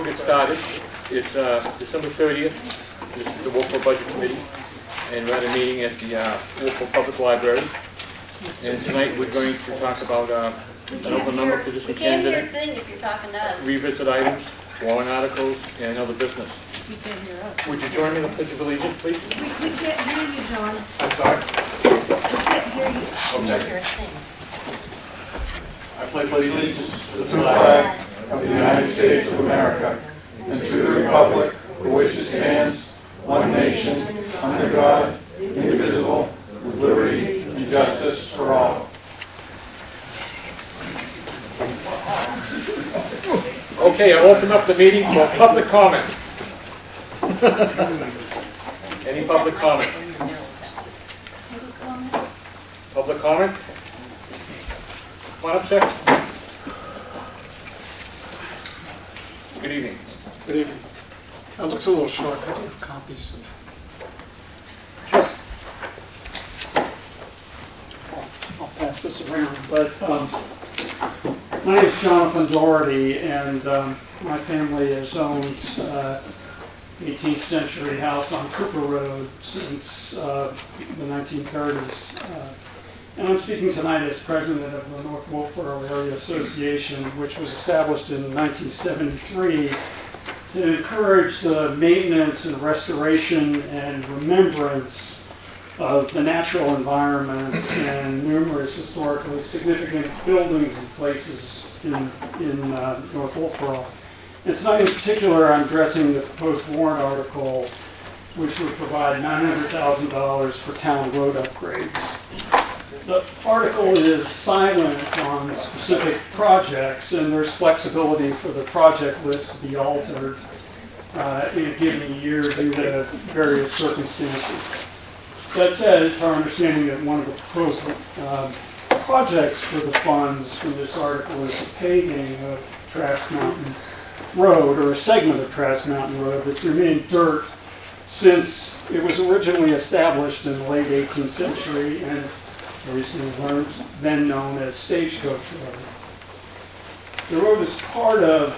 get started. It's December 30th. This is the Wolfeboro Budget Committee, and we're at a meeting at the Wolfeboro Public Library. And tonight we're going to talk about an open number position candidate, we can't hear a thing if you're talking to us. revisit items, warrant articles, and other business. You can't hear us. Would you join me in the Pledge of Allegiance, please? We can't hear you, John. I'm sorry. We can't hear you. We can't hear a thing. I pledge allegiance to the flag of the United States of America and to the republic for which it stands, one nation, under God, indivisible, with liberty and justice for all. Okay, I'll open up the meeting for public comment. Any public comment? Public comment? Come on up, sir. Good evening. Good evening. That looks a little short. I have copies of just. I'll pass this around. But my name is Jonathan Doherty, and my family has owned 18th century house on Cooper Road since the 1930s. And I'm speaking tonight as president of the North Wolfeboro Area Association, which was established in 1973 to encourage the maintenance and restoration and remembrance of the natural environment and numerous historically significant buildings and places in North Wolfeboro. And tonight in particular, I'm addressing the proposed warrant article, which would provide $900,000 for town road upgrades. The article is silent on specific projects, and there's flexibility for the project list to be altered in a given year due to various circumstances. That said, it's our understanding that one of the proposed projects for the funds from this article is the paving of Trask Mountain Road, or a segment of Trask Mountain Road that's remained dirt since it was originally established in the late 18th century and recently learned, then known as Stagecoach Road. The road is part of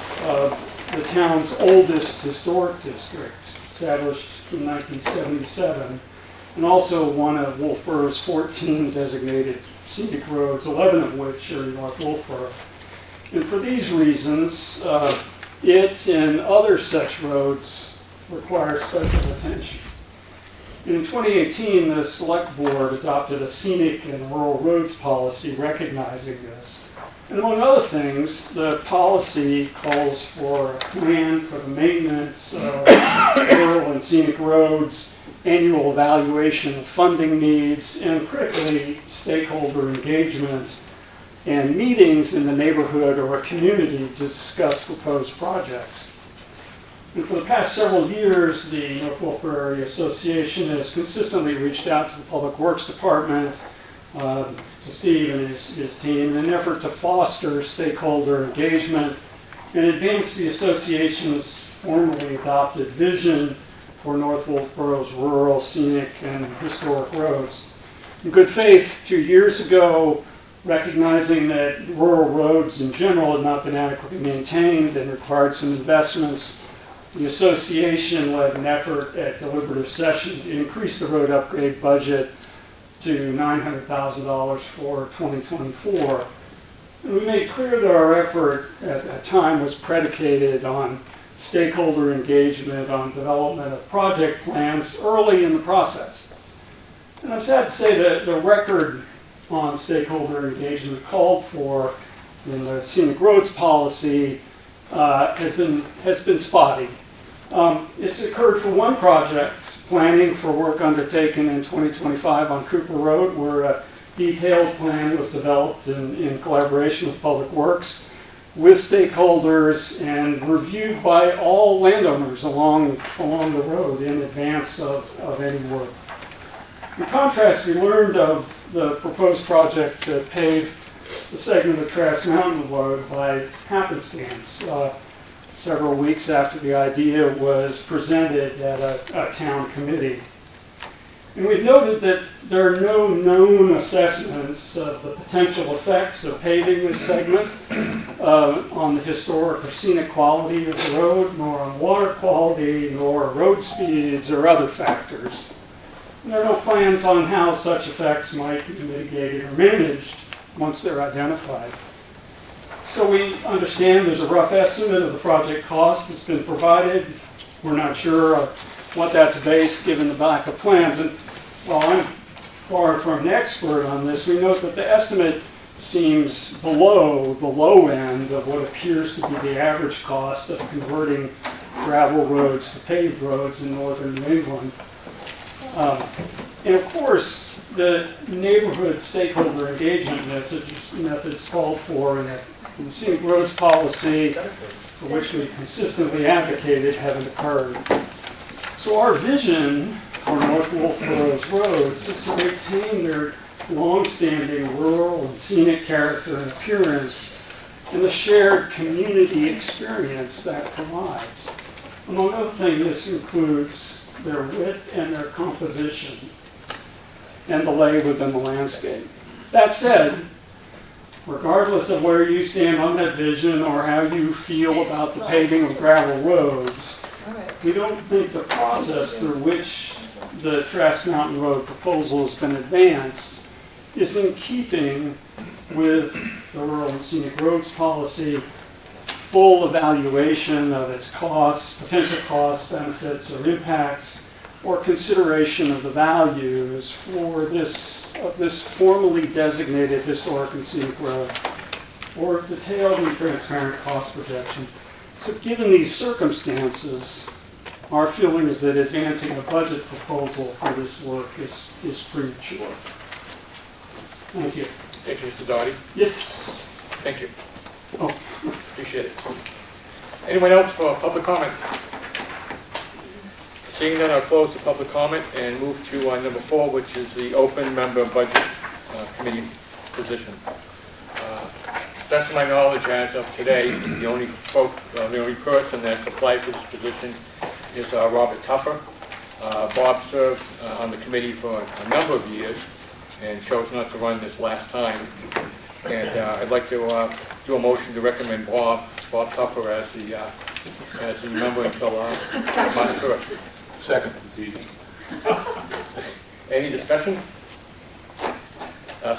the town's oldest historic district, established in 1977, and also one of Wolfeboro's 14 designated scenic roads, 11 of which are in North Wolfeboro. And for these reasons, it and other such roads require special attention. In 2018, the Select Board adopted a scenic and rural roads policy recognizing this. And among other things, the policy calls for a plan for the maintenance of rural and scenic roads, annual evaluation of funding needs, and critically, stakeholder engagement and meetings in the neighborhood or a community to discuss proposed projects. And for the past several years, the North Wolfeboro Area Association has consistently reached out to the Public Works Department, to Steve and his team, in an effort to foster stakeholder engagement and advance the association's formally adopted vision for North Wolfeboro's rural, scenic, and historic roads. In good faith, 2 years ago, recognizing that rural roads in general had not been adequately maintained and required some investments, the association led an effort at deliberative session to increase the road upgrade budget to $900,000 for 2024. And we made clear that our effort at that time was predicated on stakeholder engagement, on development of project plans early in the process. And I'm sad to say that the record on stakeholder engagement called for in the scenic roads policy has been spotty. It's occurred for one project, planning for work undertaken in 2025 on Cooper Road, where a detailed plan was developed in collaboration with Public Works, with stakeholders, and reviewed by all landowners along the road in advance of any work. In contrast, we learned of the proposed project to pave the segment of Trask Mountain Road by happenstance several weeks after the idea was presented at a town committee. And we've noted that there are no known assessments of the potential effects of paving this segment on the historic or scenic quality of the road, nor on water quality, nor road speeds or other factors. And there are no plans on how such effects might be mitigated or managed once they're identified. So we understand there's a rough estimate of the project cost that's been provided. We're not sure of what that's based given the lack of plans. And while I'm far from an expert on this, we note that the estimate seems below the low end of what appears to be the average cost of converting gravel roads to paved roads in northern New England. And of course, the neighborhood stakeholder engagement methods called for in the scenic roads policy, for which we consistently advocated, haven't occurred. So our vision for North Wolfeboro's roads is to maintain their long-standing rural and scenic character and appearance and the shared community experience that provides. Among other things, this includes their width and their composition and the lay within the landscape. That said, regardless of where you stand on that vision or how you feel about the paving of gravel roads, we don't think the process through which the Trask Mountain Road proposal has been advanced is in keeping with the Rural and Scenic Roads policy, full evaluation of its costs, potential costs, benefits, or impacts, or consideration of the values for this formally designated historic and scenic road, or detailed and transparent cost projection. So given these circumstances, our feeling is that advancing a budget proposal for this work is premature. Thank you. Thank you, Mr. Doherty. Yes. Thank you. Oh. Appreciate it. Anyone else for public comment? Seeing that, I'll close the public comment and move to number 4, which is the open member budget committee position. Best of my knowledge, as of today, the only person that's applied for this position is Robert Tuffer. Bob served on the committee for a number of years and chose not to run this last time. And I'd like to do a motion to recommend Bob Tuffer as the member until March 1st. Second. Any discussion?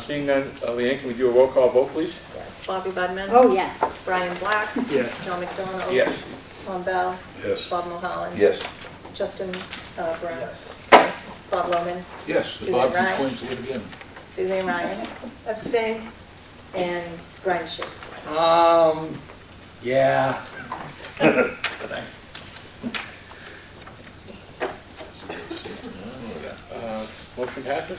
Seeing none, Leanne, can we do a roll call vote, please? Yes. Bobby Budman. Oh, yes. Brian Black. Yes. John McDonald. Yes. Tom Bell. Yes. Bob Mulholland. Yes. Justin Brown. Yes. Bob Lohman. Yes. Susan Ryan. Claims to live again. Susan Ryan. Abstain. And Brian Schiff. Yeah. Motion passes?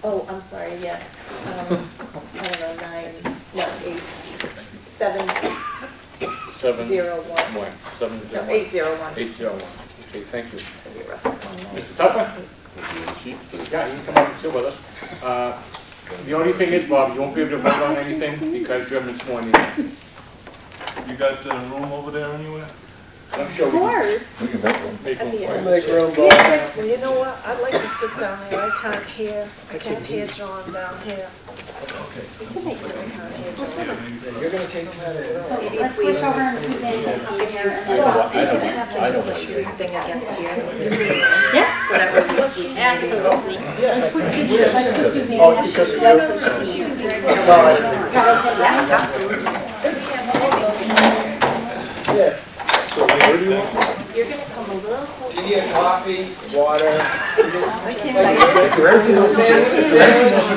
Oh, I'm sorry, yes. I don't know, 9, no, 8, 7, 7. 0, 1. No, 8, 0, 1. 801. Okay, thank you. It'll be rough on that. Mr. Tuffer? Yeah, you can come up and sit with us. The only thing is, Bob, you won't be able to vote on anything because you haven't sworn in. You got the room over there anywhere? I'm sure Of we can course. We can make one. make room for you. Make room, Well, you know what, I'd like to sit down there, I can't hear John down here. You can make your own comment. You're gonna take that in. So let's switch over and Suzanne can come in here and then. I don't know. Thing against here. Yeah. So that way we Absolutely. Let's put Suzanne. Oh, because of you? Sorry. Is that okay? Yeah, Absolutely. Yeah. So where do you want? You're gonna come a little closer. Do you need coffee, water?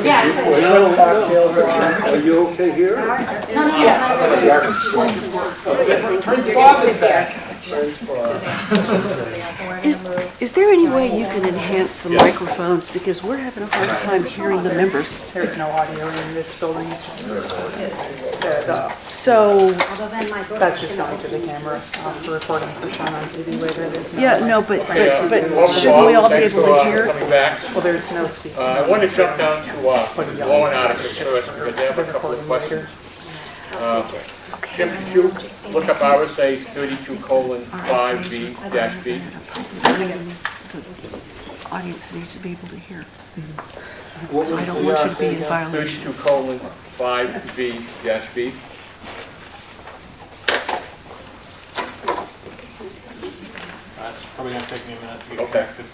Yeah. Are you okay here? No, no, Prince Bob is back. Is there any way you can enhance the microphones, because we're having a hard time hearing the members? There's no audio in this building, it's just So, that's just going to the camera for recording for shown on TV later. There's no, yeah, no, but Welcome, shouldn't we all be Bob. able to Thanks for hear? coming back. well, there's no speakers. I want to jump down to Putting the it warrant on. articles It's just first for because they have a couple of recording questions. Jim, did you look up RSA 32:5B-B? audience needs to be able to hear. What So I was don't the want you to RSA be in again? violation. 32:5V-B. That's probably gonna take me a minute to get Okay. connected.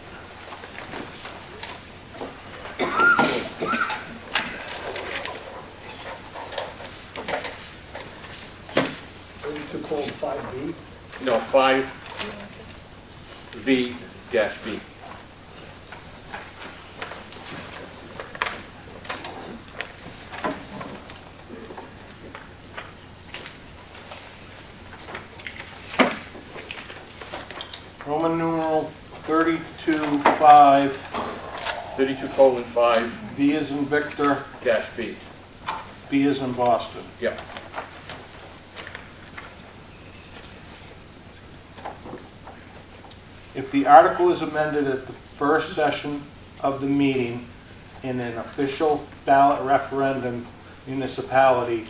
5B. No, 5V-B. Roman numeral 32-5, 32:5-B. V is in Victor, B is in Boston. Yep. If the article is amended at the first session of the meeting in an official ballot referendum municipality,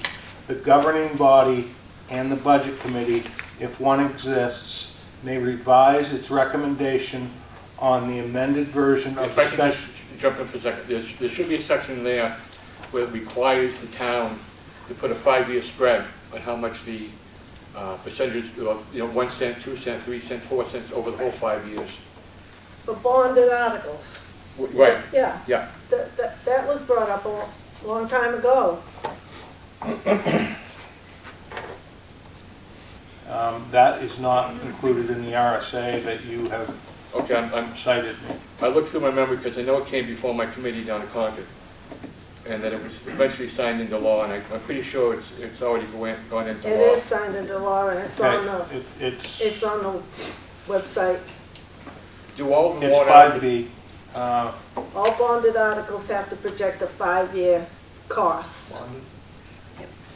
the governing body and the budget committee, if one exists, may revise its recommendation on the amended version of If I the could just special. jump in for a second, there should be a section there where it requires the town to put a 5-year spread on how much the percentage, 1 cent, 2 cent, 3 cent, 4 cents over the whole 5 years. For bonded articles. Right, Yeah, yeah. that was brought up a long time ago. That is not included in the RSA that you have Okay, cited me. I looked through my memory because I know it came before my committee down in Concord, and that it was eventually signed into law, and I'm pretty sure it's already gone into It law. is signed into law and it's on the, it's on the website. Do all of the It's warrant articles, 5B. All bonded articles have to project a 5-year cost.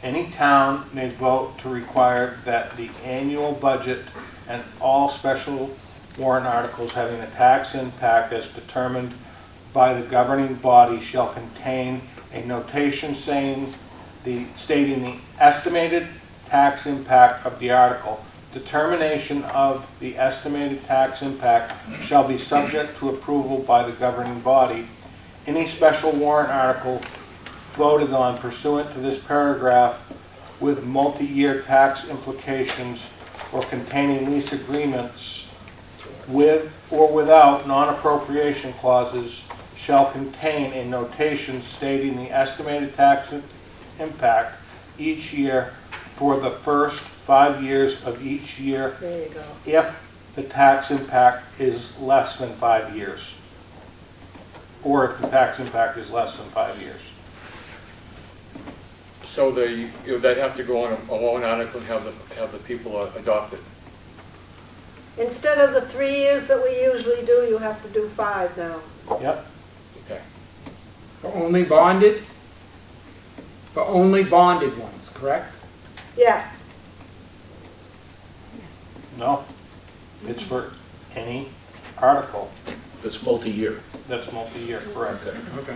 Any town may vote to require that the annual budget and all special warrant articles having a tax impact as determined by the governing body shall contain a notation stating the estimated tax impact of the article. Determination of the estimated tax impact shall be subject to approval by the governing body. Any special warrant article voted on pursuant to this paragraph with multi-year tax implications or containing lease agreements with or without non-appropriation clauses shall contain a notation stating the estimated tax impact each year for the first 5 years of each year There you go. if the tax impact is less than 5 years, or if the tax impact is less than 5 years. so they'd have to go on a warrant article and have the people adopt it. Instead of the 3 years that we usually do, you have to do 5 now. Yep. Okay. For only bonded? For only bonded ones, correct? Yeah, No, it's for any article It's multi-year. that's multi-year, correct? Okay.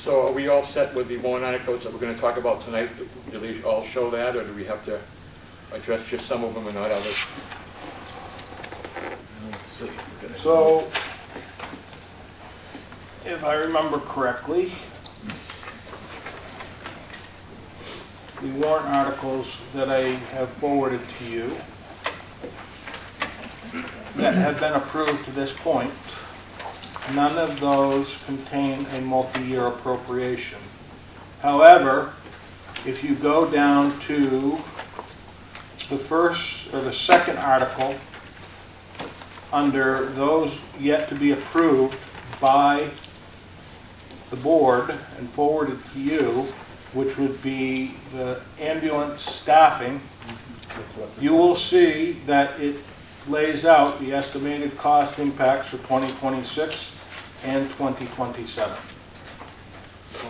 So are we all set with the warrant articles that we're going to talk about tonight? Do they all show that, or do we have to address just some of them and not others? So, if I remember correctly, the warrant articles that I have forwarded to you that have been approved to this point, none of those contain a multi-year appropriation. However, if you go down to the first or the second article under those yet to be approved by the board and forwarded to you, which would be the ambulance staffing, you will see that it lays out the estimated cost impacts for 2026 and 2027.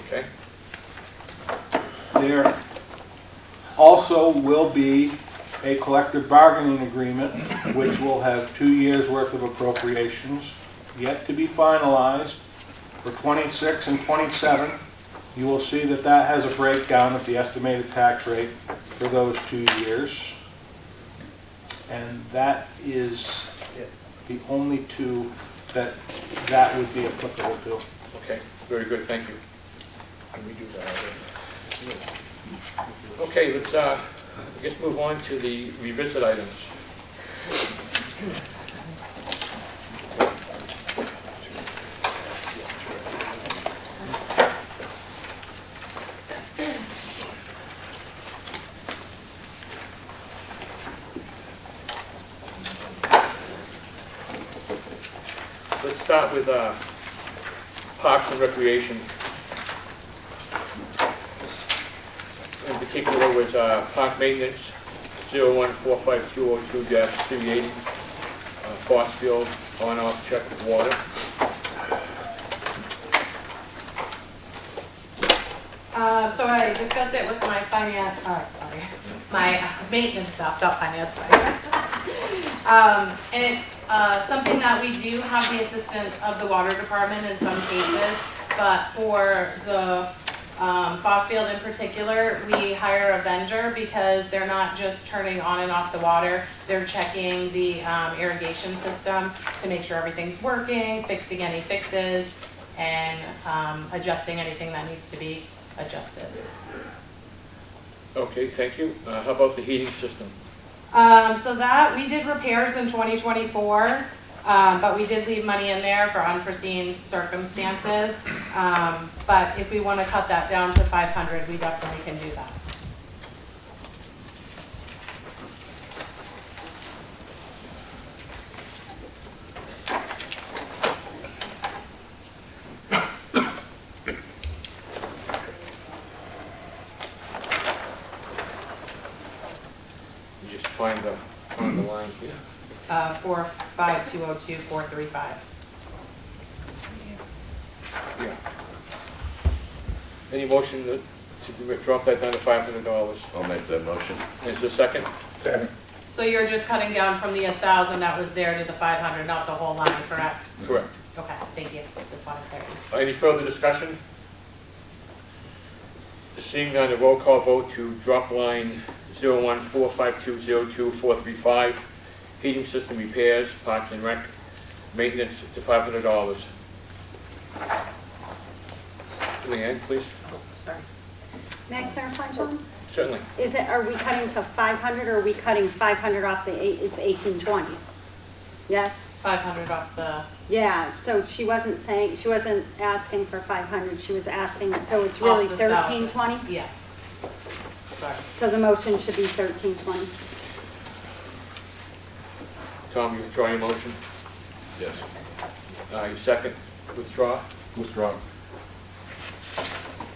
Okay. There also will be a collective bargaining agreement which will have 2 years' worth of appropriations yet to be finalized for 26 and 27. You will see that that has a breakdown of the estimated tax rate for those 2 years. And that is the only two that would be applicable to. Okay, very good, thank you. Can we do that? Okay, let's, I guess move on to the revisit items. Let's start with Parks and Recreation. In particular was park maintenance, 0145202-380, Fossfield on-off check with water. So I discussed it with my my maintenance staff, not finance, and it's something that we do have the assistance of the water department in some cases, but for the Fossfield in particular, we hire a vendor because they're not just turning on and off the water, they're checking the irrigation system to make sure everything's working, fixing any fixes, and adjusting anything that needs to be adjusted. Okay, thank you. How about the heating system? So that, we did repairs in 2024, but we did leave money in there for unforeseen circumstances. But if we want to cut that down to 500, we definitely can do that. You just find the line here. 45202-435. Yeah. Any motion to drop that down to $500? I'll make that motion. Is there a second? Second. So you're just cutting down from the 1,000 that was there to the 500, not the whole line, correct? Correct. Okay, thank you. Just wanted clarity. Any further discussion? Seeing none, a roll call vote to drop line 0145202-435, heating system repairs, Parks and Rec, maintenance to $500. Leanne, please. Oh, sorry. May I clarify, John? Certainly. Are we cutting to 500 or are we cutting 500 off it's 1820? Yes? 500 off the, Yeah, so she wasn't asking for 500, she was asking, so it's really off the 1,000. 1320? Yes. Sorry. So the motion should be 1320. Tom, you withdraw your motion? Yes. Your second, withdraw? Withdraw.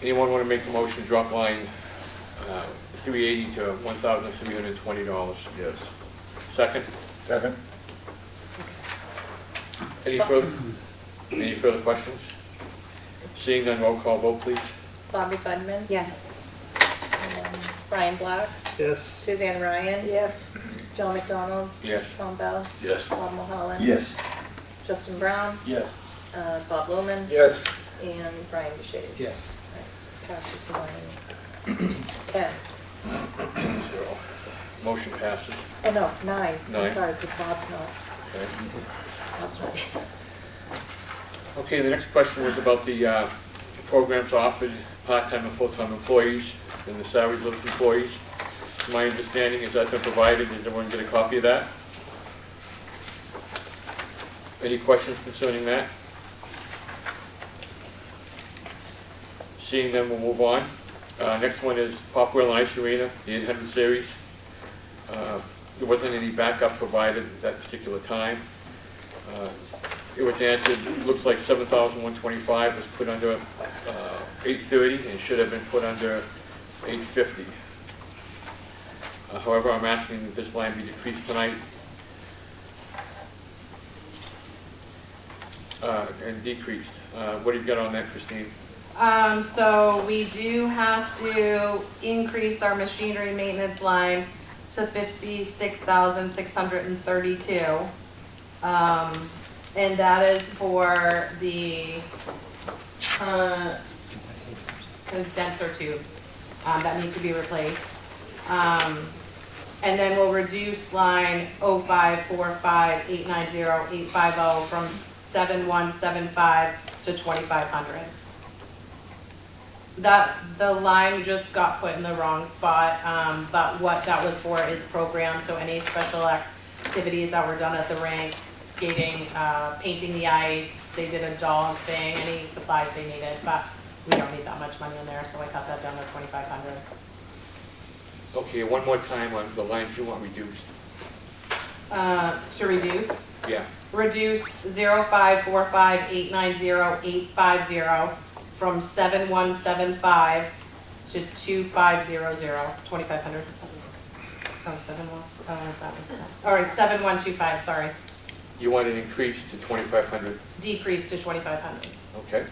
Anyone want to make the motion, drop line 380 to $1,320? Yes. Second? Second. Any further questions? Seeing none, roll call vote, please. Bobby Budman. Yes. Brian Black. Yes. Suzanne Ryan. Yes. John McDonald. Yes. Tom Bell. Yes. Bob Mulholland. Yes. Justin Brown. Yes. Bob Lohman. Yes. And Brian Boucher. Yes. Passes 9-10. Motion passes. Oh, no, 9. 9. I'm sorry, because Bob's not. Okay. Bob's not. Okay, the next question was about the programs offered part-time and full-time employees and the salaries of employees. My understanding is that's been provided. Did everyone get a copy of that? Any questions concerning that? Seeing them, we'll move on. Next one is Popwell and Ice Arena, the 800 series. There wasn't any backup provided at that particular time. It was answered, looks like 7,125 was put under 830 and it should have been put under 850. However, I'm asking that this line be decreased tonight and decreased. What do you got on that, Christine? So we do have to increase our machinery maintenance line to $56,632. And that is for the condenser tubes that need to be replaced. And then we'll reduce line 0545890850 from 7175 to 2500. The line just got put in the wrong spot, but what that was for is programmed, so any special activities that were done at the rink, skating, painting the ice, they did a dog thing, any supplies they needed, but we don't need that much money in there, so I cut that down to 2500. Okay, one more time on the lines you want reduced. To reduce? Yeah. Reduce 0545890850 from 7175 to 2500, 2500. Oh, 71, what is that? All right, 7125, sorry. You want an increase to 2,500. Decrease to 2500. Okay.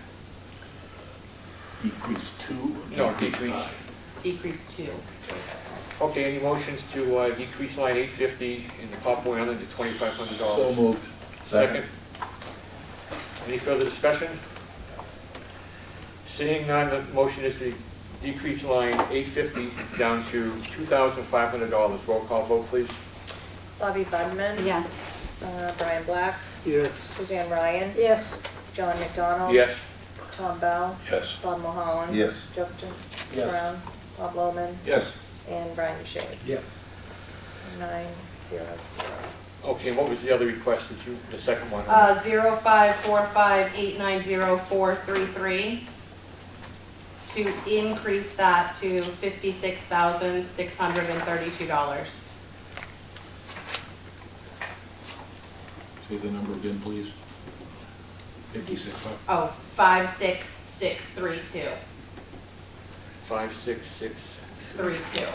Decrease 2? No, decrease. Decrease 2. Okay, any motions to decrease line 850 in the Pop Boy Island to $2,500? So moved. Second. Any further discussion? Seeing none, the motion is to decrease line 850 down to $2,500. Roll call vote, please. Bobby Budman. Yes. Brian Black. Yes. Suzanne Ryan. Yes. John McDonald. Yes. Tom Bell. Yes. Bob Mulholland. Yes. Justin Yes. Brown. Bob Lohman. Yes. And Brian Shea. Yes. 900. Okay, what was the other request that the second one? 0545890433 to increase that to $56,632. Say the number again, please. 56. Oh, 56632. 56632.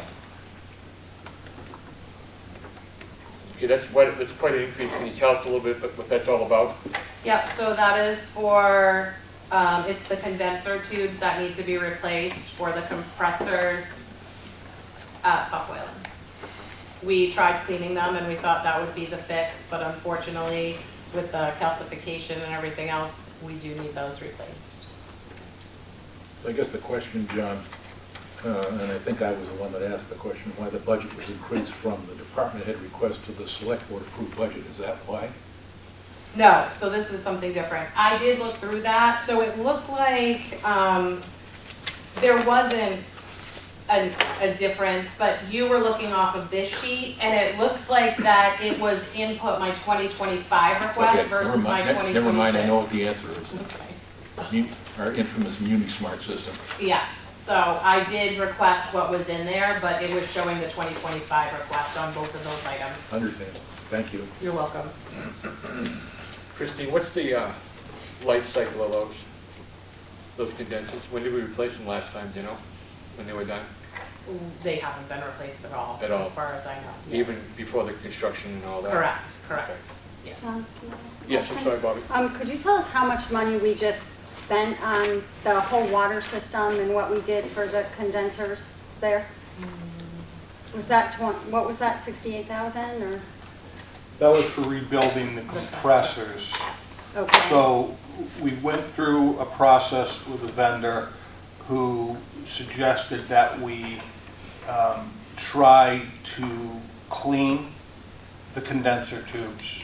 Okay, that's quite an increase. Can you tell us a little bit what that's all about? Yep, so that is for, it's the condenser tubes that need to be replaced for the compressors at Pop Island. We tried cleaning them and we thought that would be the fix, but unfortunately, with the calcification and everything else, we do need those replaced. So I guess the question, John, and I think I was the one that asked the question, why the budget was increased from the department head request to the select board approved budget. Is that why? No, so this is something different. I did look through that, so it looked like there wasn't a difference, but you were looking off of this sheet, and it looks like that it was input my 2025 request Okay, versus my 2026. never mind, I know what the answer is. Okay. Our infamous MuniSmart system. Yes, so I did request what was in there, but it was showing the 2025 request on both of those items. Understand. Thank you. You're welcome. Christine, what's the life cycle of those condensers? When did we replace them last time, do you know? When they were done? They haven't been replaced at all, At all? as far as I know. Yes. Even before the construction and all that? Correct, yes. Yes, I'm sorry, Bobby. Could you tell us how much money we just spent on the whole water system and what we did for the condensers there? Was that, what was that, 68,000 or? That was for rebuilding the compressors. Okay. So we went through a process with a vendor who suggested that we try to clean the condenser tubes.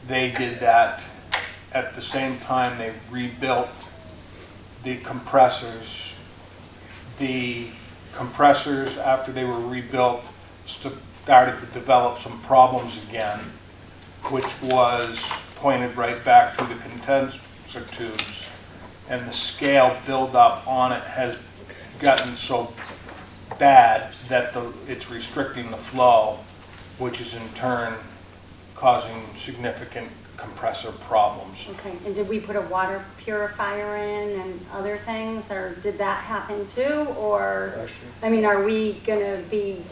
They did that. At the same time, they rebuilt the compressors. The compressors, after they were rebuilt, started to develop some problems again, which was pointed right back to the condenser tubes. And the scale buildup on it has gotten so bad that it's restricting the flow, which is in turn causing significant compressor problems. Okay, and did we put a water purifier in and other things, or did that happen too? Or, I mean, are we going to be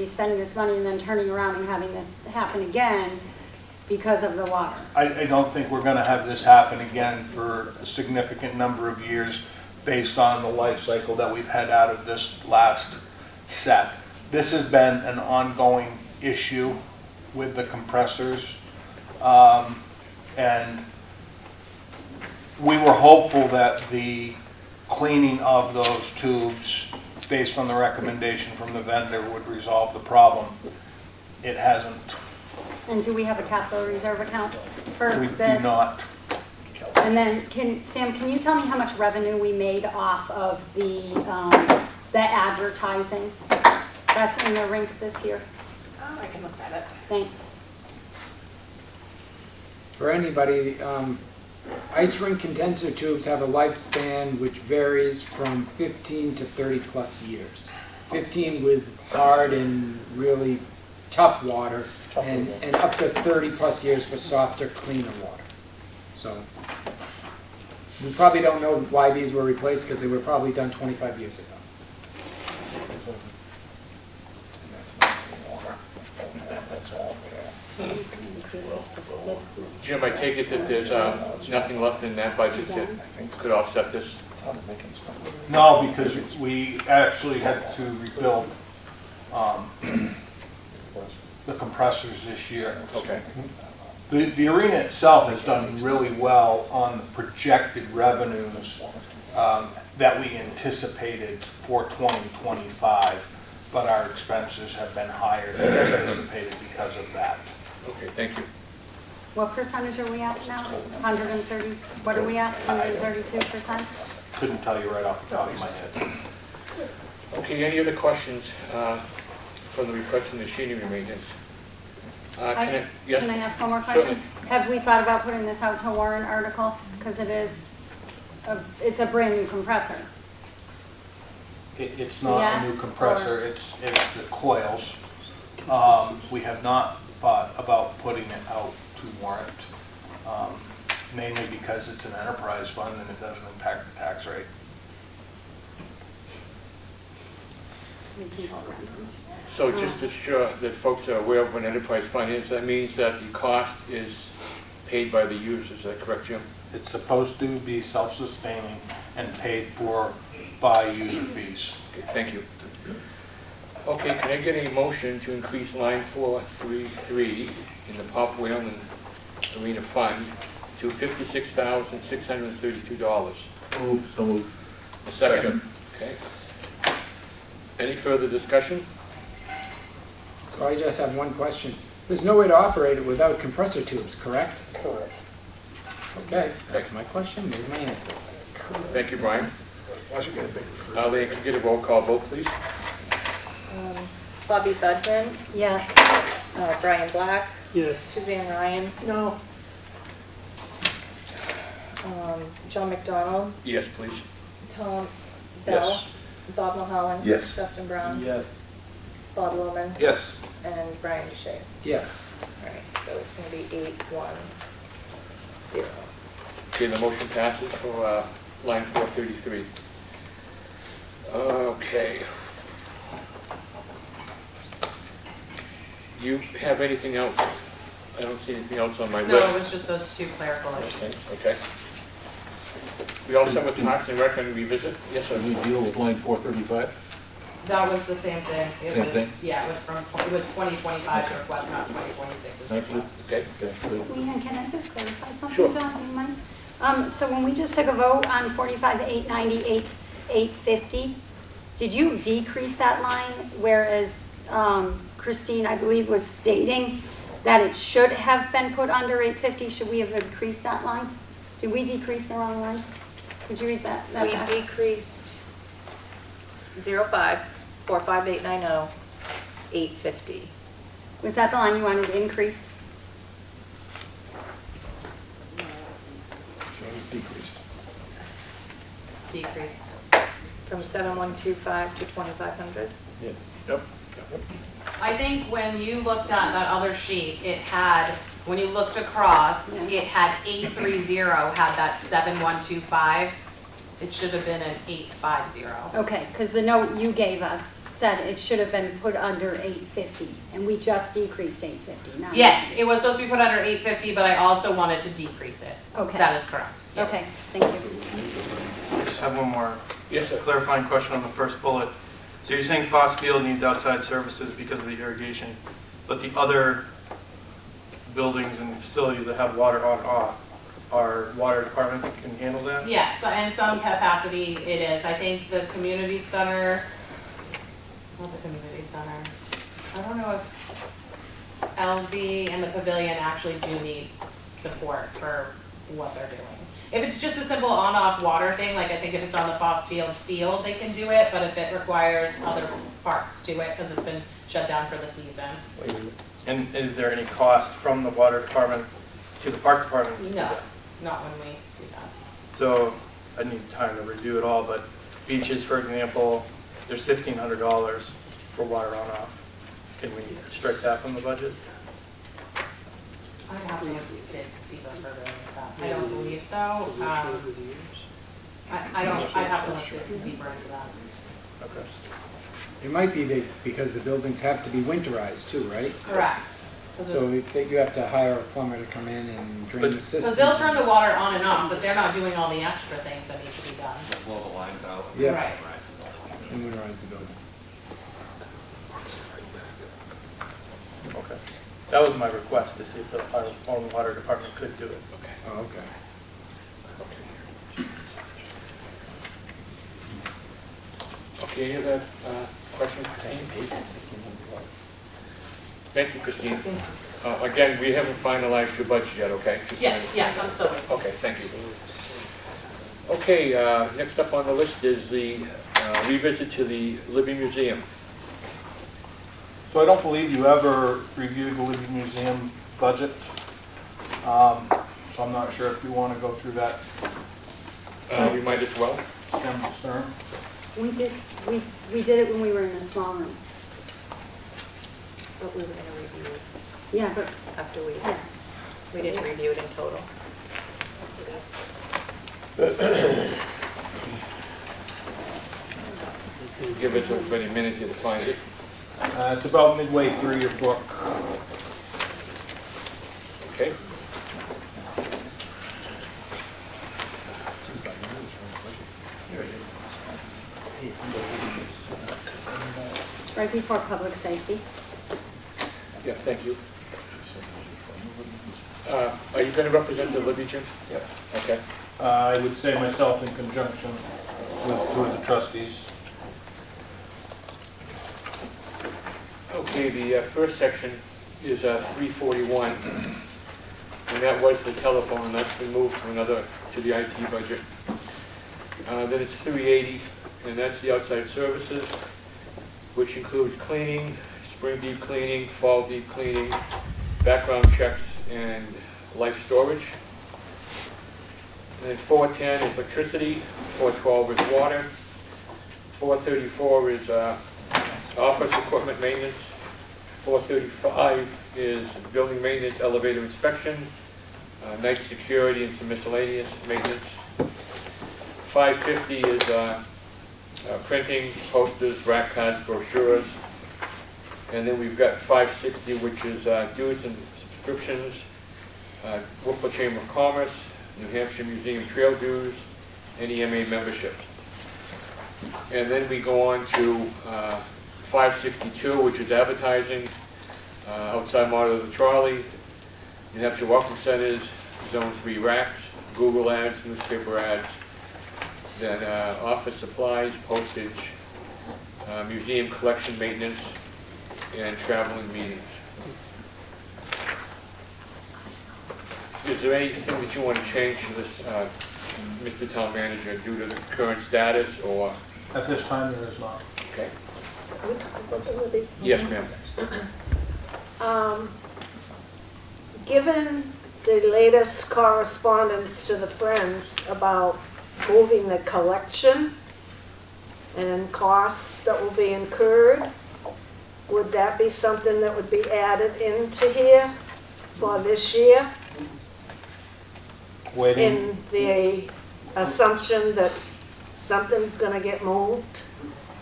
spending this money and then turning around and having this happen again because of the water? I don't think we're going to have this happen again for a significant number of years based on the life cycle that we've had out of this last set. This has been an ongoing issue with the compressors, and we were hopeful that the cleaning of those tubes based on the recommendation from the vendor, would resolve the problem. It hasn't. And do we have a capital reserve account for We this? do not. And then, Sam, can you tell me how much revenue we made off of the advertising that's in the rink this year? Oh, I can look at it. Thanks. For anybody, ice rink condenser tubes have a lifespan which varies from 15 to 30 plus years. 15 with hard and really tough water, and up to 30 plus years for softer, cleaner water. So we probably don't know why these were replaced, because they were probably done 25 years ago. Jim, I take it that there's nothing left in that budget that could offset this? No, because we actually had to rebuild the compressors this year. Okay. The arena itself has done really well on the projected revenues that we anticipated for 2025, but our expenses have been higher than anticipated because of that. Okay, thank you. What percentage are we at now? 130, what are we at? 132%? Couldn't tell you right off the top of my head. Okay, any other questions from the request and machinery maintenance? Yes? Can I ask one more question? Certainly. Have we thought about putting this out to a warrant article? Because it's a brand new compressor. It's not a Yes, new compressor, or- it's the coils. We have not thought about putting it out to warrant, mainly because it's an enterprise fund and it doesn't impact the tax rate. We can go around them. So just to ensure that folks are aware of what an enterprise fund is, that means that the cost is paid by the users, is that correct, Jim? It's supposed to be self-sustaining and paid for by user fees. Okay, thank you. Okay, can I get a motion to increase line 433 in the Pop Whalen Arena Fund to $56,632? Move, so moved. A second. Okay. Any further discussion? So I just have one question. There's no way to operate it without compressor tubes, correct? Correct. Okay, that's my question, there's my answer. Thank you, Brian. I should get a bigger. Lee, can you get a roll call vote, please? Bobby Budman, Yes. Brian Black, Yes. Suzanne Ryan, No, John McDonald, Yes, please. Tom Bell, Yes. Bob Mulholland. Yes. Justin Brown. Yes. Bob Lohman. Yes. And Brian DeShay. Yes. All right, so it's going to be 810. Okay, the motion passes for line 433. Okay. You have anything else? I don't see anything else on my list. No, it was just those two clerical issues. Okay. We also have a Parks and Rec and revisit? Yes, sir. We deal with line 435? That was the same thing. It Same was- thing? Yeah, it was 2025 request, not 2026 request. Okay. Okay, good. Leanne, can I just clarify something, Sure. John, do you mind? So when we just took a vote on 45,890, 850, did you decrease that line? Whereas Christine, I believe, was stating that it should have been put under 850. Should we have increased that line? Did we decrease the wrong line? Could you read that? We decreased 05-45890, 850. Was that the line you wanted increased? Decreased. Decrease. From 7125 to 2500. Yes. Yep. I think when you looked at that other sheet, it had, when you looked across, Yeah. it had 830 had that 7125. It should have been an 850. Okay, because the note you gave us said it should have been put under 850, and we just decreased 850. Not Yes, it was supposed to be put under 850, but I also wanted to decrease it. Okay. That is correct. Yes. Okay, thank you. I just have one more Yes, sir. clarifying question on the first bullet. So you're saying Foss Field needs outside services because of the irrigation, but the other buildings and facilities that have water on off, our water department can handle that? Yes, in some capacity it is. I think the community center not the community center. I don't know if LV and the pavilion actually do need support for what they're doing. If it's just a simple on-off water thing, like I think if it's on the Fossfield field, they can do it, but if it requires other parts to it, because it's been shut down for the season. And is there any cost from the water department to the park department? No, not when we do that. So I need time to review it all, but beaches, for example, there's $1,500 for water on off. Can we strike that from the budget? I'd have to look deeper further into that. I don't believe so. I don't, I'd have to look deeper into that. Okay. It might be that because the buildings have to be winterized too, right? Correct. So if you have to hire a plumber to come in and drain the system. Because they'll turn the water on and off, but they're not doing all the extra things that need to be done. Blow the lines out. Yeah. Right. And winterize the building. Okay. That was my request, to see if our own water department could do it. Oh, okay. Okay, any other questions, Christine? Thank you, Christine. Again, we haven't finalized your budget yet, okay? Yes, I'm still waiting. Okay, thank you. Okay, next up on the list is the revisit to the Libby Museum. So I don't believe you ever reviewed the Libby Museum budget. So I'm not sure if you want to go through that. We might as well. Stem to stern. We did it when we were in a small room. But we were gonna review it Yeah, but, after yeah. we didn't review it in total. Give us everybody a minute here to find it. It's about midway through your book. Okay. Right before public safety. Yeah, thank you. Are you going to represent the Libby, Jim? Yep. Okay. I would say myself in conjunction with two of the trustees. Okay, the first section is 341, and that was the telephone, and that's been moved to the IT budget. Then it's 380, and that's the outside services, which includes cleaning, spring deep cleaning, fall deep cleaning, background checks, and life storage. And then 410 is electricity, 412 is water, 434 is office equipment maintenance, 435 is building maintenance, elevator inspection, night security, and some miscellaneous maintenance. 550 is printing, posters, rack cards, brochures. And then we've got 560, which is dues and subscriptions, Wolfeboro Chamber of Commerce, New Hampshire Museum Trail dues, and EMA membership. And then we go on to 562, which is advertising, outside model of the trolley, New Hampshire Welcome Centers, Zone 3 racks, Google ads, newspaper ads, then office supplies, postage, museum collection maintenance, and travel and meetings. Is there anything that you want to change to this, Mr. Town Manager, due to the current status, or? At this time, there is not. Okay. Yes, ma'am. Given the latest correspondence to the Friends about moving the collection and costs that will be incurred, would that be something that would be added into here for this year? Waiting. In the assumption that something's going to get moved,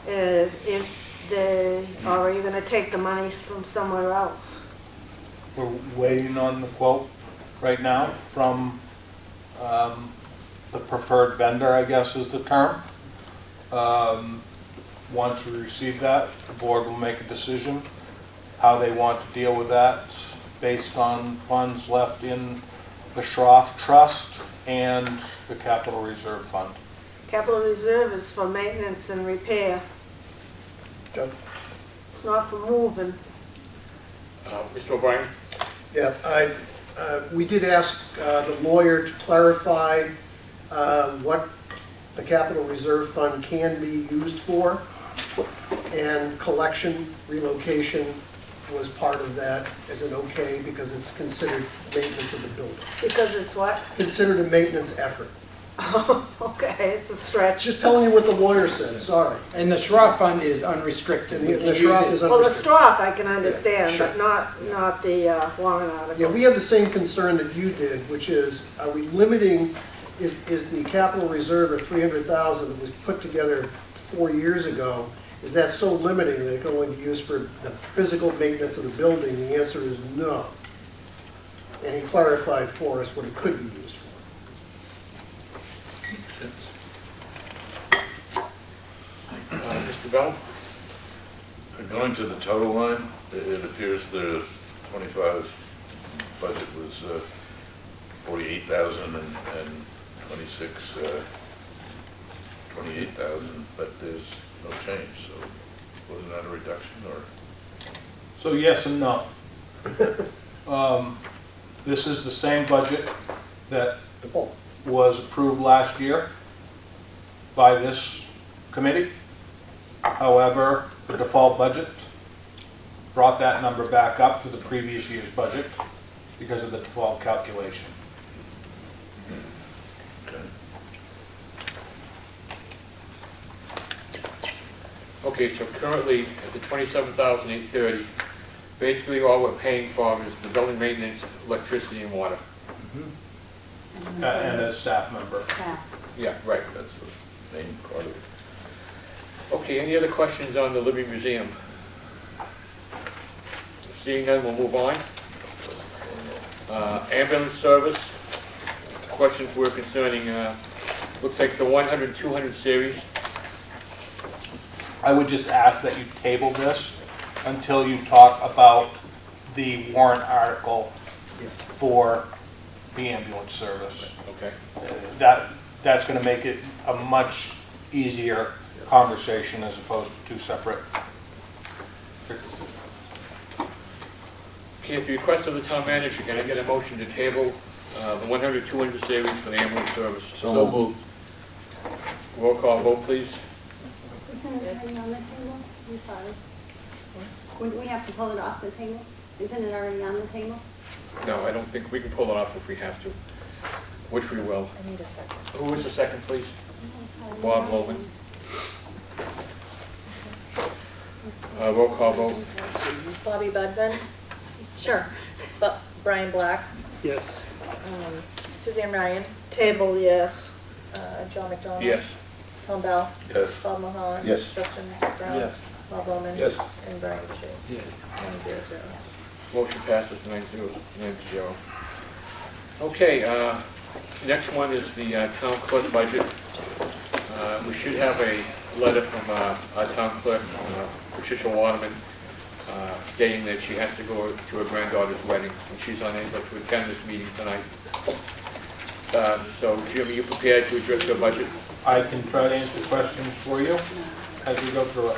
if they, or are you going to take the monies from somewhere else? We're waiting on the quote right now from the preferred vendor, I guess is the term. Once we receive that, the board will make a decision how they want to deal with that based on funds left in the Schroff Trust and the Capital Reserve Fund. Capital reserve is for maintenance and repair. it's not for moving. Mr. O'Brien? Yeah, we did ask the lawyer to clarify what the capital reserve fund can be used for, and collection relocation was part of that as an okay because it's considered maintenance of the building. Because it's what? Considered a maintenance effort. Okay, it's a stretch. Just telling you what the lawyer said, sorry. And the SRA fund is unrestricted. And We the can use SRA it. is Well, the unrestricted. straw I can understand, Yeah, sure. but not the warrant article. Yeah, we have the same concern that you did, which is, are we limiting, is the capital reserve of 300,000 that was put together 4 years ago, is that so limiting that it can only be used for the physical maintenance of the building? The answer is no. And he clarified for us what it could be used for. Mr. Bell? Going to the total line, it appears the 25's budget was 48,000 and 26, 28,000, but there's no change, so wasn't that a reduction or? So yes and no. This is the same budget that was approved last year by this committee. However, the default budget brought that number back up to the previous year's budget because of the default calculation. Okay, so currently at the 27,830, basically all we're paying for is the building maintenance, electricity and water. And a staff member. Yeah, right. That's the main part of it. Okay, any other questions on the Living Museum? Seeing none, we'll move on. Ambulance service, questions were concerning, looks like the 100, 200 series. I would just ask that you table this until you talk about the warrant article for the ambulance service. Okay. That's going to make it a much easier conversation as opposed to two separate. Okay, at the request of the town manager, can I get a motion to table the 100, 200 series for the ambulance service? So moved. Roll call vote, please. Isn't it already on the table? I'm sorry. Wouldn't we have to pull it off the table? Isn't it already on the table? No, I don't think we can pull it off if we have to, which we will. I need a second. Who was the second, please? Bob Logan. Roll call vote. Bobby Budman, Sure. Brian Black, Yes. Suzanne Ryan, Table, yes. John McDonald. Yes. Tom Bell, Yes. Bob Mulholland. Yes. Justin Brown. Yes. Bob Bowman. Yes. And Brian Boucher. Yes. 9-0-0. Motion passes 9-0. Okay, next one is the town clerk budget. We should have a letter from our town clerk, Patricia Waterman, stating that she has to go to her granddaughter's wedding, and she's unable to attend this meeting tonight. So, Jim, are you prepared to address your budget? I can try to answer questions for you as we go through it.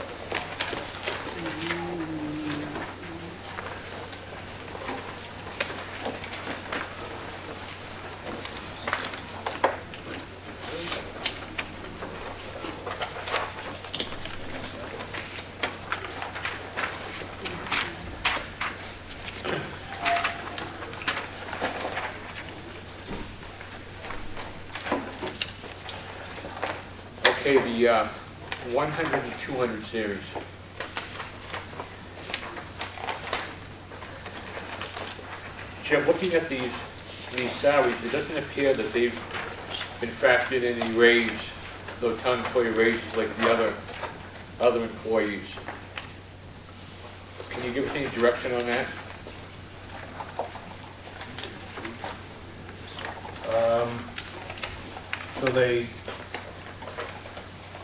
Okay, the 100 and 200 series. Jim, looking at these salaries, it doesn't appear that they've been factored in any raise, the town employee raises like the other employees. Can you give us any direction on that? So they,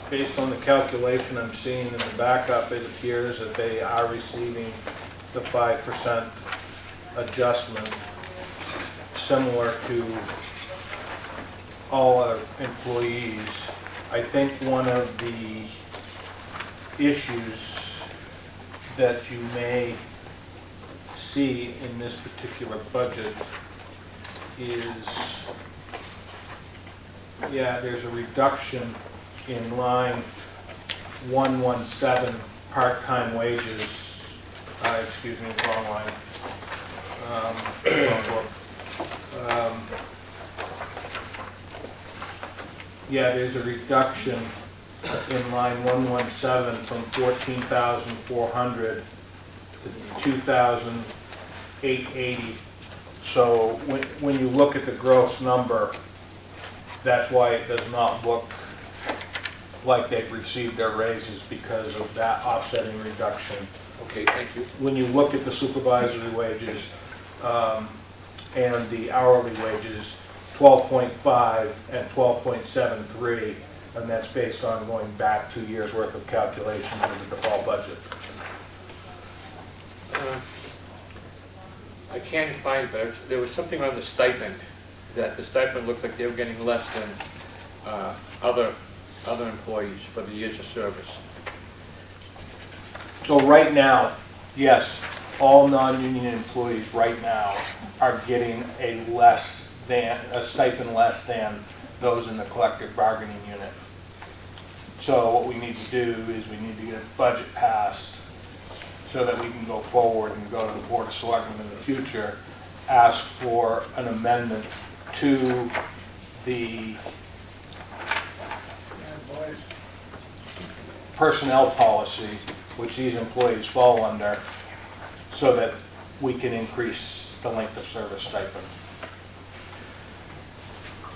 based on the calculation I'm seeing in the backup, it appears that they are receiving the 5% adjustment similar to all other employees. I think one of the issues that you may see in this particular budget is, yeah, there's a reduction in line 117, part-time wages. Excuse me, wrong line. Wrong book. Yeah, there's a reduction in line 117 from 14,400 to 2,880. So when you look at the gross number, that's why it does not look like they've received their raises, because of that offsetting reduction. Okay, thank you. When you look at the supervisory wages and the hourly wages, 12.5 and 12.73, and that's based on going back 2 years worth of calculations of the default budget. I can't find, but there was something on the stipend, that the stipend looked like they were getting less than other employees for the years of service. So right now, yes, all non-union employees right now are getting a stipend less than those in the collective bargaining unit. So what we need to do is we need to get a budget passed so that we can go forward and go to the Board of Selectmen in the future, ask for an amendment to the personnel policy, which these employees fall under, so that we can increase the length of service stipend.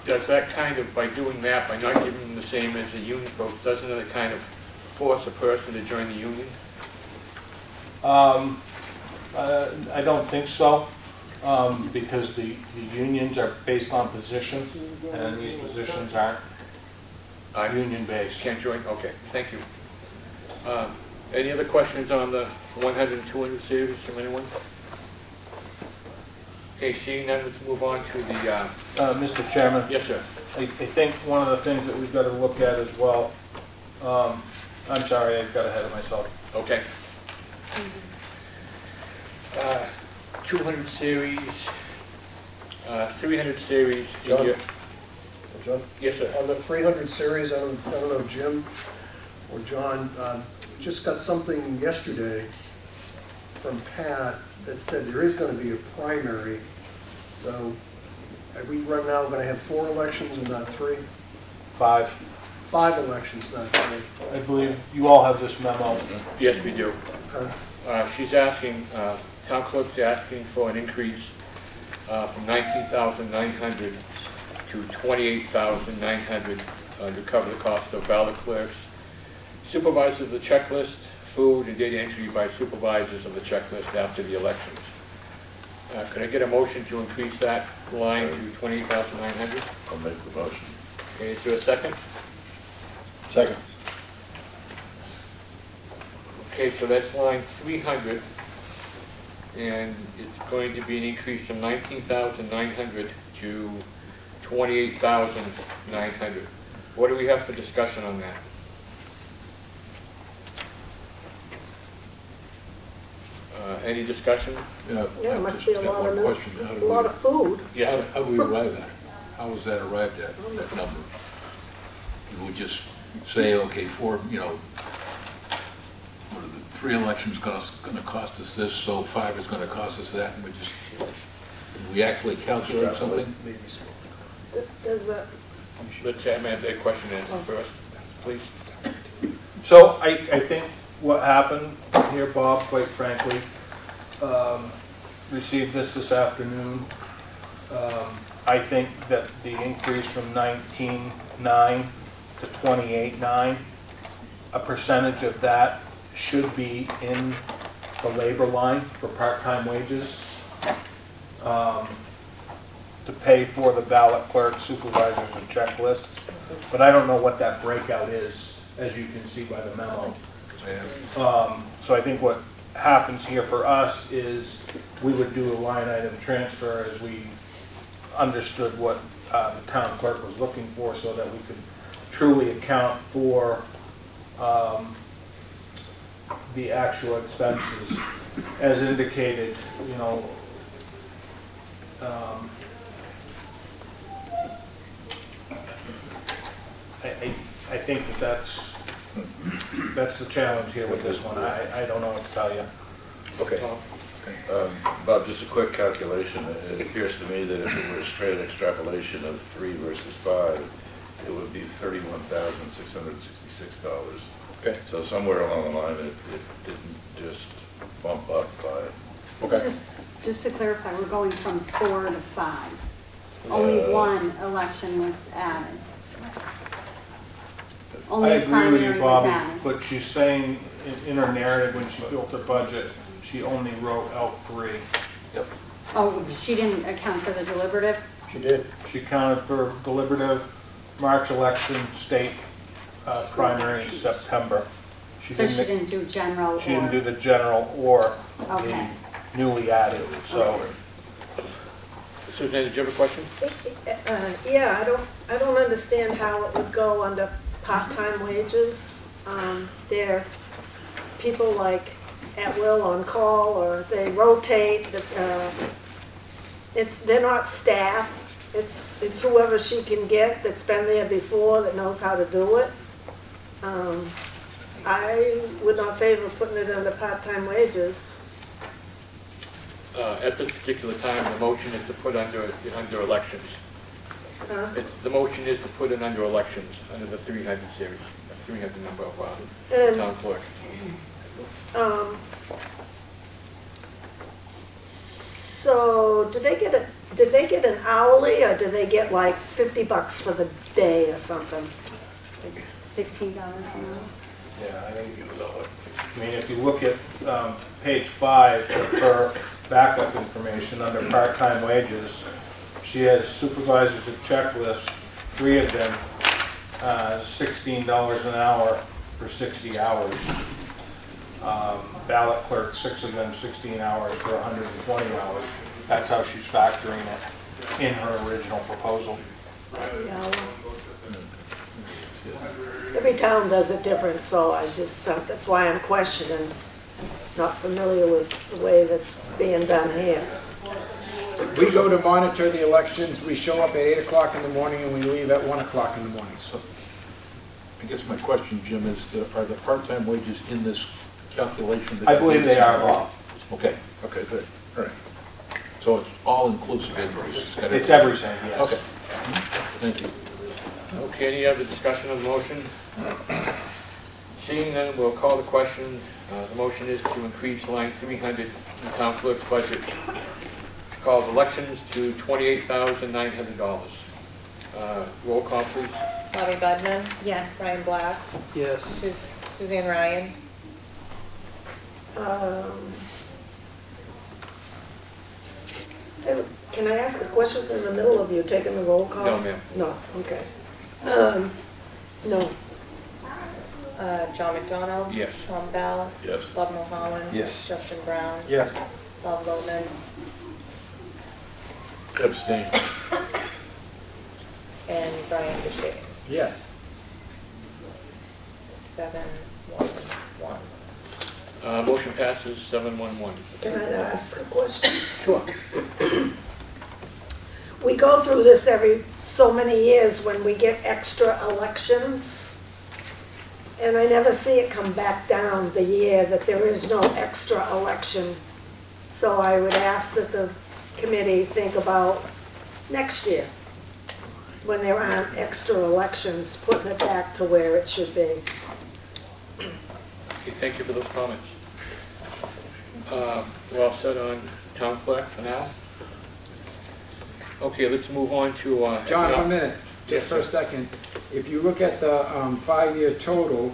Does that kind of, by doing that, by not giving them the same as the union folks, doesn't it kind of force a person to join the union? I don't think so, because the unions are based on position, and these positions aren't union-based. Can't join? Okay, thank you. Any other questions on the 100 and 200 series from anyone? Okay, seeing none, let's move on to the... Mr. Chairman? Yes, sir. I think one of the things that we've got to look at as well, I'm sorry, I got ahead of myself. Okay. 200 series, 300 series. John? John? Yes, sir. On the 300 series, I don't know, Jim or John, just got something yesterday from Pat that said there is going to be a primary. So are we right now going to have 4 elections and not 3? 5. 5 elections, not 3. I believe you all have this memo. Yes, we do. Okay. She's asking, town clerk's asking for an increase from 19,900 to 28,900 to cover the cost of ballot clerks, supervisors of the checklist, food and data entry by supervisors of the checklist after the elections. Could I get a motion to increase that line to 28,900? I'll make the motion. Okay, is there a second? Second. Okay, so that's line 300, and it's going to be an increase from 19,900 to 28,900. What do we have for discussion on that? Any discussion? Yeah, Yeah, it must be a lot of, question. a lot of food. Yeah. How do we arrive at it? How was that arrived at, that number? You would just say, okay, 4, what are the 3 elections going to cost us this, so 5 is going to cost us that, and we actually calculate something? Does that, Let's have that question answered first, please. So I think what happened here, Bob, quite frankly, received this afternoon. I think that the increase from 19.9 to 28.9, a percentage of that should be in the labor line for part-time wages to pay for the ballot clerk, supervisors, and checklists. But I don't know what that breakout is, as you can see by the memo. So I think what happens here for us is we would do a line item transfer as we understood what the town clerk was looking for, so that we could truly account for the actual expenses as indicated, you know. I think that's the challenge here with this one. I don't know what to tell you. Okay. Bob, just a quick calculation. It appears to me that if it were a straight extrapolation of 3 versus 5, it would be $31,666. Okay. So somewhere along the line, it didn't just bump up by. Okay. Just to clarify, we're going from 4 to 5. Only one election was added. Only I a agree with primary you, was Bobby, added. but she's saying in her narrative when she built her budget, she only wrote out 3. Yep. Oh, she didn't account for the deliberative? She did. She counted for deliberative, March election, state primary in September. So she didn't do general or? She didn't do the general or Okay. the newly added, so. Suzanne, did you have a question? Yeah, I don't understand how it would go under part-time wages. They're people like at will on call, or they rotate. They're not staff. It's whoever she can get that's been there before that knows how to do it. I would not favor putting it under part-time wages. At this particular time, the motion is to put under elections. The motion is to put it under elections, under the 300 series, 300 number of town clerk. So did they get an hourly, or did they get like $50 for the day or something? It's $16 an hour. Yeah, I think you know it. I mean, if you look at page 5 of her backup information under part-time wages, she has supervisors at checklist, 3 of them, $16 an hour for 60 hours. Ballot clerk, 6 of them, 16 hours for 120 hours. That's how she's factoring it in her original proposal. Yeah. Every town does it different, so I just, that's why I'm questioning, not familiar with the way that's being done here. We go to monitor the elections, we show up at 8 o'clock in the morning and we leave at 1 o'clock in the morning. So I guess my question, Jim, is are the part-time wages in this calculation? I believe they are, Bob. Okay, good. All right. So it's all inclusive invoice? It's everything, yes. Okay. Thank you. Okay, any other discussion on the motion? Seeing none, we'll call the question. The motion is to increase line 300 in the town clerk's budget, called elections, to $28,900. Roll call, please. Bobby Budman? Yes. Brian Black? Yes. Suzanne Ryan? Can I ask a question in the middle of you taking the roll call? No, ma'am. No, okay. No. John McDonald? Yes. Tom Bell? Yes. Bob Mulholland? Yes. Justin Brown? Yes. Bob Logan? Abstain. And Brian DeShays? Yes. So 7-1-1. Motion passes 7-1-1. Can I ask a question? Sure. We go through this every so many years when we get extra elections, and I never see it come back down the year that there is no extra election. So I would ask that the committee think about next year, when there aren't extra elections, putting it back to where it should be. Okay, thank you for those comments. We're all set on town clerk for now. Okay, let's move on to... John, 1 minute, just Yes, for a sir. second. If you look at the 5-year total,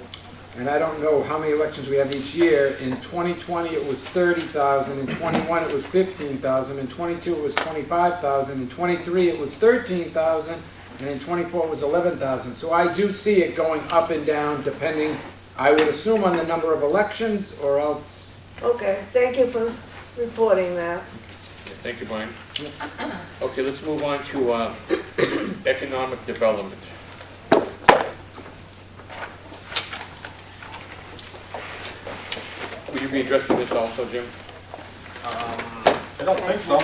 and I don't know how many elections we have each year, in 2020 it was 30,000, in 21 it was 15,000, in 22 it was 25,000, in 23 it was 13,000, and in 24 it was 11,000. So I do see it going up and down depending, I would assume, on the number of elections, or else... Okay, thank you for reporting that. Thank you, Brian. Okay, let's move on to economic development. you be addressing this also, Jim? I don't think so. I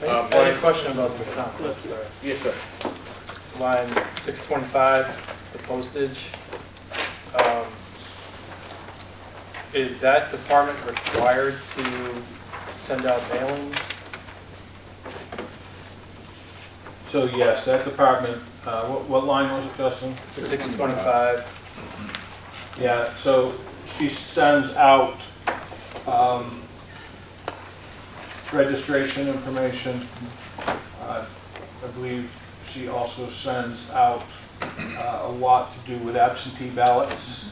have a question about the conflict, sorry. Yes, sir. Line 625, the postage. Is that department required to send out mailings? So yes, that department, what line was it, Justin? 625. Yeah, so she sends out registration information. I believe she also sends out a lot to do with absentee ballots,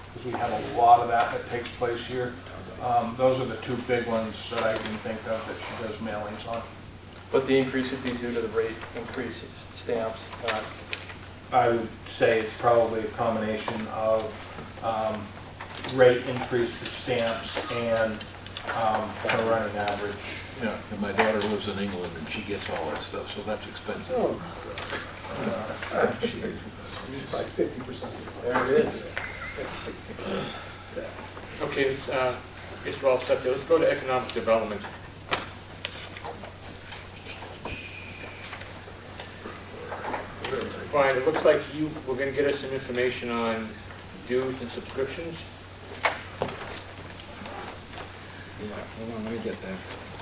because we have a lot of that takes place here. Those are the two big ones that I can think of that she does mailings on. But the increase would be due to the rate increase of stamps, not... I would say it's probably a combination of rate increase for stamps and kind of running average. Yeah, and my daughter lives in England and she gets all that stuff, so that's expensive. Oh. By 50%. There it is. Okay, I guess we're all set there. Let's go to economic development. Brian, it looks like you were going to get us some information on dues and subscriptions. Yeah, hold on, let me get that.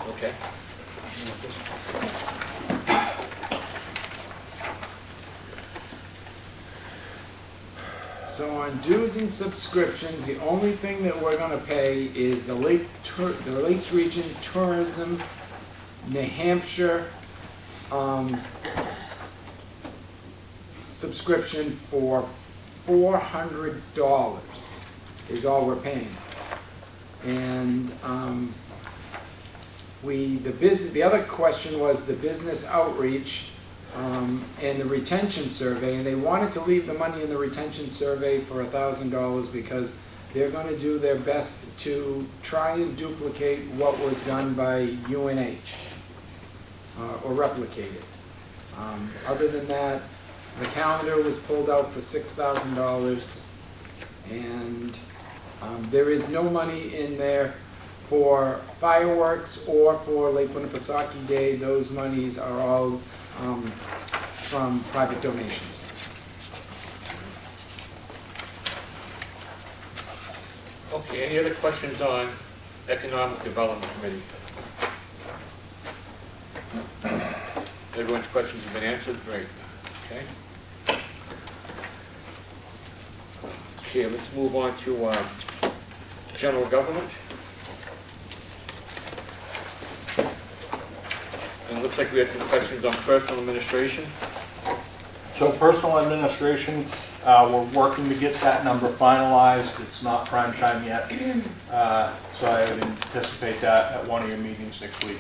Okay. So on dues and subscriptions, the only thing that we're gonna pay is the Lakes Region Tourism, New Hampshire, subscription for $400 is all we're paying. And the other question was the business outreach and the retention survey, and they wanted to leave the money in the retention survey for $1,000 because they're going to do their best to try and duplicate what was done by UNH or replicate it. Other than that, the calendar was pulled out for $6,000, and there is no money in there for fireworks or for Lake Winnipesaukee Day. Those monies are all from private donations. Okay, any other questions on Economic Development Committee? Everyone's questions have been answered? Great. Okay. Okay, let's move on to General Government. And it looks like we have some questions on Personal Administration. So personal administration, we're working to get that number finalized. It's not prime time yet, so I would anticipate that at one of your meetings next week.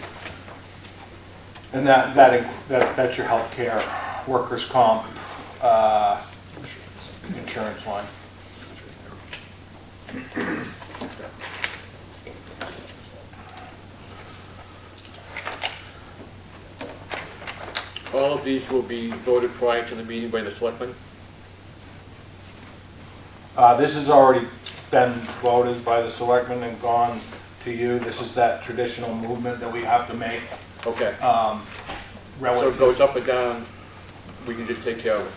And that's your health care, workers' comp, insurance line. All of these will be voted prior to the meeting by the selectmen. This has already been voted by the selectmen and gone to you. This is that traditional movement that we have to make. Okay. So it goes up or down, we can just take care of it?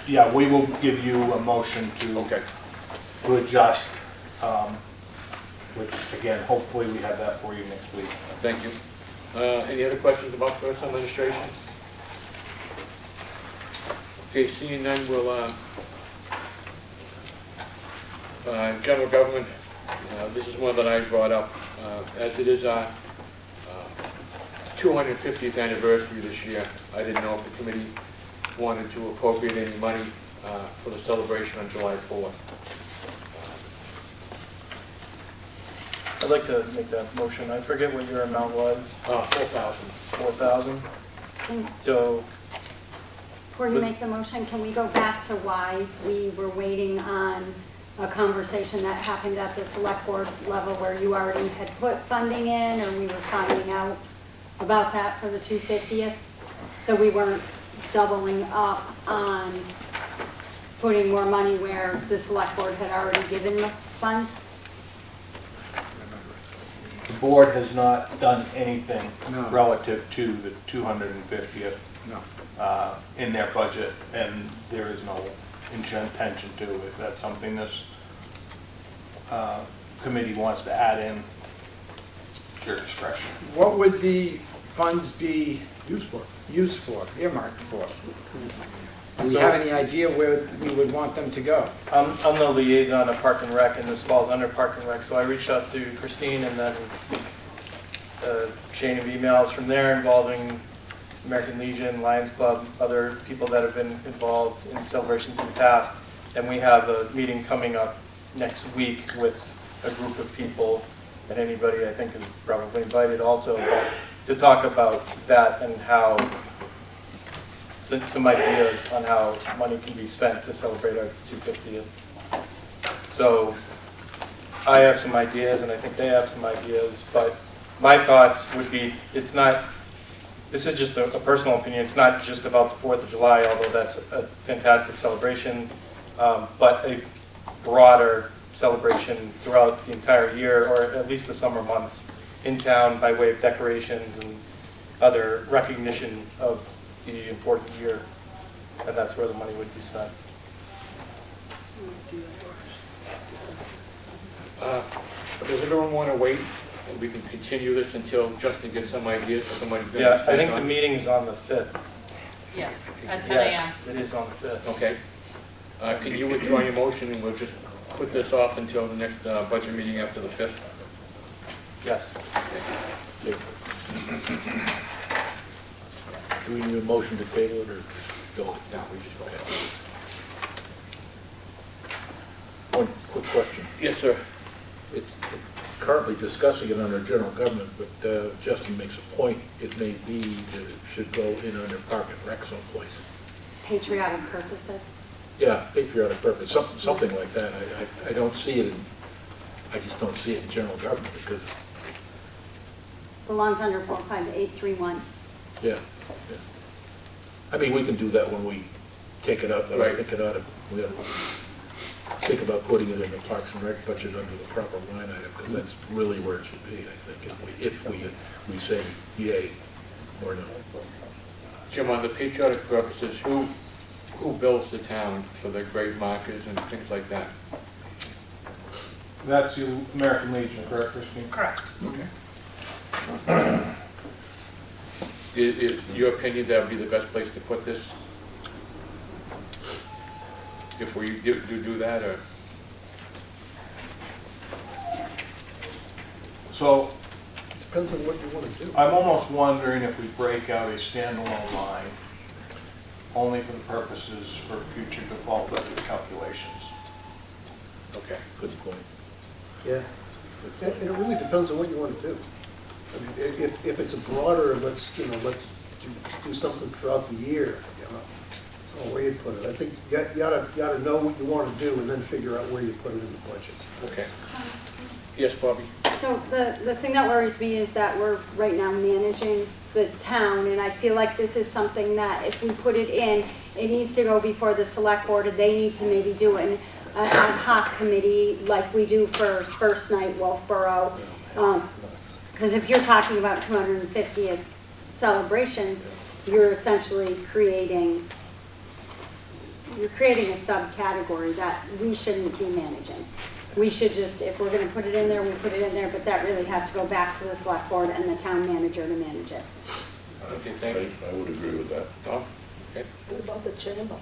Yeah, we will give you a motion to adjust, which again, hopefully we have that for you next week. Thank you. Any other questions about Personal Administration? Okay, seeing none, we'll, General Government, this is one that I brought up, as it is our 250th anniversary this year. I didn't know if the committee wanted to appropriate any money for the celebration on July 4th. I'd like to make that motion. I forget what your amount was. 4,000. 4,000? So... Before you make the motion, can we go back to why we were waiting on a conversation that happened at the select board level where you already had put funding in, or we were finding out about that for the 250th? So we weren't doubling up on putting more money where the select board had already given the funds? The board has not done anything No. relative to the 250th No. in their budget, and there is no intention to. If that's something this committee wants to add in, it's your discretion. What would the funds be used for, earmarked for? Do we have any idea where we would want them to go? I'm the liaison of Park and Rec, and this falls under Park and Rec, so I reached out to Christine, and then a chain of emails from there involving American Legion, Lions Club, other people that have been involved in celebrations in the past. And we have a meeting coming up next week with a group of people, and anybody I think is probably invited also, to talk about that and how, some ideas on how money can be spent to celebrate our 250th. So I have some ideas, and I think they have some ideas, but my thoughts would be, it's not, this is just a personal opinion, it's not just about the 4th of July, although that's a fantastic celebration, but a broader celebration throughout the entire year, or at least the summer months, in town by way of decorations and other recognition of the important year, and that's where the money would be spent. Does everyone want to wait, and we can continue this until Justin gets some ideas for somebody? Yeah, I think the meeting is on the 5th. Yeah, at 10 Yes, a.m. it is on the 5th. Okay. Can you withdraw your motion, and we'll just put this off until the next budget meeting after the 5th? Yes. Okay. Do we need a motion to table it or go? No, we just go ahead. One quick question. Yes, sir. It's currently discussing it under general government, but Justin makes a point, it may be that it should go in under Park and Rec someplace. Patriotic purposes? Yeah, patriotic purpose, something like that. I don't see it in, I just don't see it in general government because, Belongs under 45831. yeah. I mean, we can do that when we take it up, but I think it ought to, we ought to think about putting it in the Parks and Rec budget under the proper line item, because that's really where it should be, I think, if we say yay or no. Jim, on the patriotic purposes, who builds the town for the great markers and things like that? That's the American Legion, correct, Christine? Correct. Okay. Is your opinion that would be the best place to put this? If we do that, or? So Depends on what you want to do. I'm almost wondering if we break out a standalone line only for the purposes for future default budget calculations. Okay. Good point. Yeah. And it really depends on what you want to do. I mean, if it's a broader, let's do something throughout the year, you know, I don't know where you put it. I think you ought to know what you want to do and then figure out where you put it in the budget. Okay. Yes, Bobby? So the thing that worries me is that we're right now managing the town, and I feel like this is something that if we put it in, it needs to go before the select board, and they need to maybe do an ad hoc committee like we do for First Night Wolfeboro. Because if you're talking about 250th celebrations, you're essentially creating a subcategory that we shouldn't be managing. We should just, if we're going to put it in there, we put it in there, but that really has to go back to the select board and the town manager to manage it. Okay, thank you. I would agree with that. Tom? Okay. What about the chamber?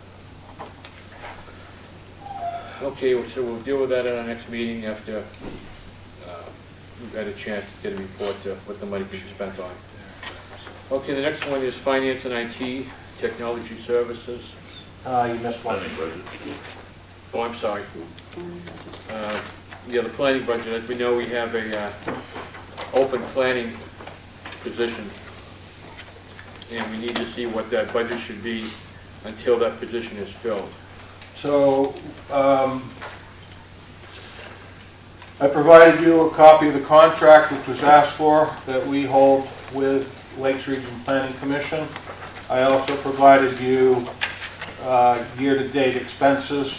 Okay, so we'll deal with that at our next meeting after we've had a chance to get a report to what the money can be spent on. Okay, the next one is finance and IT, technology services. You missed one. Oh, I'm sorry. Yeah, the planning budget, as we know, we have a open planning position, and we need to see what that budget should be until that position is filled. So, I provided you a copy of the contract which was asked for that we hold with Lakes Region Planning Commission. I also provided you year-to-date expenses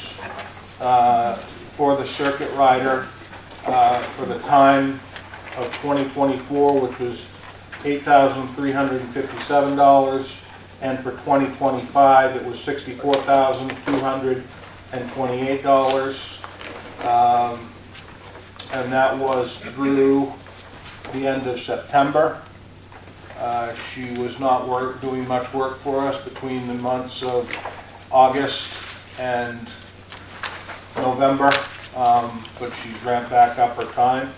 for the circuit rider for the time of 2024, which was $8,357, and for 2025 it was $64,228, and that was through the end of September. She was not doing much work for us between the months of August and November, but she's ramped back up her time.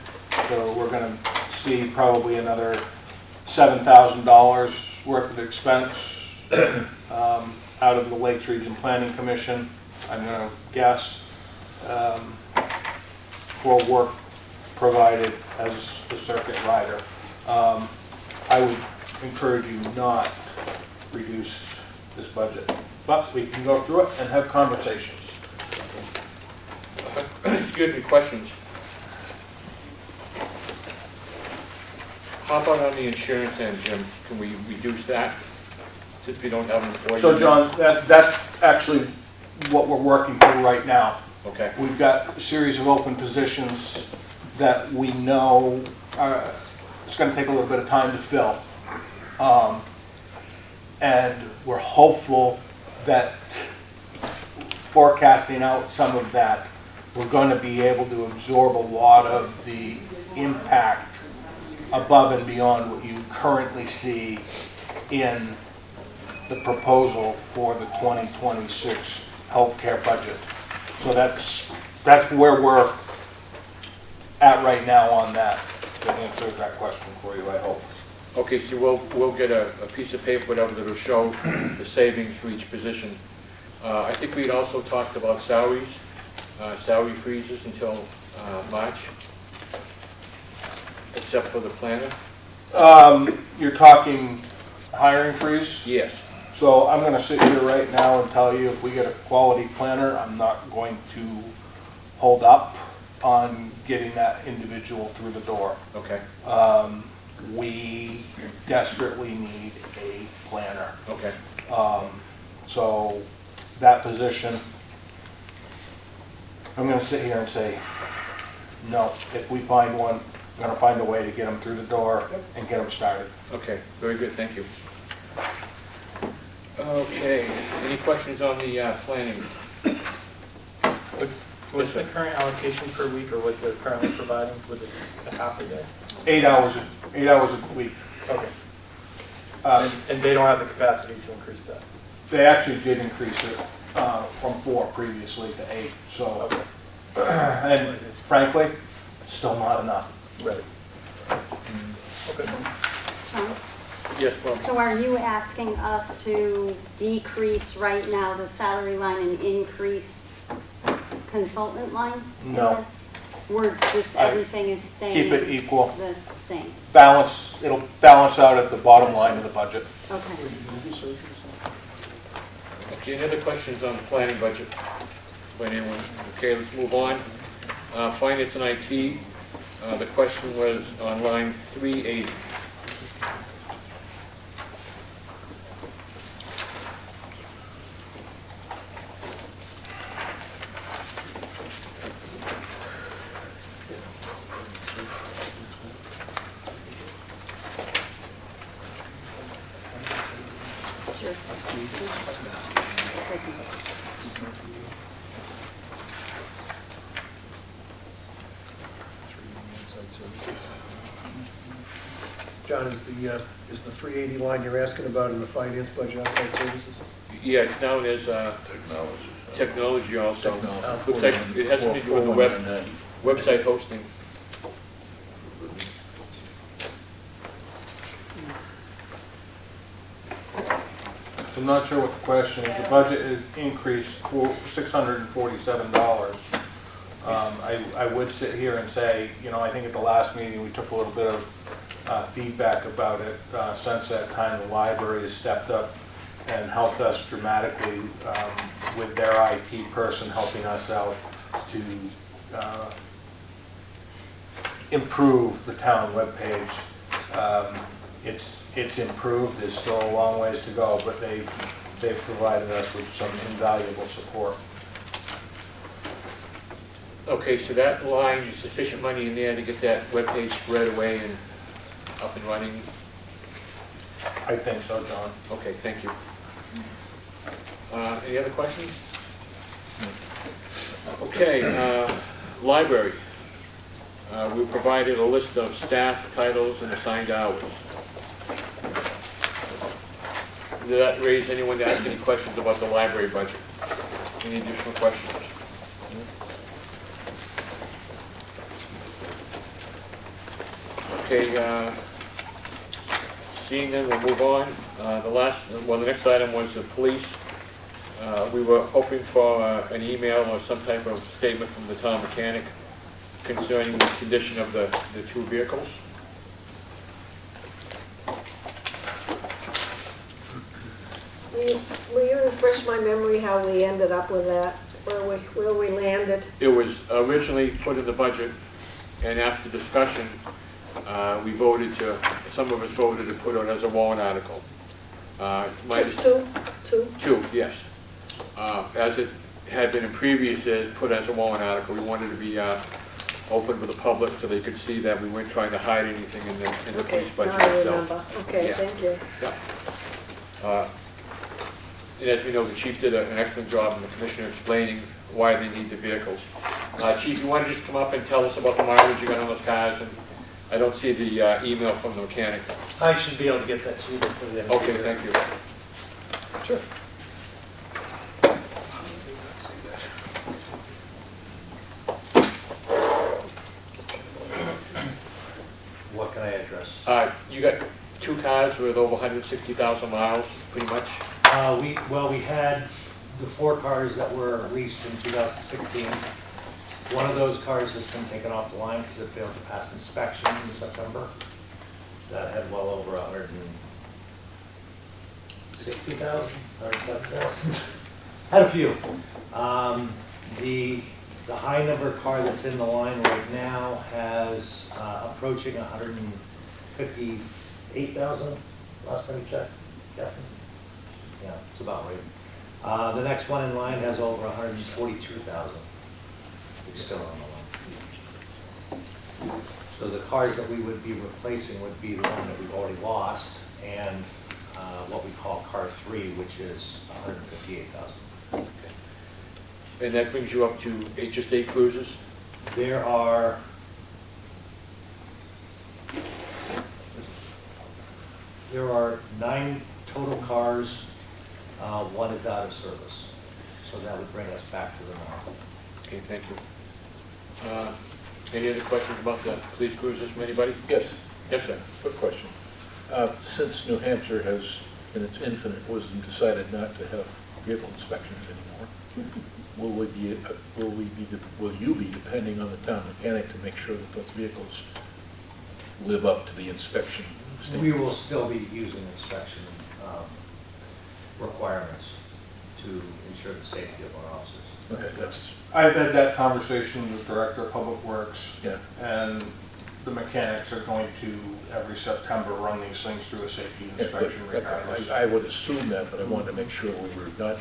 So we're going to see probably another $7,000 worth of expense out of the Lakes Region Planning Commission, I'm going to guess, for work provided as a circuit rider. I would encourage you not reduce this budget, but we can go through it and have conversations. Excuse me, questions? How about on the insurance end, Jim? Can we reduce that since we don't have an employee? So John, that's actually what we're working through right now. Okay. We've got a series of open positions that we know it's going to take a little bit of time to fill. And we're hopeful that forecasting out some of that, we're going to be able to absorb a lot of the impact above and beyond what you currently see in the proposal for the 2026 healthcare budget. So that's where we're at right now on that, to answer that question for you, I hope. Okay, so we'll get a piece of paper, whatever, that will show the savings for each position. I think we'd also talked about salaries, salary freezes until March, except for the planner. You're talking hiring freeze? Yes. So I'm going to sit here right now and tell you if we get a quality planner, I'm not going to hold up on getting that individual through the door. Okay. We desperately need a planner. Okay. So that position, I'm going to sit here and say, no, if we find one, I'm going to find a way to get them through the door and get them started. Okay, very good, thank you. Okay, any questions on the planning? What's the current allocation per week, or what they're currently providing? Was it a half a day? 8 hours a week. Okay. And they don't have the capacity to increase that? They actually did increase it from 4 previously to 8. So, okay. And frankly, it's still not enough. Right. Okay. Yes, well. So are you asking us to decrease right now the salary line and increase consultant line? No. We're just, everything is staying Keep it equal. the same? It'll balance out at the bottom line of the budget. Okay. Okay, any other questions on the planning budget by anyone? Okay, let's move on. Finance and IT, the question was on line 380. John, is the 380 line you're asking about in the finance budget outside services? Yeah, it's known as technology also. Technology. Looks like it has something to do with the website hosting. I'm not sure what the question is. The budget is increased $647. I would sit here and say, I think at the last meeting we took a little bit of feedback about it. Since that time, the library has stepped up and helped us dramatically with their IT person helping us out to improve the town webpage. It's improved. There's still a long ways to go, but they've they've provided us with some invaluable support. Okay, so that line, is sufficient money in there to get that webpage squared away and up and running? I think so, John. Okay, thank you. Any other questions? Okay, library. We provided a list of staff titles and assigned hours. Did that raise anyone to ask any questions about the library budget? Any additional questions? Okay, seeing none, we'll move on. The next item was the police. We were hoping for an email or some type of statement from the town mechanic concerning the condition of the two vehicles. Will you refresh my memory how we ended up with that, where we landed? It was originally put in the budget, and after discussion, we voted to, some of us voted to put it as a warrant article. Two? Yes. As it had been in previous years, put as a warrant article, we wanted to be open to the public so they could see that we weren't trying to hide anything in the police budget Now I itself. remember. Okay, Yeah. thank you. Yeah. And as we know, the chief did an excellent job, and the commissioner explaining why they need the vehicles. Chief, you want to just come up and tell us about the mileage you got on those cars? And I don't see the email from the mechanic. I should be able to get that to you before the end of the Okay, year. thank you. Sure. What can I address? You got two cars with over 160,000 miles, pretty much? We had the 4 cars that were leased in 2016. One of those cars has been taken off the line because it failed to pass inspection in September. That had well over 160,000, 107,000. Had a few. The high number car that's in the line right now has approaching 158,000 last time we checked. Captain? Yeah, it's about right. The next one in line has over 142,000. It's still on the line. So the cars that we would be replacing would be the one that we've already lost, and what we call car 3, which is 158,000. And that brings you up to just 8 cruisers? There are There are 9 total cars. 1 is out of service. So that would bring us back to the normal. Okay, thank you. Any other questions about the police cruisers from anybody? Yes. Yes, sir. Quick question. Since New Hampshire has, in its infinite wisdom, decided not to have vehicle inspections anymore, will you be depending on the town mechanic to make sure that those vehicles live up to the inspection standards? We will still be using inspection requirements to ensure the safety of our officers. Okay, that's... I've had that conversation with the Director of Public Works. Yeah. And the mechanics are going to, every September, run these things through a safety inspection regardless. I would assume that, but I wanted to make sure we were not...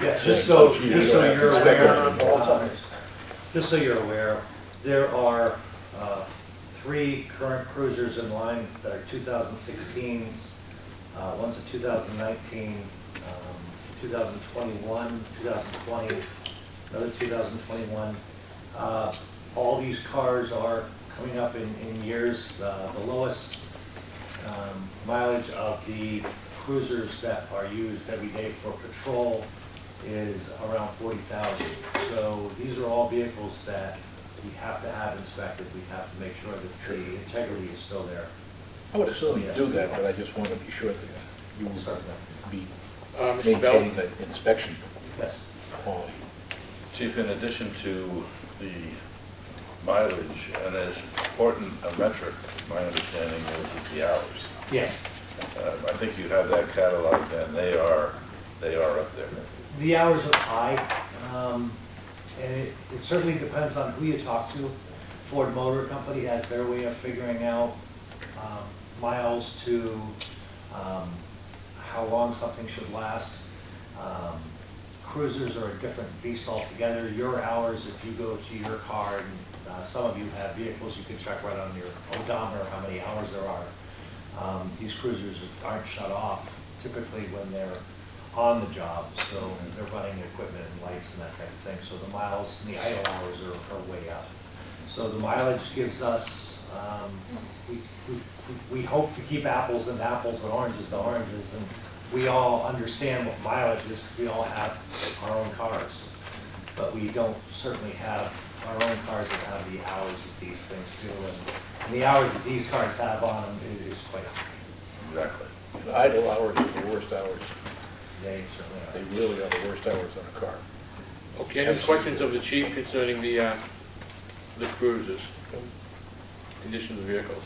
Yeah, just so you're aware, there are 3 current cruisers in line that are 2016s. One's a 2019, 2021, 2020, another 2021. All these cars are coming up in years. The lowest mileage of the cruisers that are used every day for patrol is around 40,000. So these are all vehicles that we have to have inspected. We have to make sure that the integrity is still there. I would assume you do that, but I just want to be sure that you will be Mr. Bell? maintaining the inspection Yes. quality. Chief, in addition to the mileage, and as important a metric, my understanding is the hours. Yes. I think you have that cataloged, and they are up there. The hours are high, and it certainly depends on who you talk to. Ford Motor Company has their way of figuring out miles to how long something should last. Cruisers are a different beast altogether. Your hours, if you go to your car, and some of you have vehicles, you can check right on your odometer how many hours there are. These cruisers aren't shut off typically when they're on the job, so they're running equipment and lights and that type of thing. So the miles and the idle hours are way up. So the mileage gives us, we hope to keep apples and apples and oranges to oranges, and we all understand what mileage is because we all have our own cars. But we don't certainly have our own cars that have the hours that these things do, and the hours that these cars have on them is quite high. Exactly. The idle hours are the worst hours. They certainly are. They really are the worst hours on a car. Okay, any questions of the chief concerning the cruisers, condition of the vehicles?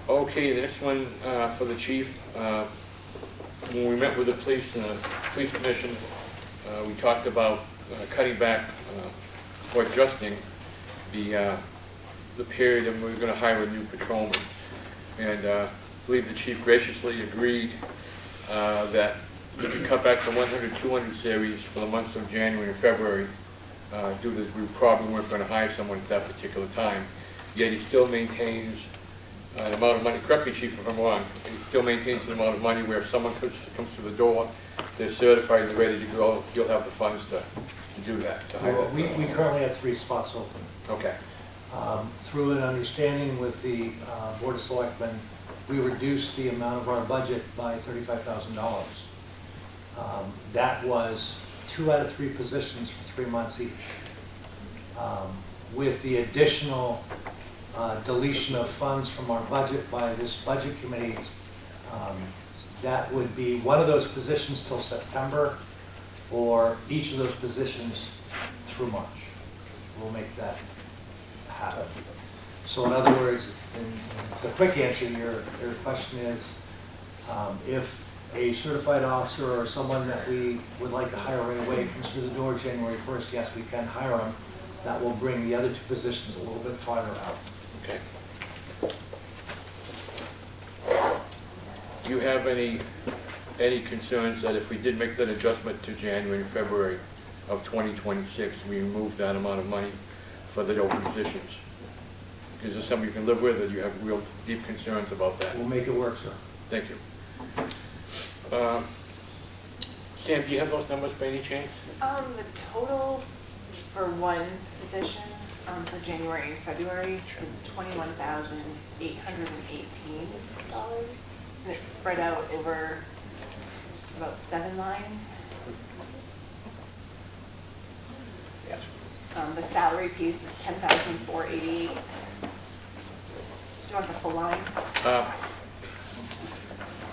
Okay, the next one for the chief. When we met with the police commission, we talked about cutting back or adjusting the period, and we were going to hire a new patrolman. And I believe the chief graciously agreed that we could cut back the 100, 200 series for the months of January and February due to we probably weren't going to hire someone at that particular time. Yet he still maintains an amount of money, correct me chief if I'm wrong, he still maintains an amount of money where if someone comes through the door, they're certified and ready to go, you'll have the funds to do that. To hire Well, that we patrolman. currently have 3 spots open. Okay. Through an understanding with the Board of Selectmen, we reduced the amount of our budget by $35,000. That was 2 out of 3 positions for 3 months each. With the additional deletion of funds from our budget by this budget committee, that would be one of those positions till September, or each of those positions through March. We'll make that happen. So in other words, the quick answer to your question is, if a certified officer or someone that we would like to hire right away comes through the door January 1st, yes, we can hire them. That will bring the other 2 positions a little bit farther out. Okay. Do you have any concerns that if we did make that adjustment to January and February of 2026, we remove that amount of money for the open positions? Is this something you can live with, or do you have real deep concerns about that? We'll make it work, sir. Thank you. Sam, do you have those numbers by any chance? The total for one position for January and February is $21,818, and it's spread out over about 7 lines. Yes. The salary piece is $10,488. Do you want the full line?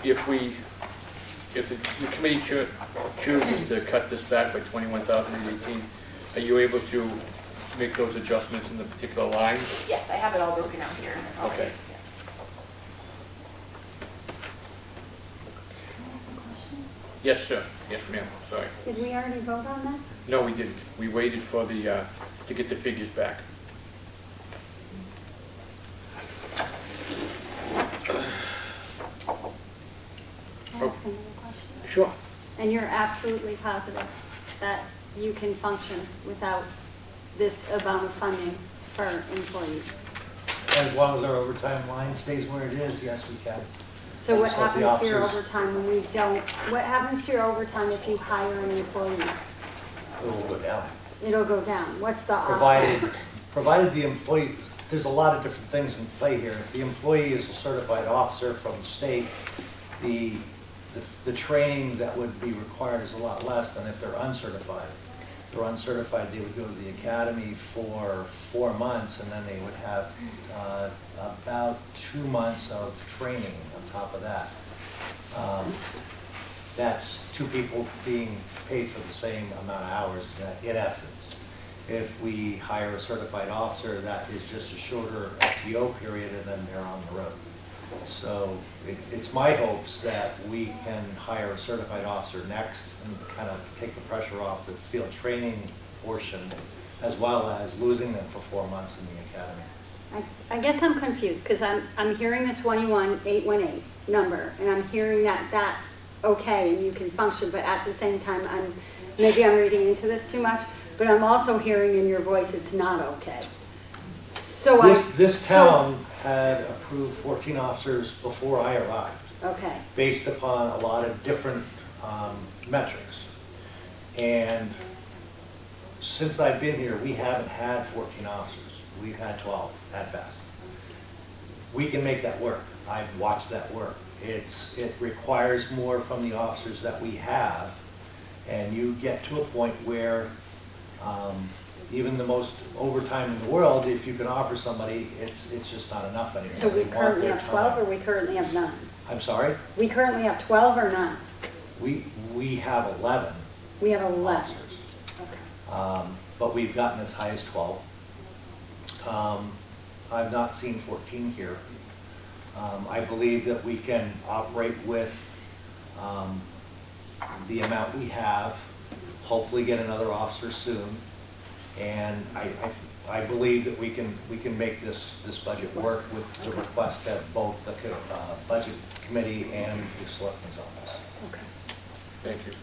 If the committee chooses to cut this back by $21,018, are you able to make those adjustments in the particular lines? Yes, I have it all broken out here. Okay. Yes, sir. Yes, ma'am. Sorry. Did we already vote on that? No, we didn't. We waited for the, to get the figures back. Can I ask another question? Sure. And you're absolutely positive that you can function without this amount of funding for employees? As long as our overtime line stays where it is, yes, we can. So what Just like the happens to your officers. overtime when we don't, what happens to your overtime if you hire an employee? It will go down. It'll go down. What's the offset? Provided the employee, there's a lot of different things in play here. If the employee is a certified officer from the state, the training that would be required is a lot less than if they're uncertified. If they're uncertified, they would go to the academy for 4 months, and then they would have about 2 months of training on top of that. That's 2 people being paid for the same amount of hours in essence. If we hire a certified officer, that is just a shorter FTO period, and then they're on the road. So it's my hopes that we can hire a certified officer next and kind of take the pressure off the field training portion, as well as losing them for 4 months in the academy. I guess I'm confused, because I'm hearing the 21,818 number, and I'm hearing that that's okay and you can function, but at the same time, maybe I'm reading into this too much, but I'm also hearing in your voice it's not okay. So This town had approved 14 officers before I arrived, Okay, based upon a lot of different metrics. And since I've been here, we haven't had 14 officers. We've had 12 at best. We can make that work. I've watched that work. It requires more from the officers that we have, and you get to a point where even the most overtime in the world, if you can offer somebody, it's just not enough anymore. so we They want currently their have 12 time. or we currently have none? I'm sorry? We currently have 12 or none? We have 11. We have 11. officers. Okay. But we've gotten as high as 12. I've not seen 14 here. I believe that we can operate with the amount we have, hopefully get another officer soon, and I believe that we can make this budget work with the request of both the budget committee and the selectmen's office. Okay. Thank you.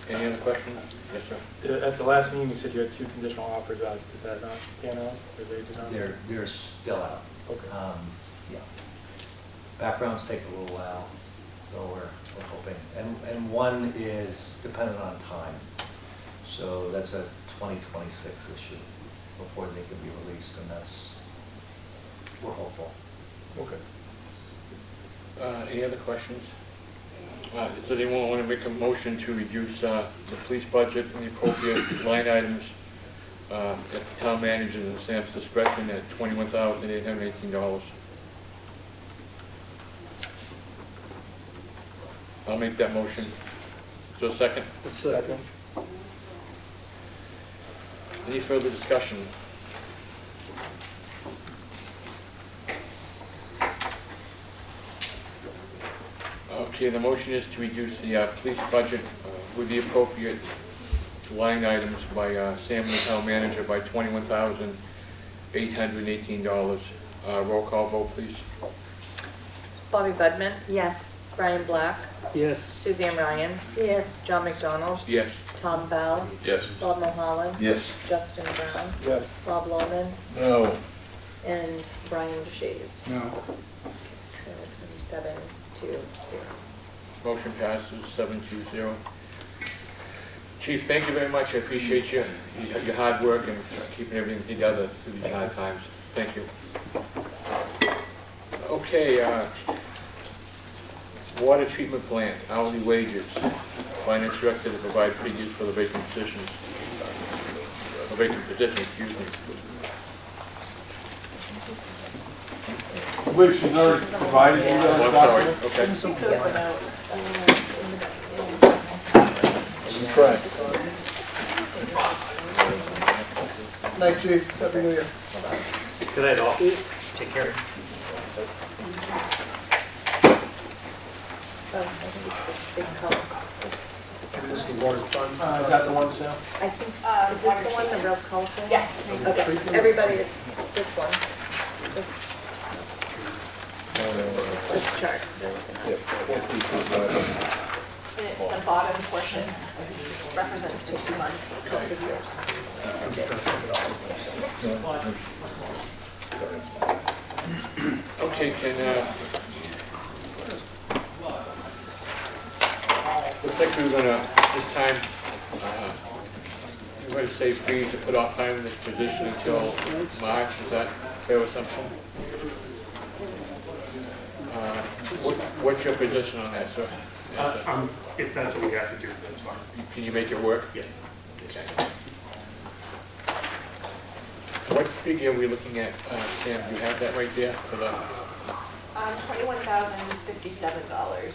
Any other questions? Yes, sir. At the last meeting, you said you had 2 conditional offers out. Did that not pan out, or they did not? They're still out. Okay. Yeah. Backgrounds take a little while, so we're hoping. And one is dependent on time. So that's a 2026 issue before they can be released, and we're hopeful. Okay. Any other questions? Does anyone want to make a motion to reduce the police budget and the appropriate line items at the town manager and Sam's discretion at $21,818? I'll make that motion. Is there a second? Second. Any further discussion? Okay, the motion is to reduce the police budget with the appropriate line items by Sam, the town manager, by $21,818. Roll call vote, please. Bobby Budman, Yes. Brian Black, Yes. Suzanne Ryan, Yes. John McDonald, Yes. Tom Bell, Yes. Bob Mulholland, Yes. Justin Brown, Yes. Bob Lohman, No. and Brian DeShays. No. So it's going to be 7-0. Motion passes 7-0. Chief, thank you very much. I appreciate your hard work and keeping everything together through these hard times. Thank you. Okay, water treatment plant, hourly wages. Finance director to provide figures for the vacant positions. Excuse me. I believe she's already provided you Oh, that I'm sorry. document. Okay. Try. Night, Chief. Happy New Year. Good night, all. Take care. Oh, I think it's this big color. This is the water fund. Is that the one, Sam? I think, is this the one, the real colorful? Yes. Okay, everybody, it's this one. This chart. they're looking at. And it's the bottom portion represents 2 months. Okay, looks like we're gonna, this time, we're going to say free to put off hiring this position until March. Is that a fair assumption? What's your position on that, sir? If that's what we have to do, that's fine. Can you make it work? Yeah. Okay. What figure are we looking at, Sam? Do you have that right there for the? $21,057.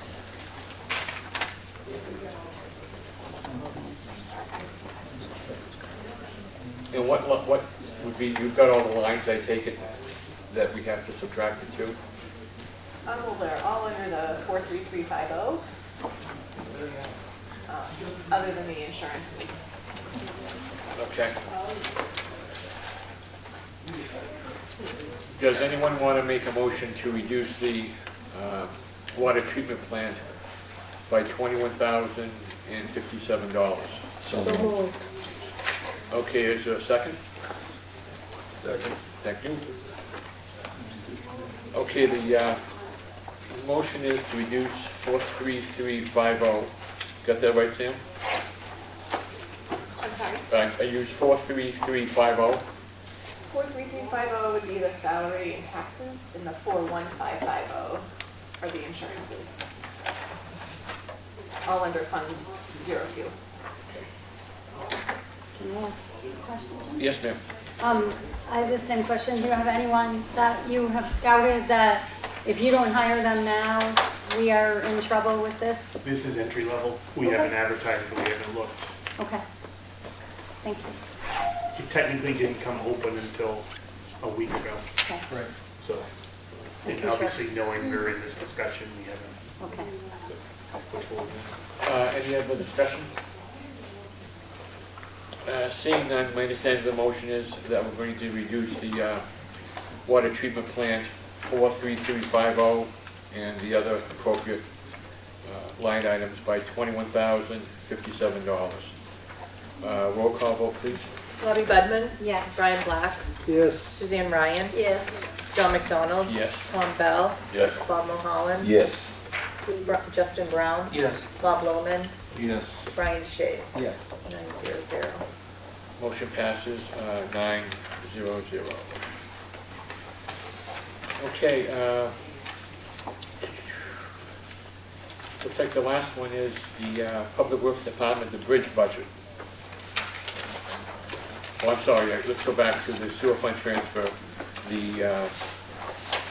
And what would be, you've got all the lines, I take it, that we have to subtract it to? Well, they're all under the 43350, other than the insurances. Okay. Does anyone want to make a motion to reduce the water treatment plant by $21,057? So moved. Okay, is there a second? Second. Thank you. Okay, the motion is to reduce 43350. Got that right, Sam? I'm sorry, I used 43350. 43350 would be the salary and taxes, and the 41550 are the insurances. All under Fund 02. Can I ask a question? Yes, ma'am. I have the same question. Do you have anyone that you have scouted that if you don't hire them now, we are in trouble with this? This is entry level. We Okay. haven't advertised, but we haven't looked. Okay. Thank you. It technically didn't come open until a week ago. Okay. Right. So, Thank and you, obviously Jeff. knowing we're in this discussion, we haven't Okay. pushed forward. Any other discussion? Seeing none, my understanding of the motion is that we're going to reduce the water treatment plant 43350 and the other appropriate line items by $21,057. Roll call vote, please. Bobby Budman? Yes. Brian Black? Yes. Suzanne Ryan? Yes. John McDonald? Yes. Tom Bell? Yes. Bob Mulholland? Yes. Justin Brown? Yes. Bob Lowman? Yes. Brian Shea? Yes. 900. Motion passes 900. Okay, looks like the last one is the Public Works Department, the bridge budget. Oh, I'm sorry, let's go back to the sewer fund transfer, the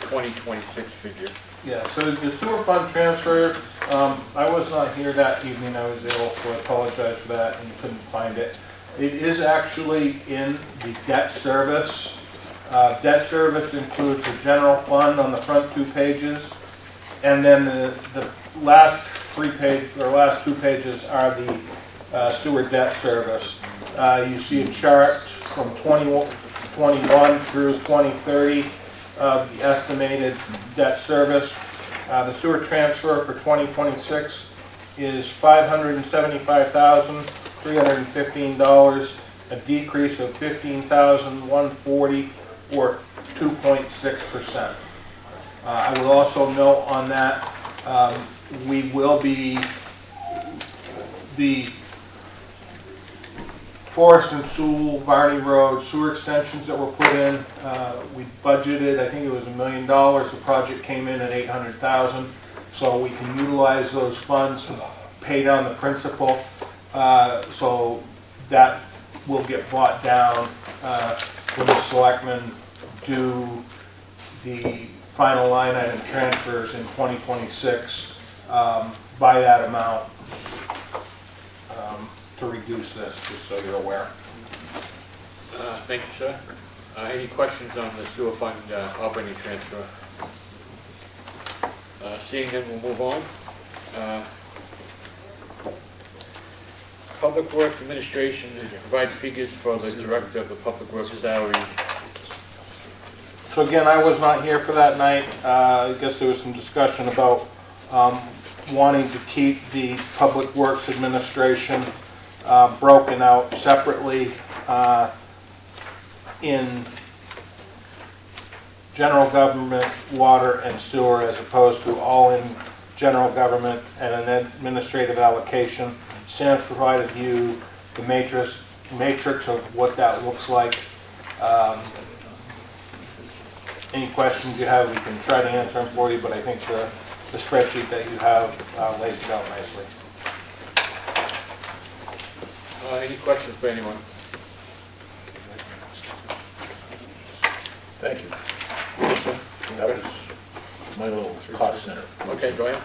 2026 figure. Yeah, so the sewer fund transfer, I was not here that evening, I was ill, so I apologize for that and couldn't find it. It is actually in the debt service. Debt service includes the general fund on the front 2 pages, and then the last 2 pages are the sewer debt service. You see a chart from 2021 through 2030 of the estimated debt service. The sewer transfer for 2026 is $575,315, a decrease of $15,140 or 2.6%. I will also note on that we will be the Forest and Sewell, Varney Road sewer extensions that were put in. We budgeted, I think it was $1 million. The project came in at $800,000. So we can utilize those funds to pay down the principal. So that will get brought down when the selectmen do the final line item transfers in 2026 by that amount. To reduce this, just so you're aware. Thank you, sir. Any questions on the sewer fund operating transfer? Seeing none, we'll move on. Public Works Administration is to provide figures for the Director of the Public Works salary. So again, I was not here for that night. I guess there was some discussion about wanting to keep the Public Works Administration broken out separately in general government, water, and sewer, as opposed to all in general government and an administrative allocation. Sam's provided you the matrix of what that looks like. Any questions you have, we can try to answer them for you, but I think the spreadsheet that you have lays it out nicely. Any questions for anyone? Thank you. That was my little cost center. Okay, go ahead.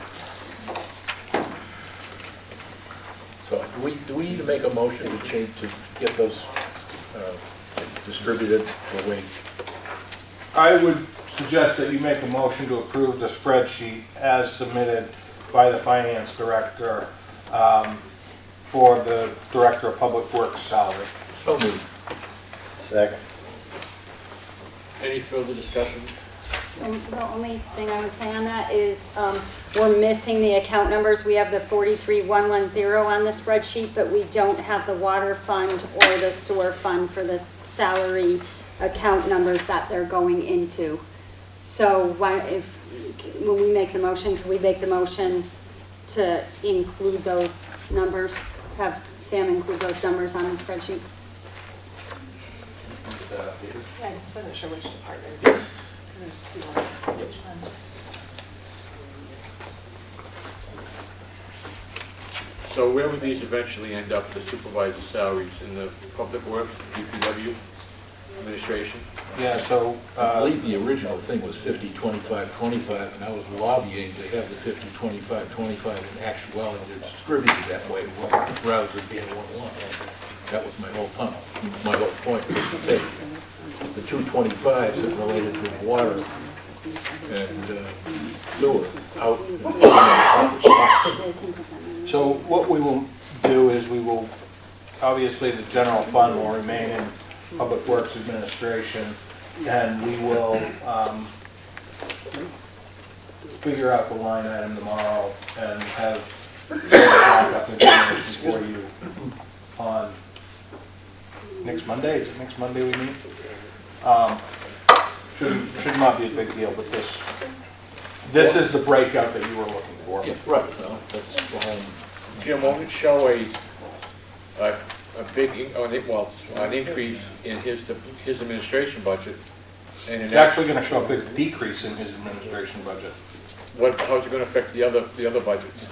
So do we need to make a motion to change, to get those distributed the way? I would suggest that you make a motion to approve the spreadsheet as submitted by the finance director for the Director of Public Works salary. So moved. Second. Any further discussion? So the only thing I would say on that is we're missing the account numbers. We have the 43110 on the spreadsheet, but we don't have the water fund or the sewer fund for the salary account numbers that they're going into. So when we make the motion, can we make the motion to include those numbers? Have Sam include those numbers on the spreadsheet? Yeah, I just wasn't sure which department. There's which ones. So where would these eventually end up, the supervisor salaries, in the public works, DPW, administration? Yeah, so, I believe the original thing was 50, 25, 25, and I was lobbying to have the 50, 25, 25 in actuality distributed that way rather than being 1-1. That was my whole point, was to take the 225s that related to water and sewer out in the proper spots. so what we will do is we will, obviously the general fund will remain in Public Works Administration, and we will figure out the line item tomorrow and have backup information for you on next Monday. Is it next Monday we meet? Should not be a big deal, but this is the breakout that you were looking for. Yeah, right, well, that's Jim, won't it show a big, an increase in his administration budget? And It's actually going to show a big decrease in his administration budget. How's it going to affect the other budgets?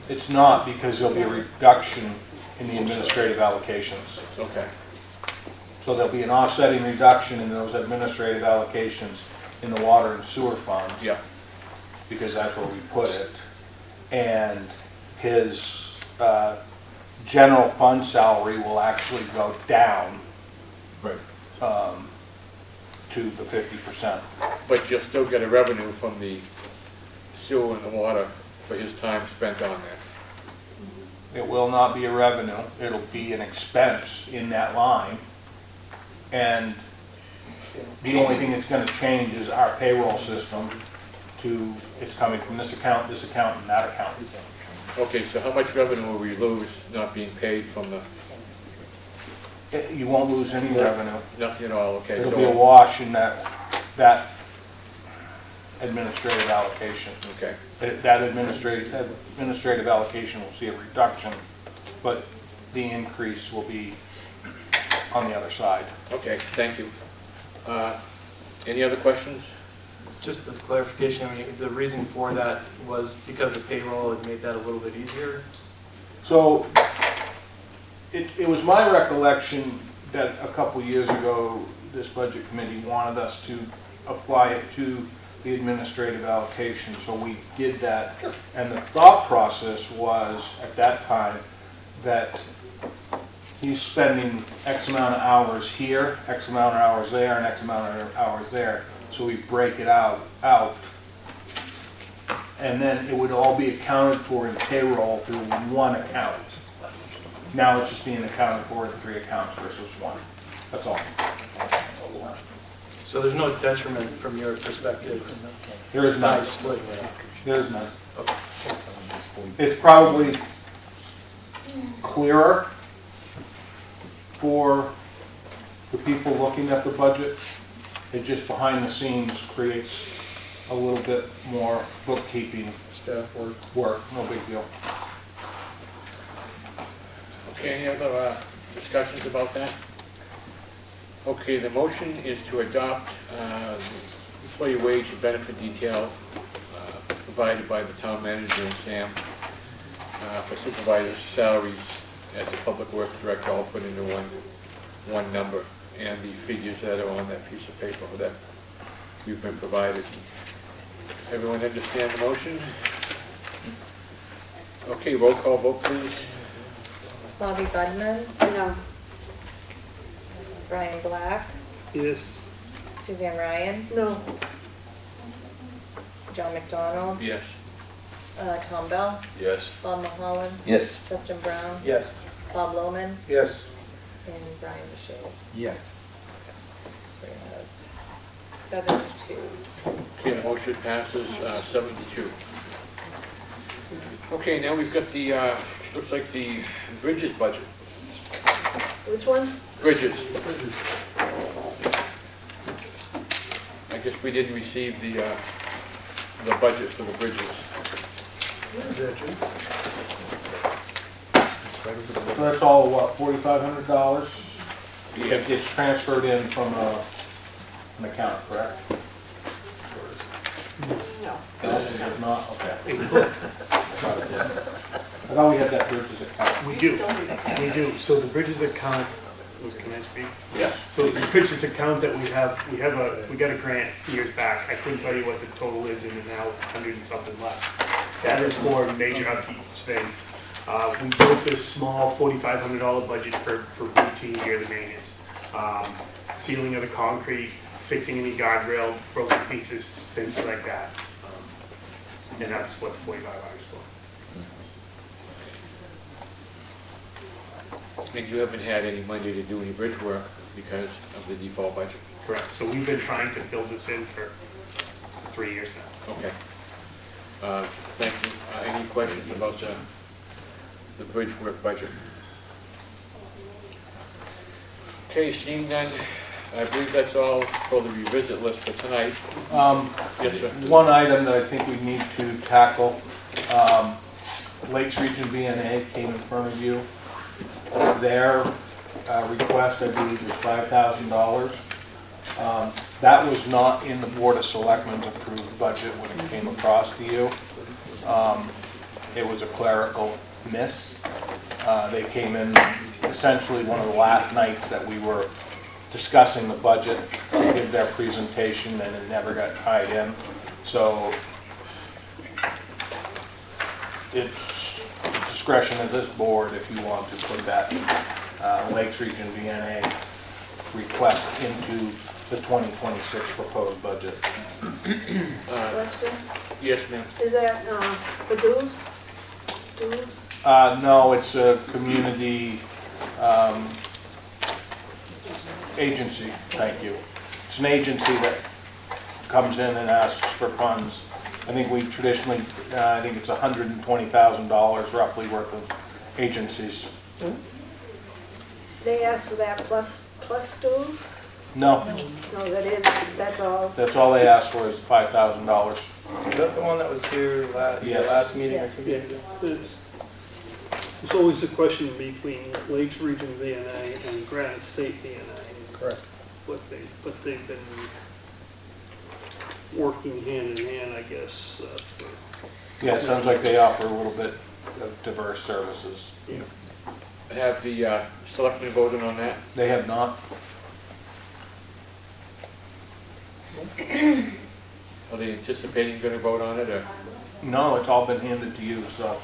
It's not, because there'll be a reduction in the administrative allocations. Okay. So there'll be an offsetting reduction in those administrative allocations in the water and sewer fund. Yeah. Because that's where we put it. And his general fund salary will actually go down. Right. To the 50%. But you'll still get a revenue from the sewer and the water for his time spent on that. It will not be a revenue, it'll be an expense in that line. And the only thing that's going to change is our payroll system to, it's coming from this account, and that account. Okay, so how much revenue will we lose not being paid from the? You won't lose any revenue. Nothing at all, okay. It'll be a wash in that administrative allocation. Okay. That administrative allocation will see a reduction, but the increase will be on the other side. Okay, thank you. Any other questions? Just a clarification, I mean, the reason for that was because of payroll, it made that a little bit easier? So, it was my recollection that a couple years ago, this budget committee wanted us to apply it to the administrative allocation, so we did that. And the thought process was, at that time, that he's spending X amount of hours here, X amount of hours there, and X amount of hours there. So we break it out, and then it would all be accounted for in payroll through one account. Now it's just being accounted for in 3 accounts versus 1. That's all. So there's no detriment from your perspective? There is none. By splitting it? There is none. Okay. It's probably clearer for the people looking at the budget. It just behind the scenes creates a little bit more bookkeeping Staff work. No big deal. Okay, any other discussions about that? Okay, the motion is to adopt employee wage and benefit detail provided by the town manager and Sam for supervisors' salaries as the public works director, all put into one number, and the figures that are on that piece of paper that you've been provided. Everyone understand the motion? Okay, roll call vote, please. Bobby Budman, No. Brian Black, Yes. Suzanne Ryan, No. John McDonald, Yes. Tom Bell, Yes. Bob Mulholland, Yes. Justin Brown, Yes. Bob Lohman, Yes. and Brian Bashir. Yes. So we have 7-2. Okay, the motion passes 7-2. Okay, now we've got the, looks like the bridges budget. Which one? Bridges. I guess we didn't receive the budget for the bridges. Is that you? So that's all, what, $4,500? Yeah. It gets transferred in from an account, correct? No. No, it does not, okay. I thought it did. I thought we had that bridges account. We do. So the bridges account, can I speak? Yes. So the bridges account that we got a grant years back. I couldn't tell you what the total is in it now, it's 100 and something left. That is for major upkeep things. We built this small $4,500 budget for routine yearly maintenance. Sealing of the concrete, fixing any guardrail, broken pieces, things like that. And that's what the $4,500 is for. And you haven't had any money to do any bridge work because of the default budget? Correct. So we've been trying to build this in for 3 years now. Okay. Thank you. Any questions about the bridge work budget? Okay, seeing none, I believe that's all for the revisit list for tonight. Yes, sir. One item that I think we need to tackle, Lakes Region BNA came in front of you. Their request, I believe, was $5,000. That was not in the Board of Selectmen's approved budget when it came across to you. It was a clerical miss. They came in essentially one of the last nights that we were discussing the budget, did their presentation, and it never got tied in. So it's discretion of this board if you want to put that Lakes Region VNA request into the 2026 proposed budget. Question? Yes, ma'am. Is that for dues? Dues? No, it's a community agency, thank you. It's an agency that comes in and asks for funds. I think we traditionally, I think it's $120,000 roughly worth of agencies. They asked for that plus dues? No, No, that's all. that's all they asked for is $5,000. Is that the one that was here Yes. last meeting or two? Yeah, there's always a question between Lakes Region VNA and Granite State VNA. Correct. But they've been working hand in hand, I guess. Yeah, it sounds like they offer a little bit of diverse services. Yeah. Have the selectmen voted on that? They have not. Are they anticipating going to vote on it, or? No, it's all been handed to you, so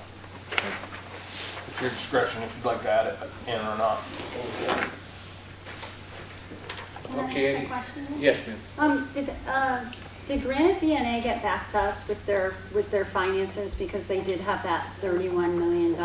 it's your discretion if you'd like to add it in or not. Can I Okay. ask a question? Yes, ma'am. Did Granite VNA get back to us with their finances, because they did have that $31 million,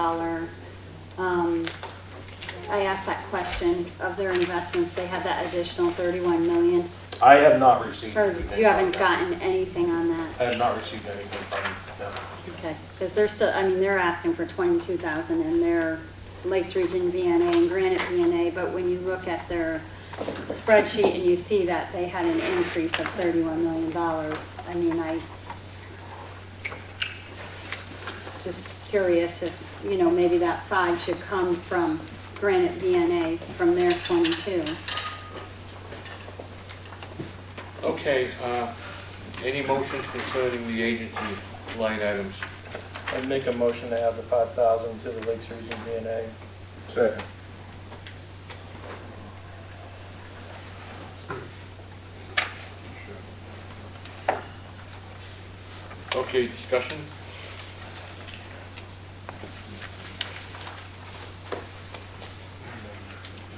I asked that question of their investments, they had that additional $31 million. I have not received Or anything. you haven't gotten anything on that? I have not received anything from them. Okay, because they're still, I mean, they're asking for 22,000 in their Lakes Region VNA and Granite VNA, but when you look at their spreadsheet and you see that they had an increase of $31 million, I mean, just curious if, you know, maybe that 5 should come from Granite VNA from their 22. Okay, any motions concerning the agency line items? I'd make a motion to add the 5,000 to the Lakes Region VNA. Second. Okay, discussion?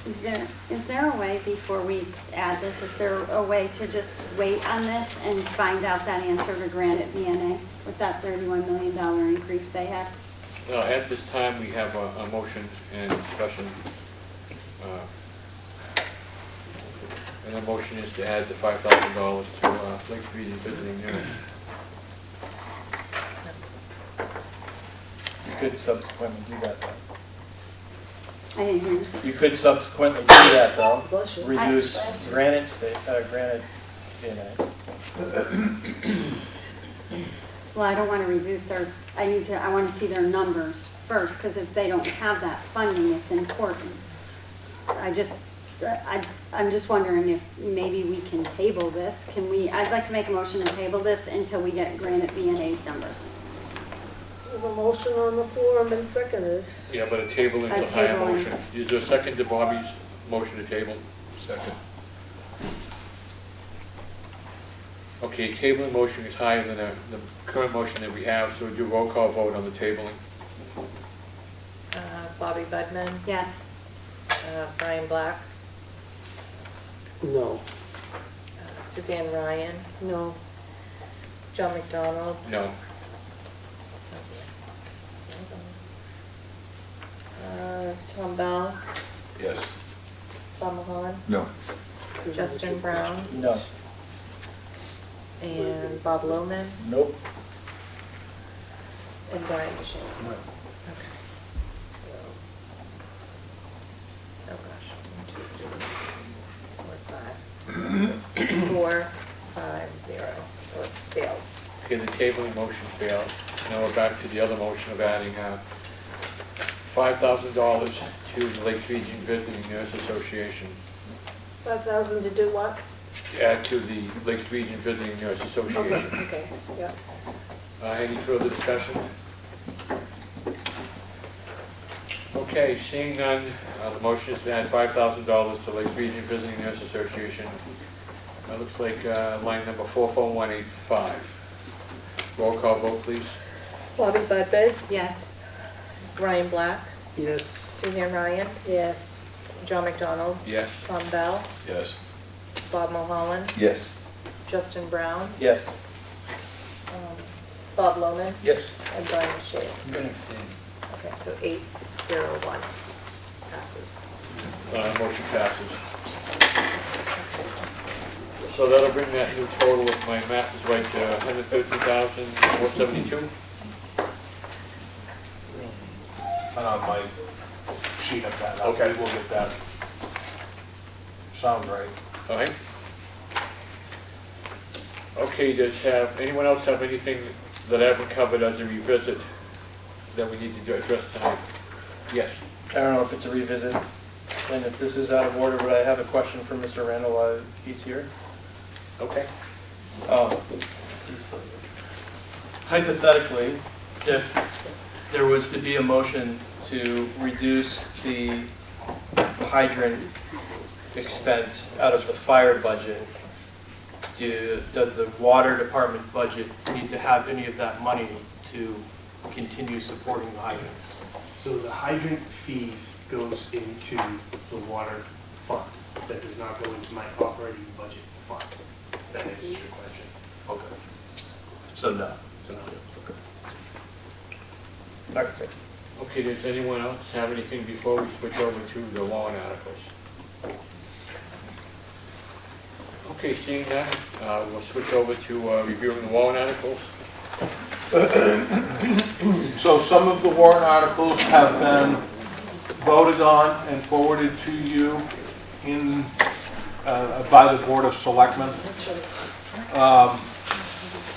Is there a way, before we add this, is there a way to just wait on this and find out that answer to Granite VNA with that $31 million increase they had? At this time, we have a motion and discussion. And the motion is to add the $5,000 to Lakes Region Visiting Nurse. You could subsequently do that though. I didn't hear you. You could subsequently do that though. Bless you. Reduce granite DNA. Well, I don't want to reduce theirs, I want to see their numbers first, because if they don't have that funding, it's important. I'm just wondering if maybe we can table this. I'd like to make a motion to table this until we get Granite VNA's numbers. There's a motion on the floor and been seconded. Yeah, but a table is A a higher table. motion. Is there a second to Bobby's motion to table? Second. Okay, tabling motion is higher than the current motion that we have, so we'll do a roll call vote on the tabling. Bobby Budman, Yes. Brian Black, No. Suzanne Ryan, No. John McDonald, No. Tom Bell, Yes. Bob Mulholland, No. Justin Brown, No. and Bob Lohman, Nope. and Brian Michelle. No. Okay. Oh gosh. 1, 2, 3, 4, 5. 4, 5, 0. So it fails. Okay, the tabling motion fails. Now we're back to the other motion of adding $5,000 to the Lakes Region Visiting Nurse Association. 5,000 to do what? To add to the Lakes Region Visiting Nurse Association. Okay, yeah. Any further discussion? Okay, seeing none, the motion is to add $5,000 to Lakes Region Visiting Nurse Association. Looks like line number 44185. Roll call vote, please. Bobby Budman, Yes. Brian Black, Yes. Suzanne Ryan, Yes. John McDonald, Yes. Tom Bell, Yes. Bob Mulholland, Yes. Justin Brown, Yes. Bob Lohman, Yes. and Brian Michelle. I'm going to abstain. Okay, so 8, 0, 1 passes. Motion passes. So that'll bring that new total, if my math is right, to $113,472. My sheet of that. Okay. We'll get that. Sound right. All right. Okay, does anyone else have anything that I haven't covered as a revisit that we need to address tonight? Yes. I don't know if it's a revisit, and if this is out of order, but I have a question for Mr. Randall while he's here. Okay. Hypothetically, if there was to be a motion to reduce the hydrant expense out of the fire budget, does the water department budget need to have any of that money to continue supporting the hydrants? So the hydrant fees goes into the water fund. That does not go into my operating budget fund. That answers your question. Okay. So no. So no. Okay, thank you. Okay, does anyone else have anything before we switch over to the warrant articles? Okay, seeing that, we'll switch over to reviewing the warrant articles. So some of the warrant articles have been voted on and forwarded to you by the Board of Selectmen.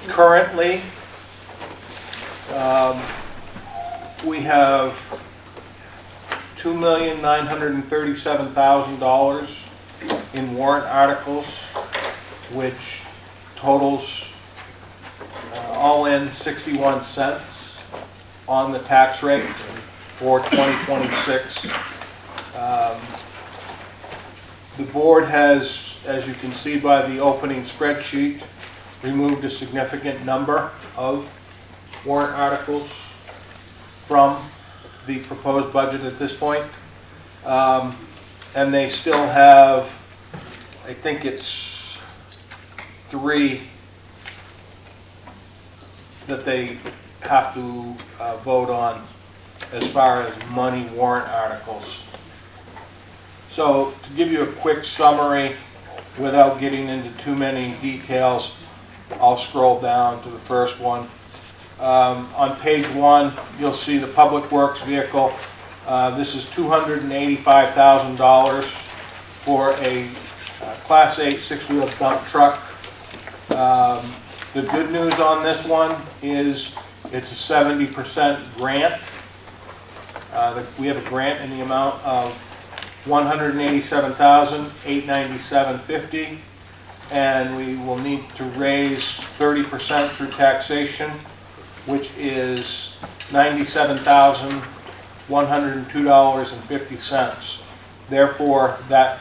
Currently, we have $2,937,000 in warrant articles, which totals all in 61 cents on the tax rate for 2026. The board has, as you can see by the opening spreadsheet, removed a significant number of warrant articles from the proposed budget at this point. And they still have, I think it's 3 that they have to vote on as far as money warrant articles. So to give you a quick summary, without getting into too many details, I'll scroll down to the first one. On page 1, you'll see the Public Works vehicle. This is $285,000 for a Class 8 six-wheel dump truck. The good news on this one is it's a 70% grant. We have a grant in the amount of $187,897.50, and we will need to raise 30% through taxation, which is $97,102.50. Therefore, that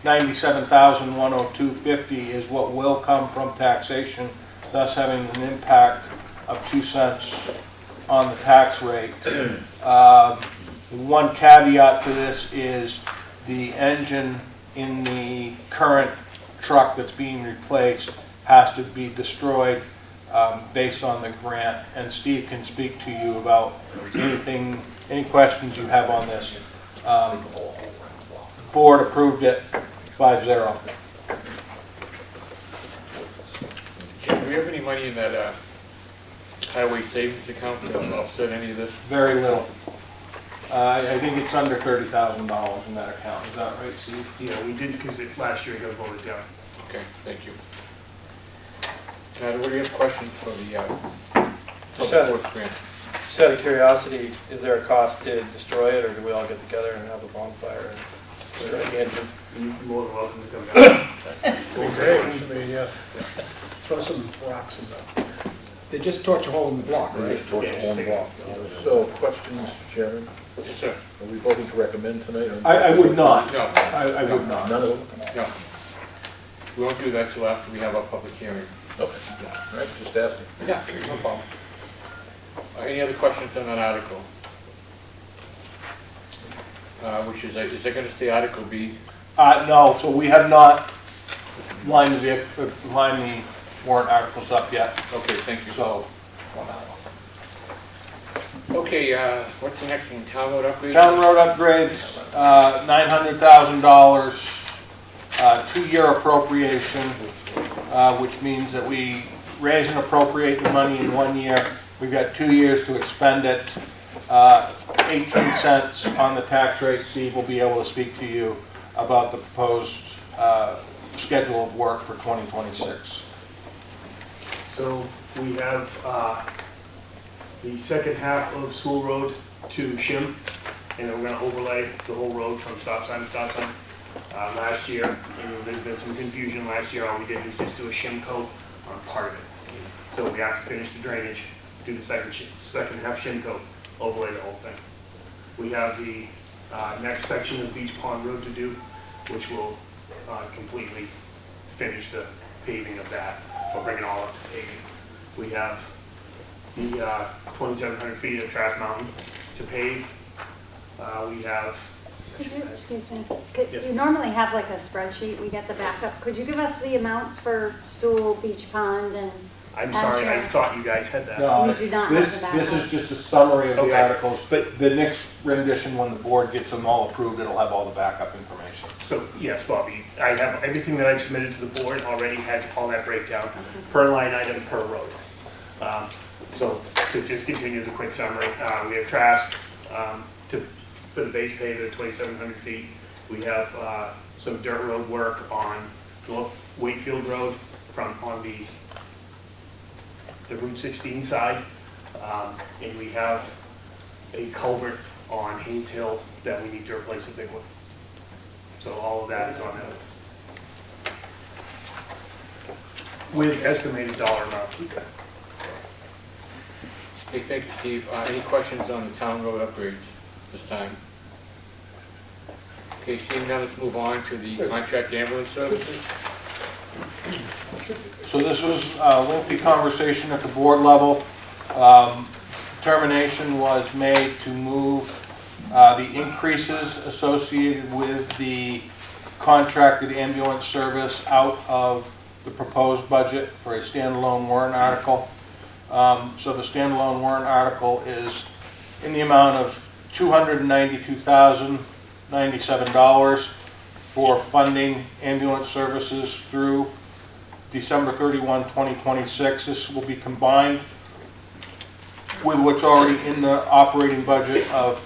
$97,102.50 is what will come from taxation, thus having an impact of 2 cents on the tax rate. One caveat to this is the engine in the current truck that's being replaced has to be destroyed based on the grant, and Steve can speak to you about any questions you have on this. The board approved it 5-0. Jim, do we have any money in that highway savings account to offset any of this? Very little. I think it's under $30,000 in that account. Is that right, Steve? Yeah, we did because last year it got voted down. Okay, thank you. Now, do we have questions for the Public Works grant? Just out of curiosity, is there a cost to destroy it, or do we all get together and have a bonfire and destroy the engine? You're more than welcome to come down. Okay, throw some rocks in the. They just torch a hole in the block, right? Yeah, just take it. So, questions, Chairman? Yes, sir. Are we voting to recommend tonight? I would not. No. I would not. None of them? No. We won't do that till after we have our public hearing. Okay, all right, just asking. Yeah, no problem. Any other questions on that article? Which is that going to stay Article B? No, so we have not lined the warrant articles up yet. Okay, thank you. So, okay, what's the next one? Town road upgrades? town road upgrades, $900,000, 2-year appropriation, which means that we raise and appropriate the money in 1 year. We've got 2 years to expend it. 18 cents on the tax rate. Steve will be able to speak to you about the proposed schedule of work for 2026. So we have the second half of School Road to Shim, and then we're going to overlay the whole road from stop sign to stop sign. Last year, there's been some confusion. Last year, all we did was just do a shim coat on part of it. So we have to finish the drainage, do the second half shim coat, overlay the whole thing. We have the next section of Beach Pond Road to do, which will completely finish the paving of that. We'll bring it all up to paving. We have the 2,700 feet of Trash Mountain to pave. We have. Could you, excuse me, Yes. you normally have like a spreadsheet, we get the backup. Could you give us the amounts for Sewell, Beach Pond, and I'm sorry, I thought you guys had that. No, we do not this, have the backup? this is just a summary of the Okay. articles, but the next rendition, when the board gets them all approved, it'll have all the backup information. So, yes, Bobby, I have everything that I've submitted to the board already has all that breakdown per line item per road. So to just continue the quick summary, we have Trask for the base pave at 2,700 feet. We have some dirt road work on North Wakefield Road on the Route 16 side. And we have a culvert on Haynes Hill that we need to replace a big one. So all of that is on that list. With estimated dollar amounts. Okay, thank you, Steve. Any questions on the town road upgrades this time? Okay, seeing none, let's move on to the contract ambulance services. So this was a lengthy conversation at the board level. Determination was made to move the increases associated with the contracted ambulance service out of the proposed budget for a standalone warrant article. So the standalone warrant article is in the amount of $292,097. for funding ambulance services through December 31, 2026. This will be combined with what's already in the operating budget of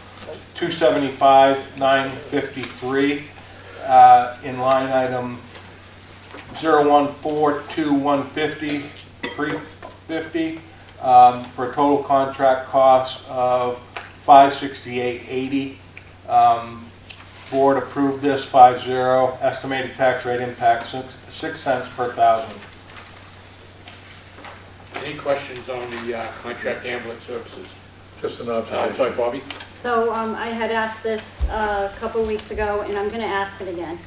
$275,953 in line item 0142150350 for a total contract cost of $568.80. Board approved this 5-0. Estimated tax rate impact 6 cents per thousand. Any questions on the contract ambulance services? Just an observation. Sorry, Bobby? So I had asked this a couple weeks ago, and I'm going to ask it again.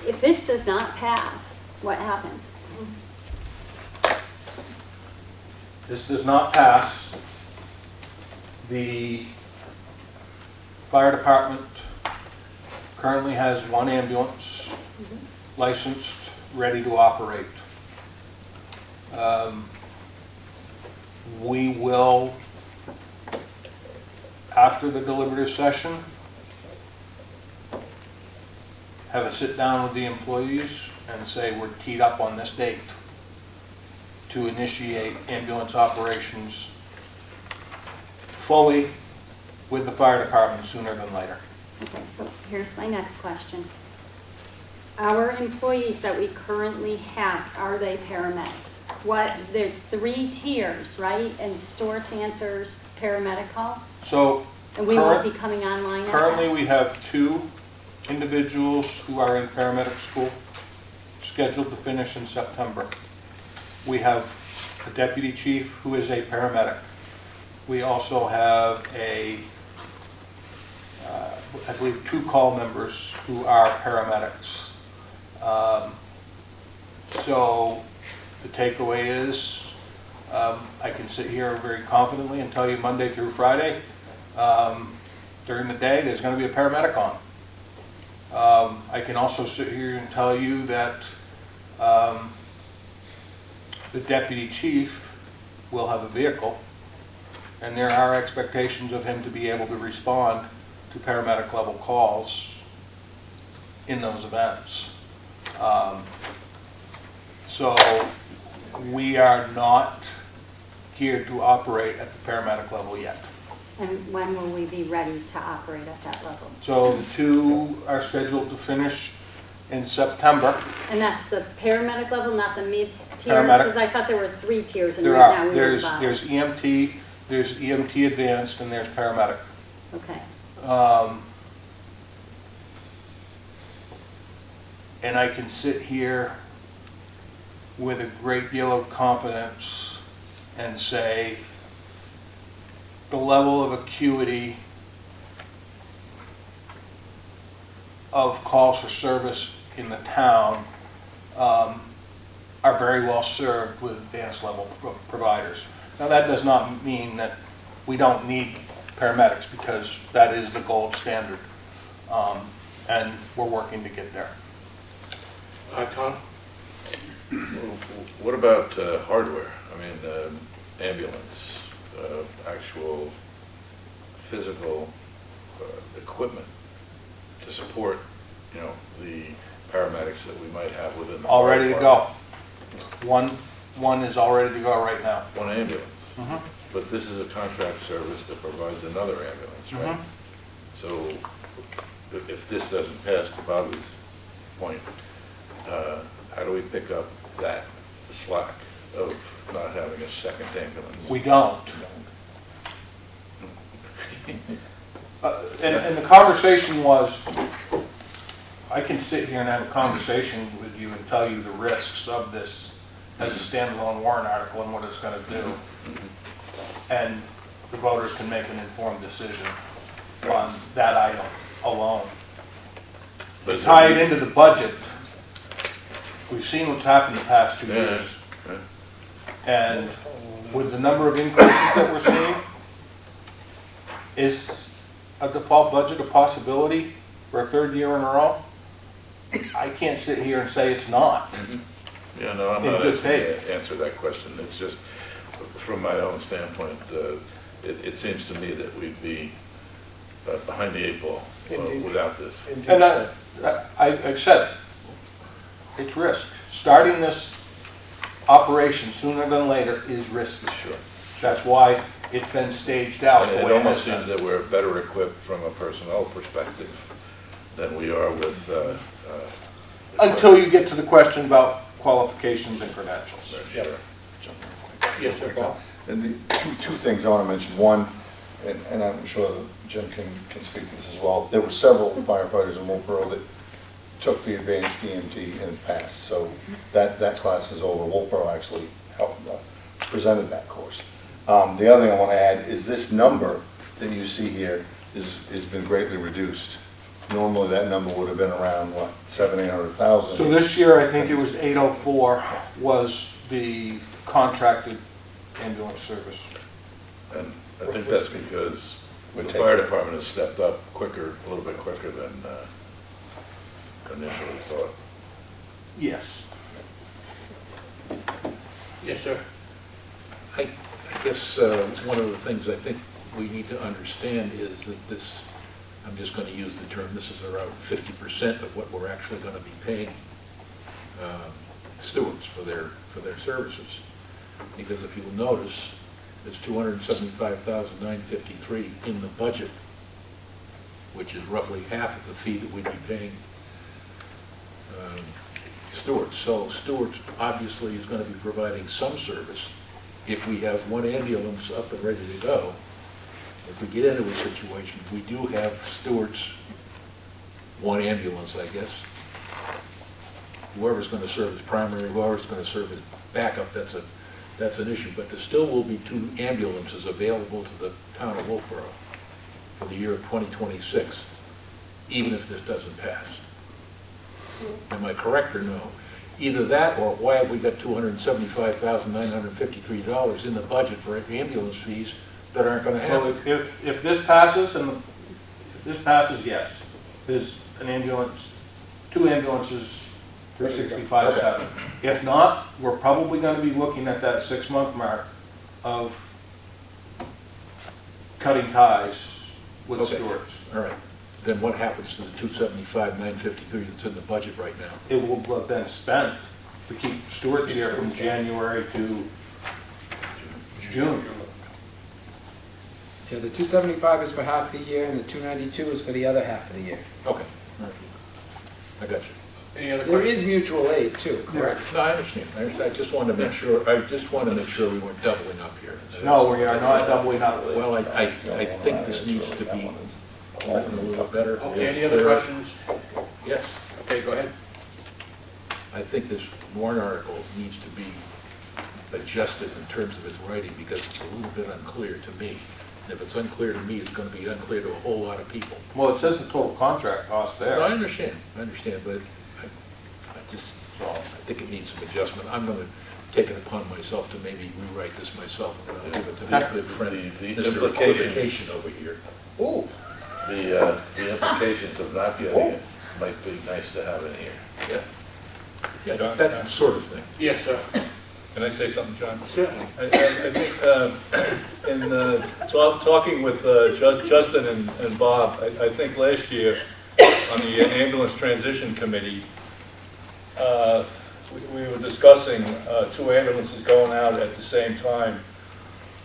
If this does not pass, what happens? This does not pass. The fire department currently has one ambulance licensed, ready to operate. We will, after the deliberative session, have a sit down with the employees and say we're teed up on this date to initiate ambulance operations fully with the fire department sooner than later. Okay, so here's my next question. Our employees that we currently have, are they paramedics? There's 3 tiers, right? And Stewart's answers paramedic calls? So And we won't be coming online at currently that? we have 2 individuals who are in paramedic school scheduled to finish in September. We have a deputy chief who is a paramedic. We also have I believe 2 call members who are paramedics. So the takeaway is I can sit here very confidently and tell you Monday through Friday during the day there's going to be a paramedic on. I can also sit here and tell you that the deputy chief will have a vehicle, and there are expectations of him to be able to respond to paramedic level calls in those events. So we are not geared to operate at the paramedic level yet. And when will we be ready to operate at that level? So the 2 are scheduled to finish in September. And that's the paramedic level, not the mid-tier? Paramedic. Because I thought there were 3 tiers, and There right now are. we were There's above. there's EMT advanced, and there's paramedic. Okay. And I can sit here with a great deal of confidence and say the level of acuity of calls for service in the town are very well served with advanced level providers. Now that does not mean that we don't need paramedics, because that is the gold standard, and we're working to get there. Tom? What about hardware? I mean, ambulance, actual physical equipment to support, the paramedics that we might have within the All ready to go. department. One is all ready to go right now. One ambulance. Mhm. But this is a contract service that provides another ambulance, right? So if this doesn't pass, to Bobby's point, how do we pick up that slack of not having a second ambulance? We don't. And the conversation was, I can sit here and have a conversation with you and tell you the risks of this as a standalone warrant article and what it's going to do. And the voters can make an informed decision on that item alone. To tie it into the budget, we've seen what's happened the past 2 years. And with the number of increases that we're seeing, is a default budget a possibility for a 3rd year in a row? I can't sit here and say it's not. Yeah, no, I'm not asking you to answer that question. It's just, from my own standpoint, it seems to me that we'd be behind the 8 ball without this. I've said, it's risk. Starting this operation sooner than later is risky. Sure. That's why it's been staged out. And it almost seems that we're better equipped from a personnel perspective than we are with... Until you get to the question about qualifications and credentials. Sure. Yes, sir, Bob. And the two things I want to mention. One, and I'm sure that Jim can speak to this as well, there were several firefighters in Wolfeboro that took the advanced EMT and passed. So that class is over. Wolfeboro actually helped, presented that course. The other thing I want to add is this number that you see here has been greatly reduced. Normally that number would have been around, what, 700,000-800,000. So this year, I think it was 804 was the contracted ambulance service. And I think that's because the fire department has stepped up quicker, a little bit quicker than initially thought. Yes. Yes, sir. I guess one of the things I think we need to understand is that this, I'm just going to use the term, this is around 50% of what we're actually going to be paying stewards for their services. Because if you'll notice, it's $275,953 in the budget, which is roughly half of the fee that we'd be paying stewards. So stewards obviously is going to be providing some service. If we have one ambulance up and ready to go, if we get into a situation, we do have stewards, one ambulance, I guess. Whoever's going to serve as primary, whoever's going to serve as backup, that's an issue. But there still will be 2 ambulances available to the town of Wolfeboro for the year of 2026, even if this doesn't pass. Am I correct or no? Either that, or why have we got $275,953 in the budget for ambulance fees that aren't going to happen? Well, if this passes, yes. There's an ambulance, 2 ambulances, 365/7. If not, we're probably going to be looking at that 6-month mark of cutting ties with stewards. All right. Then what happens to the $275,953 that's in the budget right now? It will have been spent to keep stewards here from January to June. Yeah, the 275 is for half the year, and the 292 is for the other half of the year. Okay. All right. I got you. Any other There questions? is mutual aid too, correct? No, I understand. I just wanted to make sure. I just want to make sure we weren't doubling up here. No, we are not doubling up. Well, I think this needs to be written a little better. Okay, any other questions? Yes. Okay, go ahead. I think this warrant article needs to be adjusted in terms of its writing because it's a little bit unclear to me. And if it's unclear to me, it's going to be unclear to a whole lot of people. Well, it says the total contract cost there. No, I understand, but I think it needs some adjustment. I'm going to take it upon myself to maybe rewrite this myself, and I'll give it to my good friend, The Mr. implications over here. Ooh. The implications of not getting it might be nice to have in here. Yeah, that sort of thing. Yes, sir. Can I say something, John? Sure. I think in talking with Justin and Bob, I think last year on the ambulance transition committee, we were discussing 2 ambulances going out at the same time.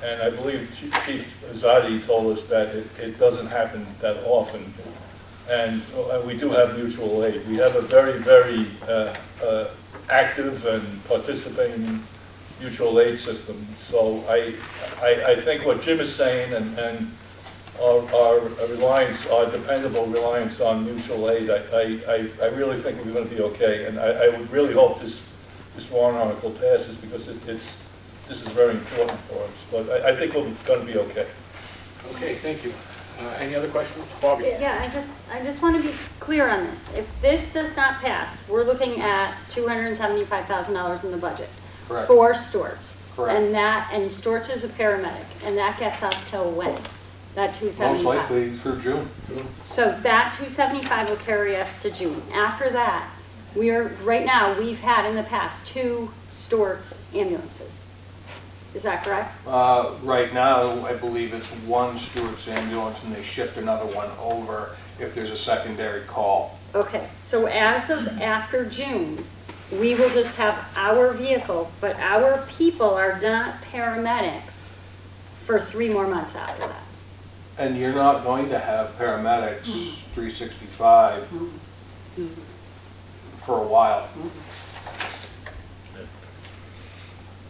And I believe Chief Zadi told us that it doesn't happen that often. And we do have mutual aid. We have a very, very active and participating mutual aid system. So I think what Jim is saying and our reliance, our dependable reliance on mutual aid, I really think we're going to be okay. And I would really hope this warrant article passes because this is very important for us. But I think we're going to be okay. Okay, thank you. Any other questions? Bobby? Yeah, I just want to be clear on this. If this does not pass, we're looking at $275,000 in the budget. Correct. For Stewart's. Correct. And Stewart's is a paramedic, and that gets us till when? That 275? Most likely through June. So that 275 will carry us to June. After that, right now, we've had in the past 2 Stewart's ambulances. Is that correct? Right now, I believe it's 1 Stewart's ambulance, and they shift another one over if there's a secondary call. Okay, so as of after June, we will just have our vehicle, but our people are not paramedics for 3 more months after that. And you're not going to have paramedics 365 for a while.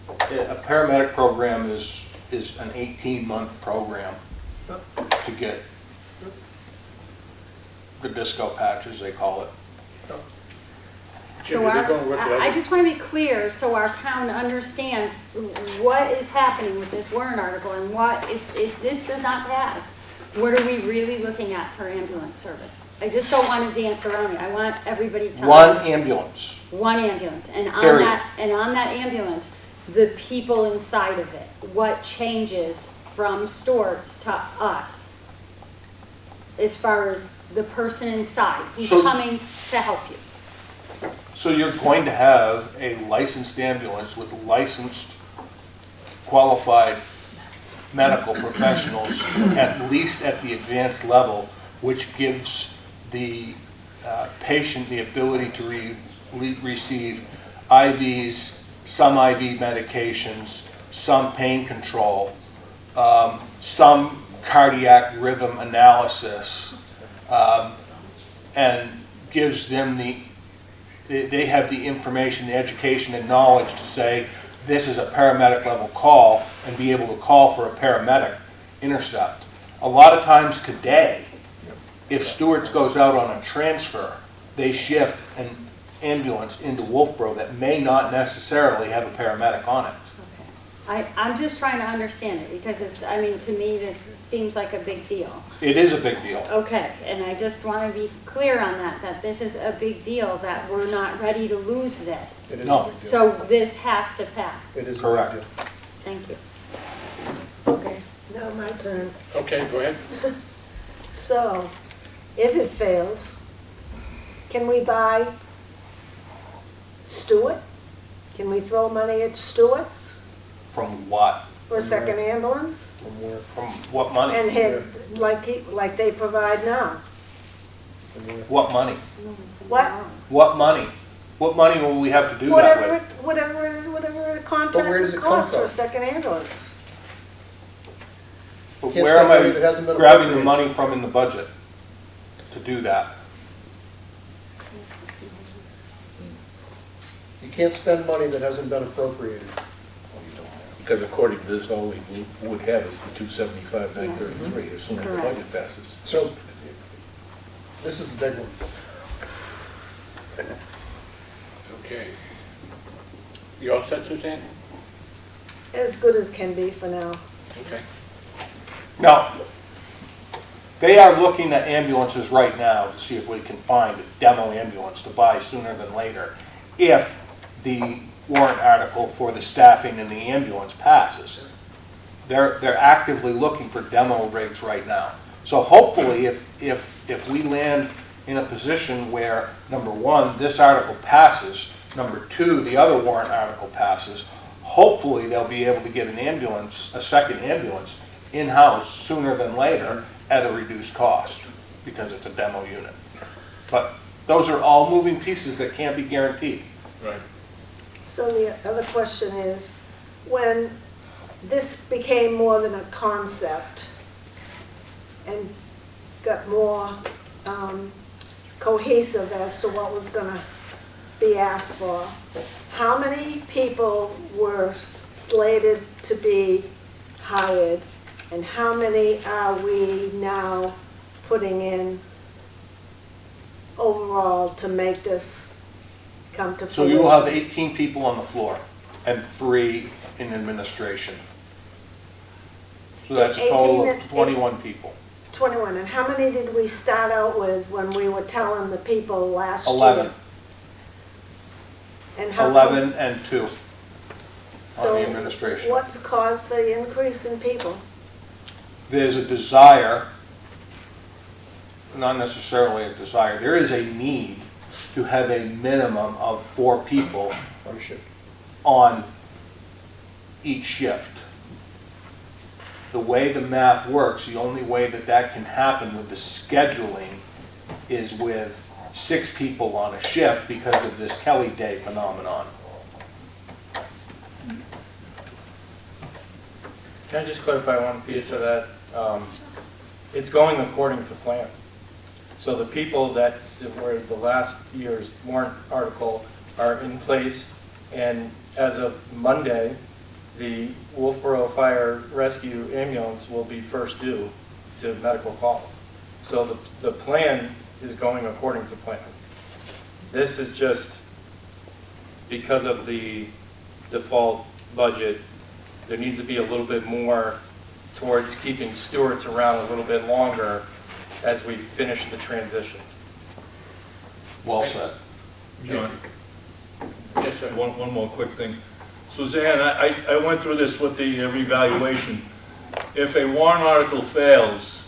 A paramedic program is an 18-month program to get the disco patches, they call it. So I just want to be clear, so our town understands what is happening with this warrant article, and what, if this does not pass, what are we really looking at for ambulance service? I just don't want to dance around it. I want everybody to. One ambulance. One ambulance, and on Period. that ambulance, the people inside of it, what changes from Stewart's to us, as far as the person inside who's coming to help you. So you're going to have a licensed ambulance with licensed, qualified medical professionals, at least at the advanced level, which gives the patient the ability to receive IVs, some IV medications, some pain control, some cardiac rhythm analysis, and gives them they have the information, the education, and knowledge to say, this is a paramedic level call, and be able to call for a paramedic intercept. A lot of times today, if Stewart's goes out on a transfer, they shift an ambulance into Wolfeboro that may not necessarily have a paramedic on it. I'm just trying to understand it, because it's, I mean, to me, this seems like a big deal. It is a big deal. Okay, and I just want to be clear on that this is a big deal, that we're not ready to lose this. It is No. a big deal. So this has to pass. It is a Correct. big deal. Thank you. Okay, now my turn. Okay, go ahead. So, if it fails, can we buy Stewart? Can we throw money at Stewart's From what? for a second ambulance? From what money? And hit, like they provide now? What money? What? What money? What money will we have to do that with? Whatever a But where does contract it come costs for from? a second ambulance. But Can't where am spend money that hasn't I been grabbing the appropriated. money from in the budget to do that? You can't spend money that hasn't been appropriated. Because according to this, all we would have is the 275, 933, as soon as the Correct. budget passes. So, this is the big one. Okay. You all set, Suzanne? As good as can be for now. Okay. Now, they are looking at ambulances right now to see if we can find a demo ambulance to buy sooner than later, if the warrant article for the staffing in the ambulance passes. They're actively looking for demo rigs right now. So hopefully, if we land in a position where, number one, this article passes, number two, the other warrant article passes, hopefully they'll be able to get an ambulance, a second ambulance, in-house sooner than later at a reduced cost, because it's a demo unit. But those are all moving pieces that can't be guaranteed. Right. So the other question is, when this became more than a concept and got more cohesive as to what was going to be asked for, how many people were slated to be hired, and how many are we now putting in overall to make this come to fruition? So you will have 18 people on the floor and 3 in administration. So that's a total 18 of 21 people. 21, and how many did we start out with when we were telling the people last year? 11. And how 11 and 2 on So the administration. what's caused the increase in people? There's a desire, not necessarily a desire, there is a need to have a minimum of 4 people on each shift. The way the math works, the only way that that can happen with the scheduling is with 6 people on a shift because of this Kelly Day phenomenon. Can I just clarify one piece of that? It's going according to plan. So the people that were the last year's warrant article are in place, and as of Monday, the Wolfeboro Fire Rescue Ambulance will be first due to medical calls. So the plan is going according to plan. This is just because of the default budget. There needs to be a little bit more towards keeping stewards around a little bit longer as we finish the transition. Well said. John? Yes, sir. One more quick thing. Suzanne, I went through this with the revaluation. If a warrant article fails,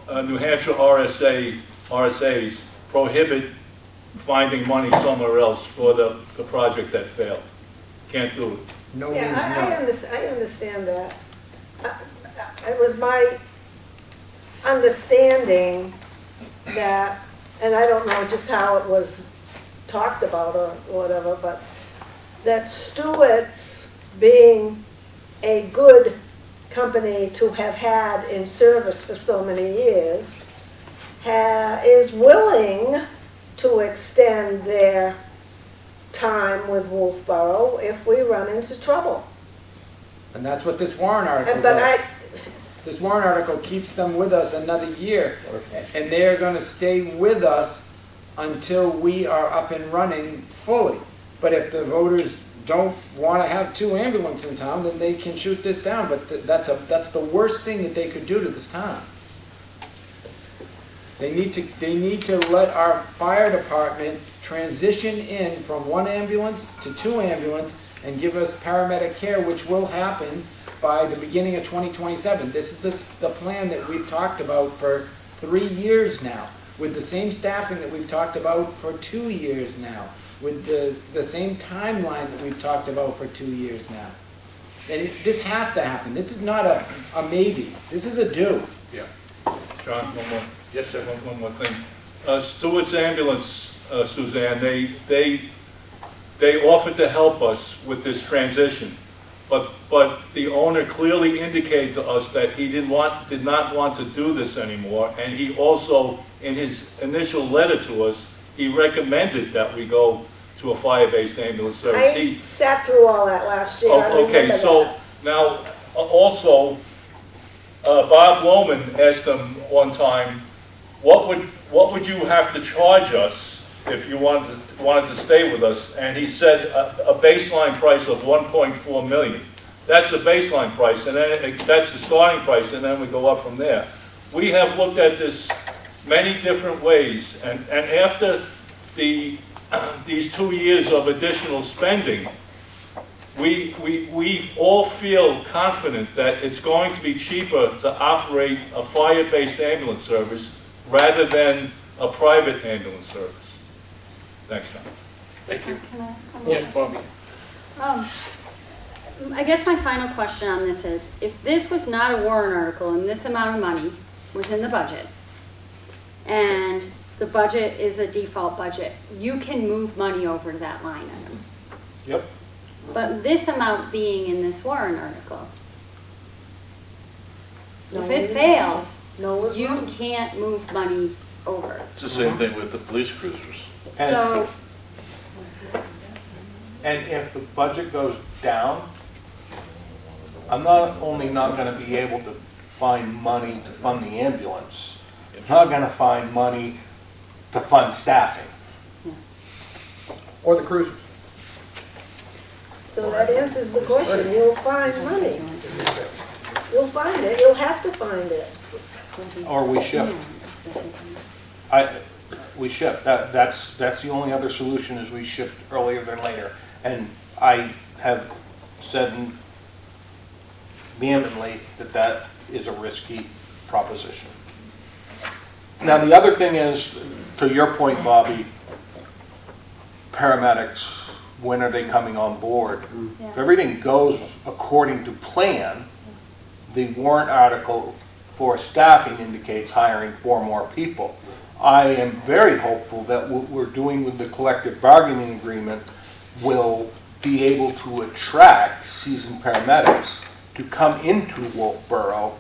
New Hampshire RSAs prohibit finding money somewhere else for the project that failed. Can't do it. No Yeah, means no. I understand that. It was my understanding that, and I don't know just how it was talked about or whatever, but that Stewart's, being a good company to have had in service for so many years, is willing to extend their time with Wolfeboro if we run into trouble. And that's what this warrant article But does. This warrant article keeps them with us another year, and they're gonna stay with us until we are up and running fully. But if the voters don't wanna have 2 ambulances in town, then they can shoot this down, but that's the worst thing that they could do to this town. They need to let our fire department transition in from 1 ambulance to 2 ambulances and give us paramedic care, which will happen by the beginning of 2027. This is the plan that we've talked about for 3 years now, with the same staffing that we've talked about for 2 years now, with the same timeline that we've talked about for 2 years now. And this has to happen. This is not a maybe. This is a do. Yeah. John, one more. Yes, sir. One more thing. Stewart's Ambulance, Suzanne, they offered to help us with this transition, but the owner clearly indicated to us that he did not want to do this anymore, and he also, in his initial letter to us, he recommended that we go to a fire-based ambulance service. I sat through all that last year. I Okay, remember so that. now, also, Bob Lohman asked him one time, what would you have to charge us if you wanted to stay with us? And he said a baseline price of 1.4 million. That's a baseline price, and then that's the starting price, and then we go up from there. We have looked at this many different ways, and after these 2 years of additional spending, we all feel confident that it's going to be cheaper to operate a fire-based ambulance service rather than a private ambulance service. Thanks, John. Thank you. Can I come Yes, in? Bobby. I guess my final question on this is, if this was not a warrant article and this amount of money was in the budget, and the budget is a default budget, you can move money over to that line item. Yep. But this amount being in this warrant article, if it fails, you can't move money over. It's the same thing with the police cruisers. So, And if the budget goes down, I'm not only not going to be able to find money to fund the ambulance, I'm not going to find money to fund staffing. Or the cruisers. So that answers the question. You'll find money. You'll find it. You'll have to find it. Or we shift. We shift. That's the only other solution, is we shift earlier than later. And I have said vehemently that is a risky proposition. Now, the other thing is, to your point, Bobby, paramedics, when are they coming on board? Yeah. If everything goes according to plan, the warrant article for staffing indicates hiring 4 more people. I am very hopeful that what we're doing with the collective bargaining agreement will be able to attract seasoned paramedics to come into Wolfeboro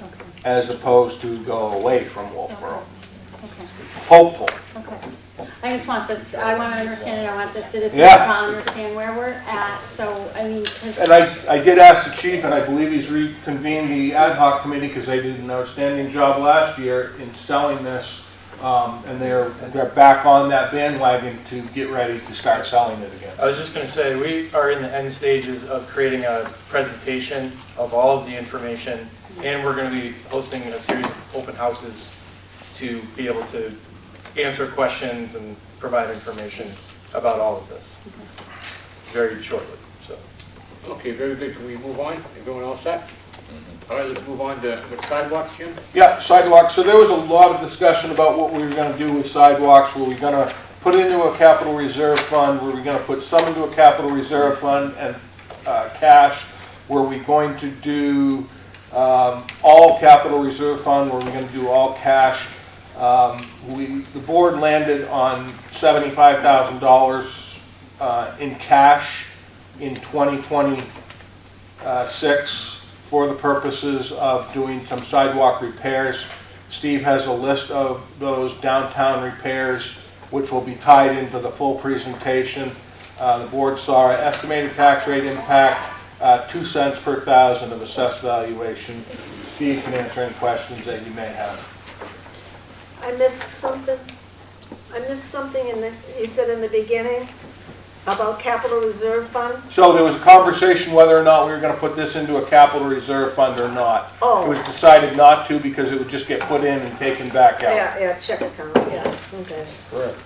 as opposed to go away from Wolfeboro. Okay. Hopeful. Okay. I just want this, I want to understand and I want the citizens Yeah. to understand where we're at, so, I mean, 'cause And I did ask the chief, and I believe he's reconvened the ad hoc committee because they did an outstanding job last year in selling this. And they're back on that bandwagon to get ready to start selling it again. I was just going to say, we are in the end stages of creating a presentation of all of the information, and we're going to be hosting a series of open houses to be able to answer questions and provide information about all of this very shortly. So, Okay, very good. Can we move on? Everyone all set? All right, let's move on to the sidewalks, Jim. Yeah, sidewalks. So there was a lot of discussion about what we were going to do with sidewalks. Were we going to put into a capital reserve fund? Were we going to put some into a capital reserve fund and cash? Were we going to do all capital reserve fund? Were we going to do all cash? The board landed on $75,000 in cash in 2026 for the purposes of doing some sidewalk repairs. Steve has a list of those downtown repairs which will be tied into the full presentation. The board saw an estimated tax rate impact, 2 cents per thousand of assessed valuation. Steve can answer any questions that you may have. I missed something. You said in the beginning about capital reserve fund? So there was a conversation whether or not we were going to put this into a capital reserve fund or not. Oh. It was decided not to because it would just get put in and taken back out. Yeah, check account, yeah, okay. Correct.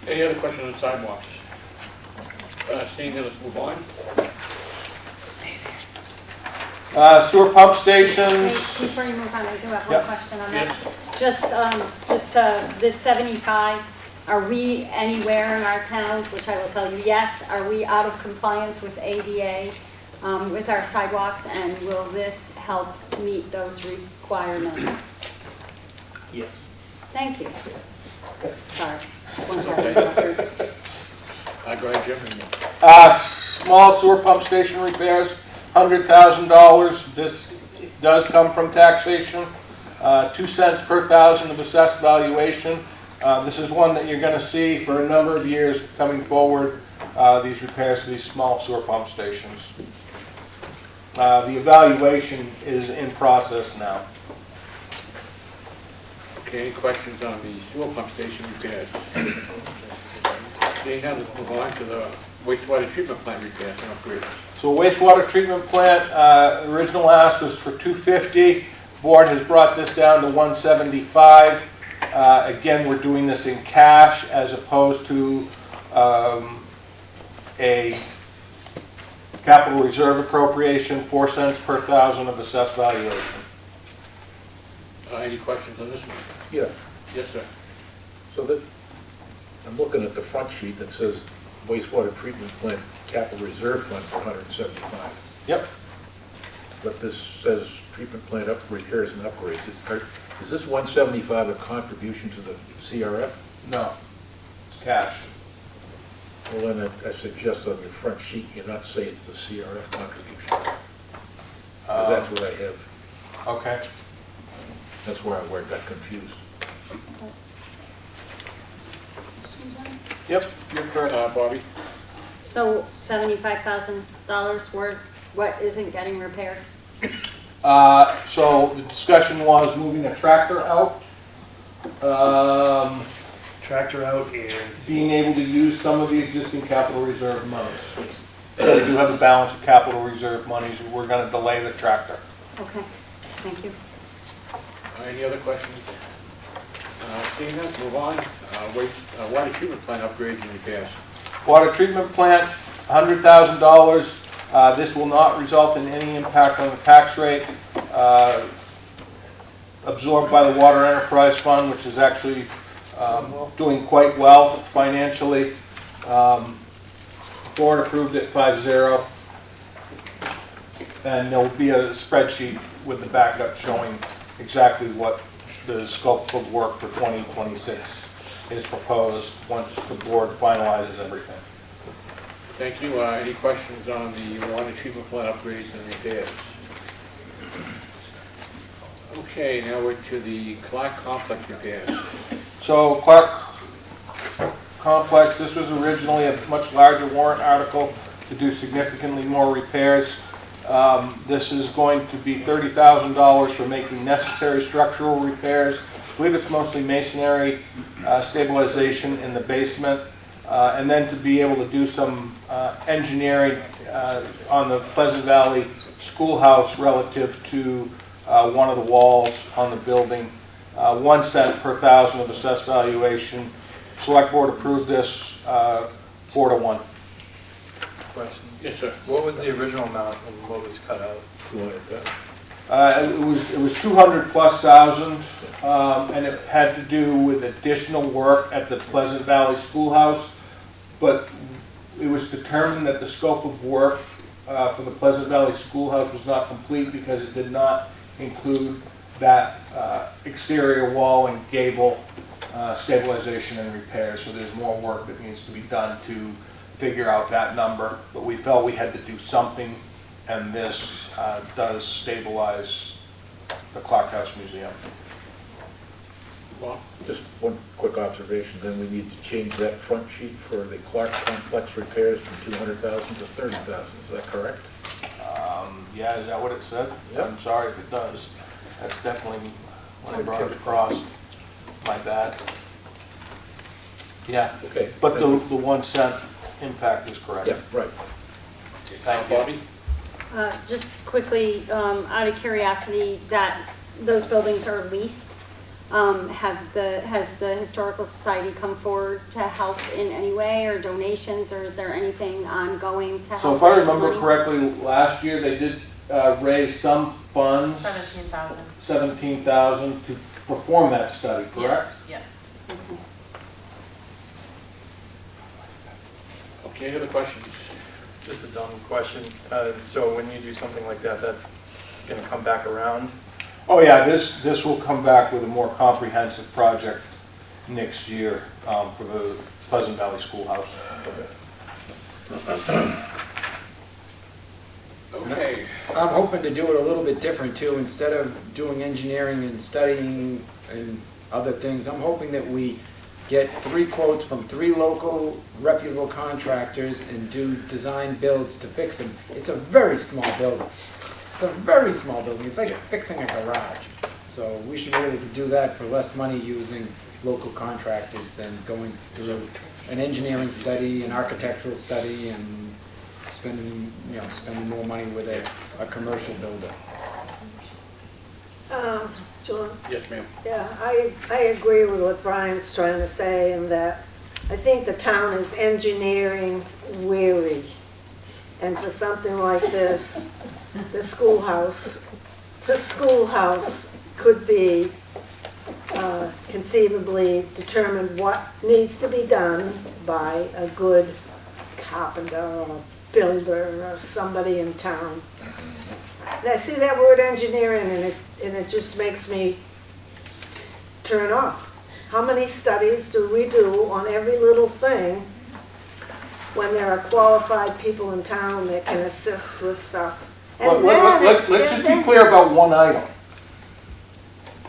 Any other questions on the sidewalks? Seeing none, let's move on. Sewer pump stations. Wait, before you move on, I do have one Yep. question on Yes. that. Just this 75, are we anywhere in our town, which I will tell you, yes, are we out of compliance with ADA, with our sidewalks, and will this help meet those requirements? Yes. Thank you. Sorry. One Okay. second. Go ahead, Jim. Small sewer pump station repairs, $100,000. This does come from taxation. 2 cents per thousand of assessed valuation. This is one that you're going to see for a number of years coming forward, these repairs to these small sewer pump stations. The evaluation is in process now. Okay, any questions on the sewer pump station repairs? Seeing none, let's move on to the wastewater treatment plant repairs and upgrades. So wastewater treatment plant, original ask was for $250. Board has brought this down to $175. Again, we're doing this in cash as opposed to a capital reserve appropriation, 4 cents per thousand of assessed valuation. Any questions on this one? Yeah, Yes, sir. so that, I'm looking at the front sheet that says wastewater treatment plant capital reserve fund for 175. Yep. But this says treatment plant repairs and upgrades. Is this 175 a contribution to the CRF? No, it's cash. Well, then I suggest on your front sheet, you not say it's the CRF contribution. 'Cause that's what I have. Okay. That's where I got confused. Yep, you're correct. Bobby? So $75,000 worth, what isn't getting repaired? So the discussion was moving a tractor out. Tractor out and Being able to use some of the existing capital reserve monies. So we do have a balance of capital reserve monies. We're going to delay the tractor. Okay, thank you. Any other questions? Seeing none, let's move on. Water treatment plant upgrades and repairs. Water treatment plant, $100,000. This will not result in any impact on the tax rate. Absorbed by the Water Enterprise Fund, which is actually doing quite well financially. Board approved it 5-0. And there'll be a spreadsheet with the backup showing exactly what the scope of work for 2026 is proposed once the board finalizes everything. Thank you. Any questions on the water treatment plant upgrades and repairs? Okay, now we're to the Clark Complex repairs. So Clark Complex, this was originally a much larger warrant article to do significantly more repairs. This is going to be $30,000 for making necessary structural repairs. I believe it's mostly masonry, stabilization in the basement, and then to be able to do some engineering on the Pleasant Valley Schoolhouse relative to one of the walls on the building. 1 cent per thousand of assessed valuation. Select board approved this 4-1. Question. Yes, sir. What was the original amount and what was cut out? It was 200,000+, and it had to do with additional work at the Pleasant Valley Schoolhouse. But it was determined that the scope of work for the Pleasant Valley Schoolhouse was not complete because it did not include that exterior wall and gable stabilization and repair. So there's more work that needs to be done to figure out that number. But we felt we had to do something, and this does stabilize the Clark House Museum. Well, just one quick observation, then we need to change that front sheet for the Clark Complex repairs from 200,000 to 30,000, is that correct? Yeah, is that what it said? Yep. I'm sorry if it does. That's definitely when I brought it across. My bad. Yeah. Okay. But the 1 cent impact is correct. Yeah, right. Thank you. Bobby? Just quickly, out of curiosity, that those buildings are leased. Has the Historical Society come forward to help in any way, or donations, or is there anything ongoing to help? So if I raise remember money? correctly, last year they did raise some funds. 17,000. 17,000 to perform that study, correct? Yes. Okay, any other questions? Just a dumb question. So when you do something like that, that's going to come back around? Oh yeah, this will come back with a more comprehensive project next year for the Pleasant Valley Schoolhouse. Okay. I'm hoping to do it a little bit different too. Instead of doing engineering and studying and other things, I'm hoping that we get 3 quotes from 3 local reputable contractors and do design builds to fix them. It's a very small building. It's a very small building. It's like fixing a garage. So we should be able to do that for less money using local contractors than going through an engineering study, an architectural study, and spending more money with a commercial builder. John? Yes, ma'am. Yeah, I agree with what Brian's trying to say, in that I think the town is engineering weary. And for something like this, the schoolhouse could be conceivably determined what needs to be done by a good carpenter or builder or somebody in town. And I see that word engineering and it just makes me turn off. How many studies do we do on every little thing when there are qualified people in town that can assist with stuff? And Let's just be clear about one item.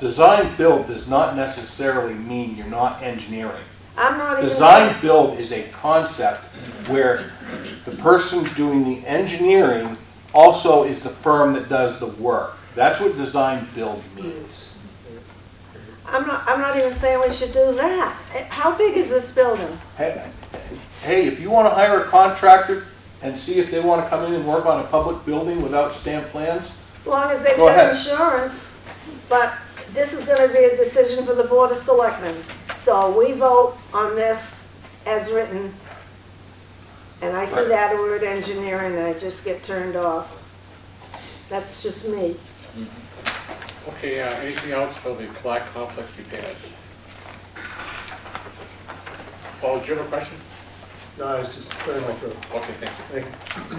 Design build does not necessarily mean you're not engineering. I'm not even Design build is a concept where the person doing the engineering also is the firm that does the work. That's what design build means. I'm not even saying we should do that. How big is this building? Hey, if you want to hire a contractor and see if they want to come in and work on a public building without stamp plans, As long as they go get ahead. insurance. But this is going to be a decision for the Board of Selectmen. So we vote on this as written. And I see that word engineering and I just get turned off. That's just me. Okay, anything else for the Clark Complex repairs? Paul, do you have a question? No, it's just very much good. Okay, thank you. Thank you.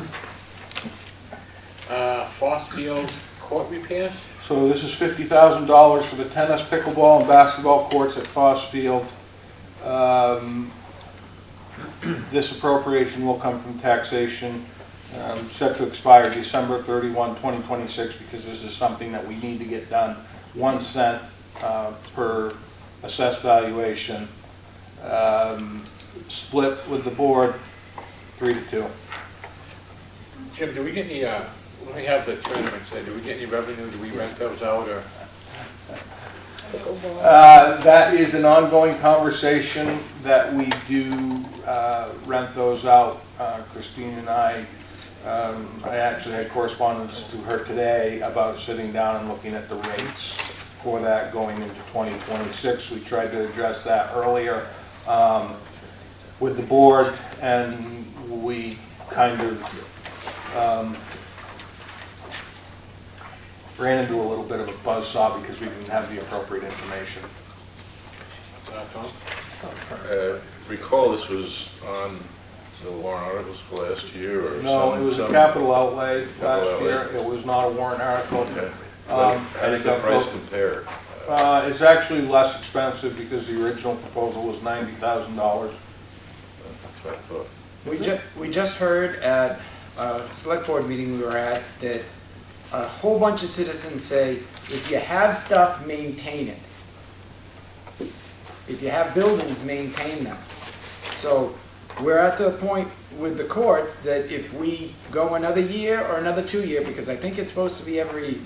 Fossfield court repairs? so this is $50,000 for the tennis, pickleball, and basketball courts at Foss Field. This appropriation will come from taxation, set to expire December 31, 2026, because this is something that we need to get done. 1 cent per assessed valuation, split with the board 3-2. Jim, do we get any, when we have the tournaments, do we get any revenue? Do we rent those out, or? That is an ongoing conversation that we do rent those out. Christine and I actually had correspondence to her today about sitting down and looking at the rates for that going into 2026. We tried to address that earlier with the board, and we kind of ran into a little bit of a buzzsaw because we didn't have the appropriate information. Recall this was on the warrant articles for last year, or No, it was a capital outlay last year. It was not a warrant article. Okay. How does the price compare? It's actually less expensive because the original proposal was $90,000. That's what I thought. We just heard at a select board meeting we were at that a whole bunch of citizens say, if you have stuff, maintain it. If you have buildings, maintain them. So we're at the point with the courts that if we go another year or another 2 year, because I think it's supposed to be every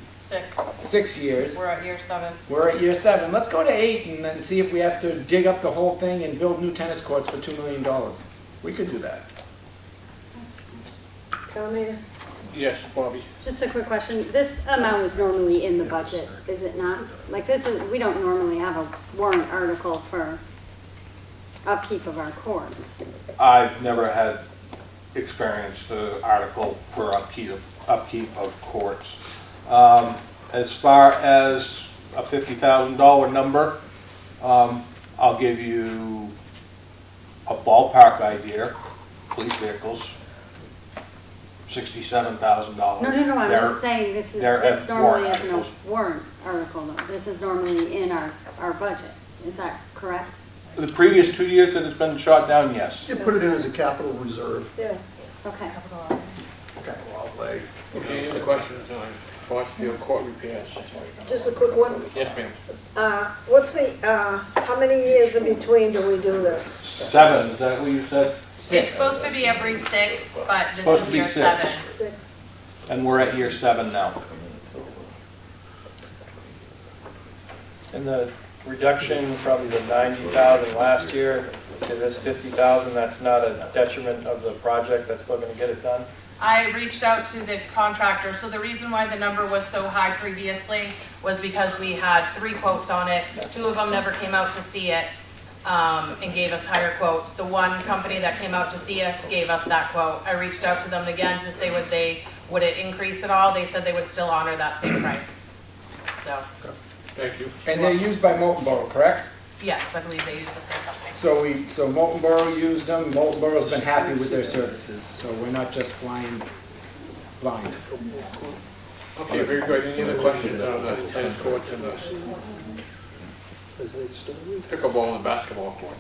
6 years. We're at year 7. We're at year 7. Let's go to 8 and then see if we have to dig up the whole thing and build new tennis courts for $2 million. We could do that. Tommy? Yes, Bobby. Just a quick question. This amount is normally in the budget, is it not? Like this is, we don't normally have a warrant article for upkeep of our courts. I've never had experienced the article for upkeep of courts. As far as a $50,000 number, I'll give you a ballpark idea. Police vehicles, $67,000. No, I'm just saying this normally isn't a warrant article though. This is normally in our budget. Is that correct? The previous 2 years that it's been shot down, yes. You put it in as a capital reserve. Yeah. Okay. Capital outlay. Okay, any other questions on Foxfield court repairs? Just a quick one. Yes, ma'am. What's the, how many years in between do we do this? 7, is that what you said? 6. It's supposed to be every 6, but this Supposed is to be year 6. 7. 6. And we're at year 7 now. And the reduction from the 90,000 last year to this 50,000, that's not a detriment of the project, that's still gonna get it done? I reached out to the contractor, so the reason why the number was so high previously was because we had 3 quotes on it. 2 of them never came out to see it and gave us higher quotes. The one company that came out to see us gave us that quote. I reached out to them again to say would it increase at all? They said they would still honor that same price. So, Thank you. And they're used by Molten Borough, correct? yes, I believe they use the same company. So Molten Borough used them, Molten Borough's been happy with their services, so we're not just flying blind. Okay, very good. Any other questions on the tennis courts and the pickleball and basketball courts?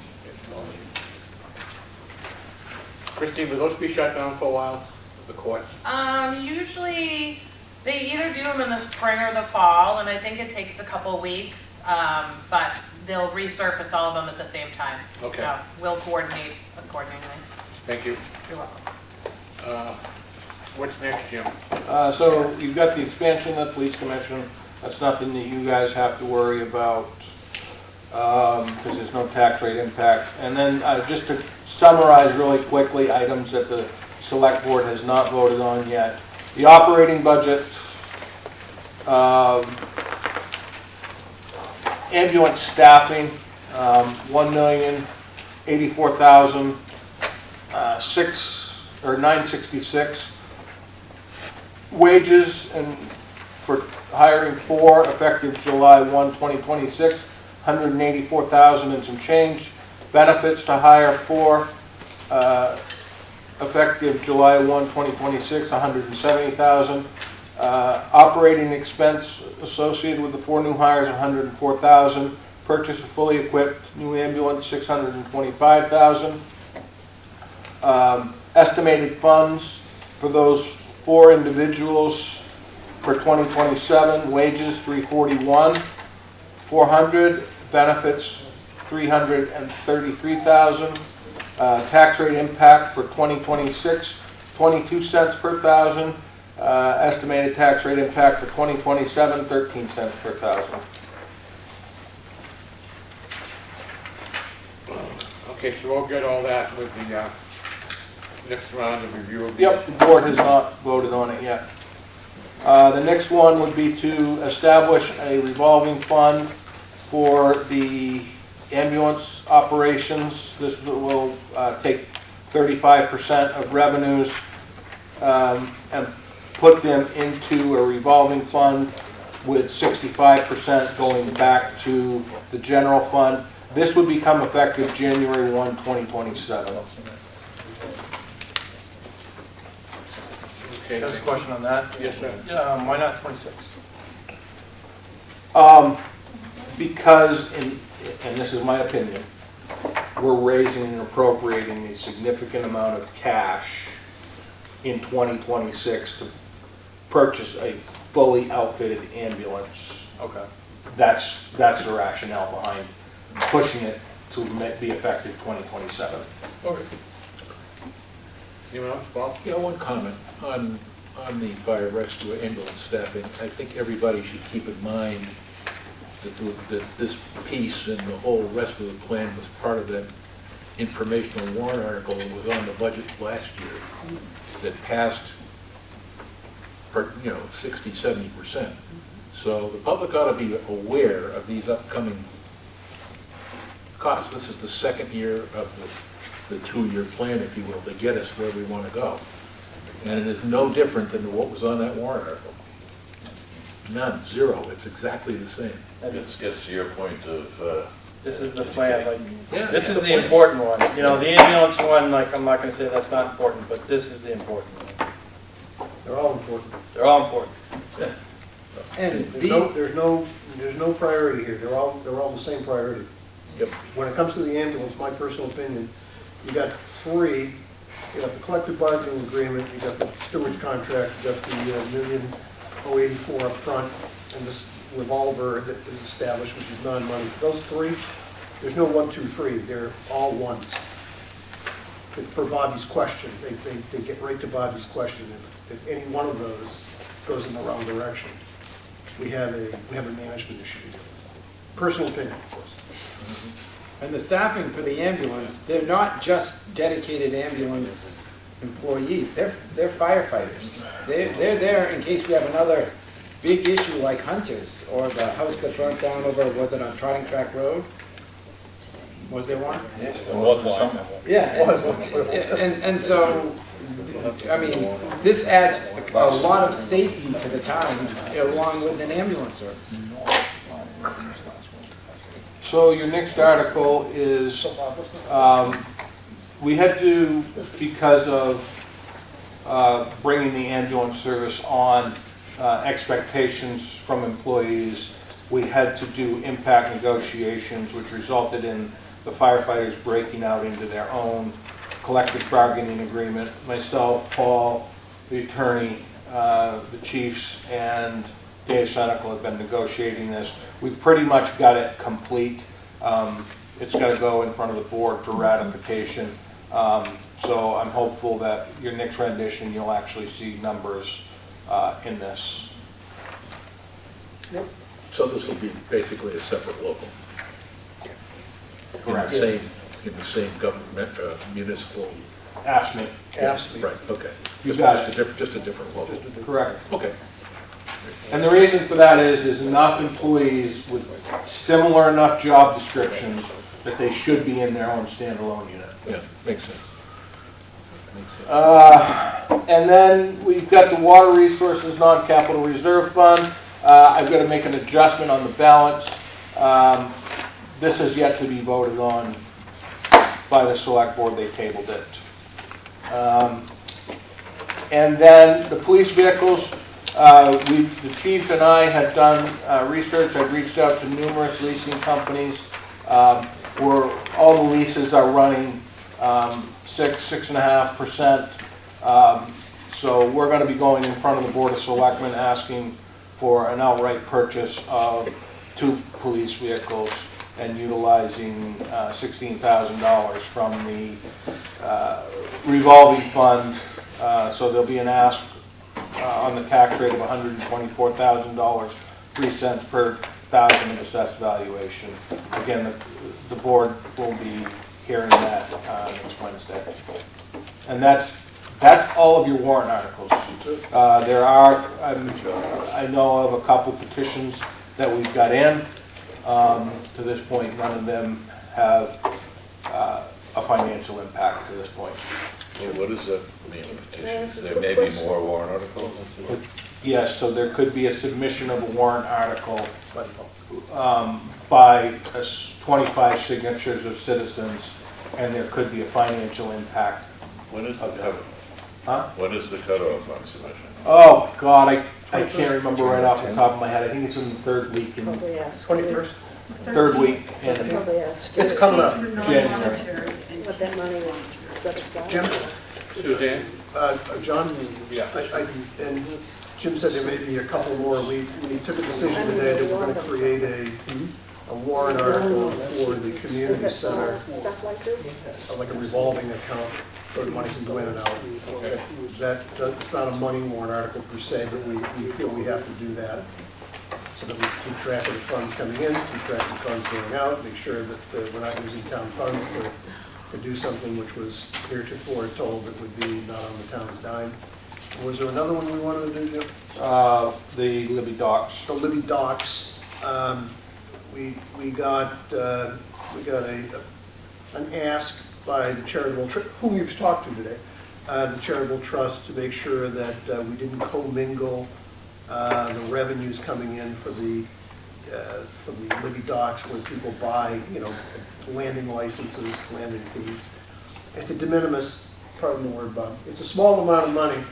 Christine, will those be shut down for a while, the courts? Usually they either do them in the spring or the fall, and I think it takes a couple weeks, but they'll resurface all of them at the same time. Okay. So we'll coordinate accordingly. Thank you. You're welcome. What's next, Jim? So you've got the expansion of the police commission. That's nothing that you guys have to worry about because there's no tax rate impact. And then just to summarize really quickly items that the select board has not voted on yet. The operating budget, ambulance staffing, $1,084,966. Wages and for hiring 4 effective July 1, 2026, $184,000 and some change. Benefits to hire 4 effective July 1, 2026, $170,000. Operating expense associated with the 4 new hires, $104,000. Purchase a fully equipped new ambulance, $625,000. Estimated funds for those 4 individuals for 2027, wages $341,400, benefits $333,000. Tax rate impact for 2026, 22 cents per thousand. Estimated tax rate impact for 2027, 13 cents per thousand. Okay, so we'll get all that with the next round of review of these. Yep, the board has not voted on it yet. The next one would be to establish a revolving fund for the ambulance operations. This will take 35% of revenues and put them into a revolving fund with 65% going back to the general fund. This would become effective January 1, 2027. Okay, Just a question on that. Yes, sir. Why not 26? Because, and this is my opinion, we're raising and appropriating a significant amount of cash in 2026 to purchase a fully outfitted ambulance. Okay. That's the rationale behind pushing it to be effective 2027. Okay. Anyone else, Bob? Yeah, one comment on the fire rescue ambulance staffing. I think everybody should keep in mind that this piece and the whole rest of the plan was part of that informational warrant article that was on the budget last year that passed, 60–70%. So the public ought to be aware of these upcoming costs. This is the second year of the 2-year plan, if you will, to get us where we want to go. And it is no different than what was on that warrant article. None, zero. It's exactly the same. It gets to your point of... This is the plan, like, Yeah, this is the the plan. important one. You know, the ambulance one, like, I'm not gonna say that's not important, but this is the important one. They're all important. They're all important. And There's no priority here. They're all the same priority. Yep. When it comes to the ambulance, my personal opinion, you got 3. You got the collective bargaining agreement, you got the steward's contract, you got the $1,084,000 up front, and this revolver that is established, which is non-money. Those 3, there's no 1, 2, 3. They're all ones. For Bobby's question, they get right to Bobby's question. If any one of those goes in the wrong direction, we have a management issue to deal with. Personal opinion, of course. And the staffing for the ambulance, they're not just dedicated ambulance employees, they're firefighters. They're there in case we have another big issue like Hunter's, or the house that burnt down over, was it on Trotting Track Road? Was there one? Yes, there was one. Yeah, and so, I mean, this adds a lot of safety to the town, along with an ambulance service. So your next article is, we had to, because of bringing the ambulance service on, expectations from employees, we had to do impact negotiations, which resulted in the firefighters breaking out into their own collective bargaining agreement. Myself, Paul, the attorney, the chiefs, and Dave Senecal have been negotiating this. We've pretty much got it complete. It's got to go in front of the board for ratification. So I'm hopeful that your next rendition, you'll actually see numbers in this. Yep. So this will be basically a separate local. Correct. In the same government, municipal. AFSCME. AFSCME. Right, okay. You got just a different local. Correct. Okay. And the reason for that is enough employees with similar enough job descriptions that they should be in their own standalone unit. Yeah, makes sense. And then we've got the Water Resources Non-Capital Reserve Fund. I've got to make an adjustment on the balance. This has yet to be voted on by the select board. They tabled it. And then the police vehicles, The chief and I had done research. I've reached out to numerous leasing companies where all the leases are running 6.5%. So we're going to be going in front of the Board of Selectmen asking for an outright purchase of 2 police vehicles and utilizing $16,000 from the revolving fund. So there'll be an ask on the tax rate of $124,000, 3 cents per thousand of assessed valuation. Again, the board will be hearing that next Wednesday. And that's all of your warrant articles. There are, I know of a couple petitions that we've got in. To this point, none of them have a financial impact to this point. So what does that mean, petitions? There may be more warrant articles? Yes, so there could be a submission of a warrant article by 25 signatures of citizens, and there could be a financial impact. When is the cutoff? Huh? When is the cutoff on submission? Oh, God, I can't remember right off the top of my head. I think it's in the 3rd week in 21st? 3rd week in It's coming up. January. What that money is set aside. Jim? Suzanne? John, and Jim said there may be a couple more. We took a decision today that we're going to create a warrant article for the community center, Stuff like this? like a revolving account, so the money can go in and out. Okay. It's not a money warrant article per se, but we feel we have to do that, so that we keep track of the funds coming in, keep track of the funds going out, make sure that we're not using town funds to do something which was heretofore told that would be not on the town's dime. Was there another one we wanted to do, Jim? The Libby Docks. The Libby Docks. We got an ask by the charitable trust, whom you've talked to today, the charitable trust, to make sure that we didn't commingle the revenues coming in for the Libby Docks, where people buy, landing licenses, landing fees. It's a de minimis, pardon the word, Bob. It's a small amount of money,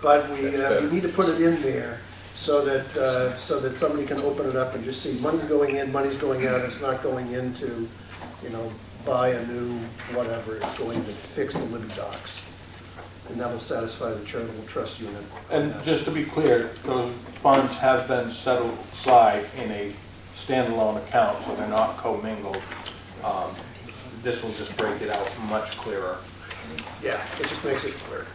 but we need to put it in there so that somebody can open it up and just see money's going in, money's going out. It's not going into, buy a new whatever. It's going to fix the Libby Docks, and that will satisfy the charitable trust unit. And just to be clear, those funds have been set aside in a standalone account, so they're not commingled. This will just break it out much clearer. Yeah, it just makes it clear.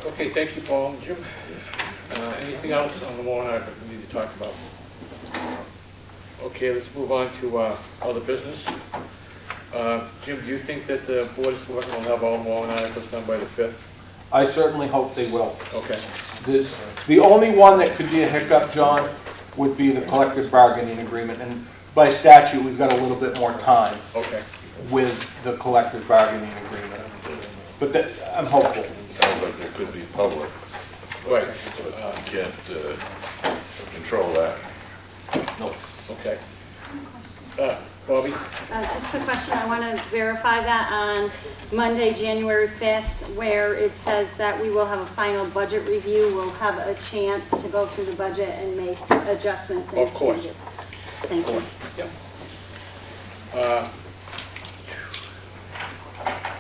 Okay, thank you, Paul and Jim. Anything else on the warrant article we need to talk about? Okay, let's move on to other business. Jim, do you think that the Board of Selectmen will have all warrant articles done by the 5th? I certainly hope they will. Okay. The only one that could be a hiccup, John, would be the collective bargaining agreement. And by statute, we've got a little bit more time with the collective bargaining agreement. But I'm hopeful. Sounds like there could be public. Right. You can't control that. No. Okay. Bobby? Just a question, I want to verify that on Monday, January 5th, where it says that we will have a final budget review. We'll have a chance to go through the budget and make adjustments and changes. Thank you. Yep.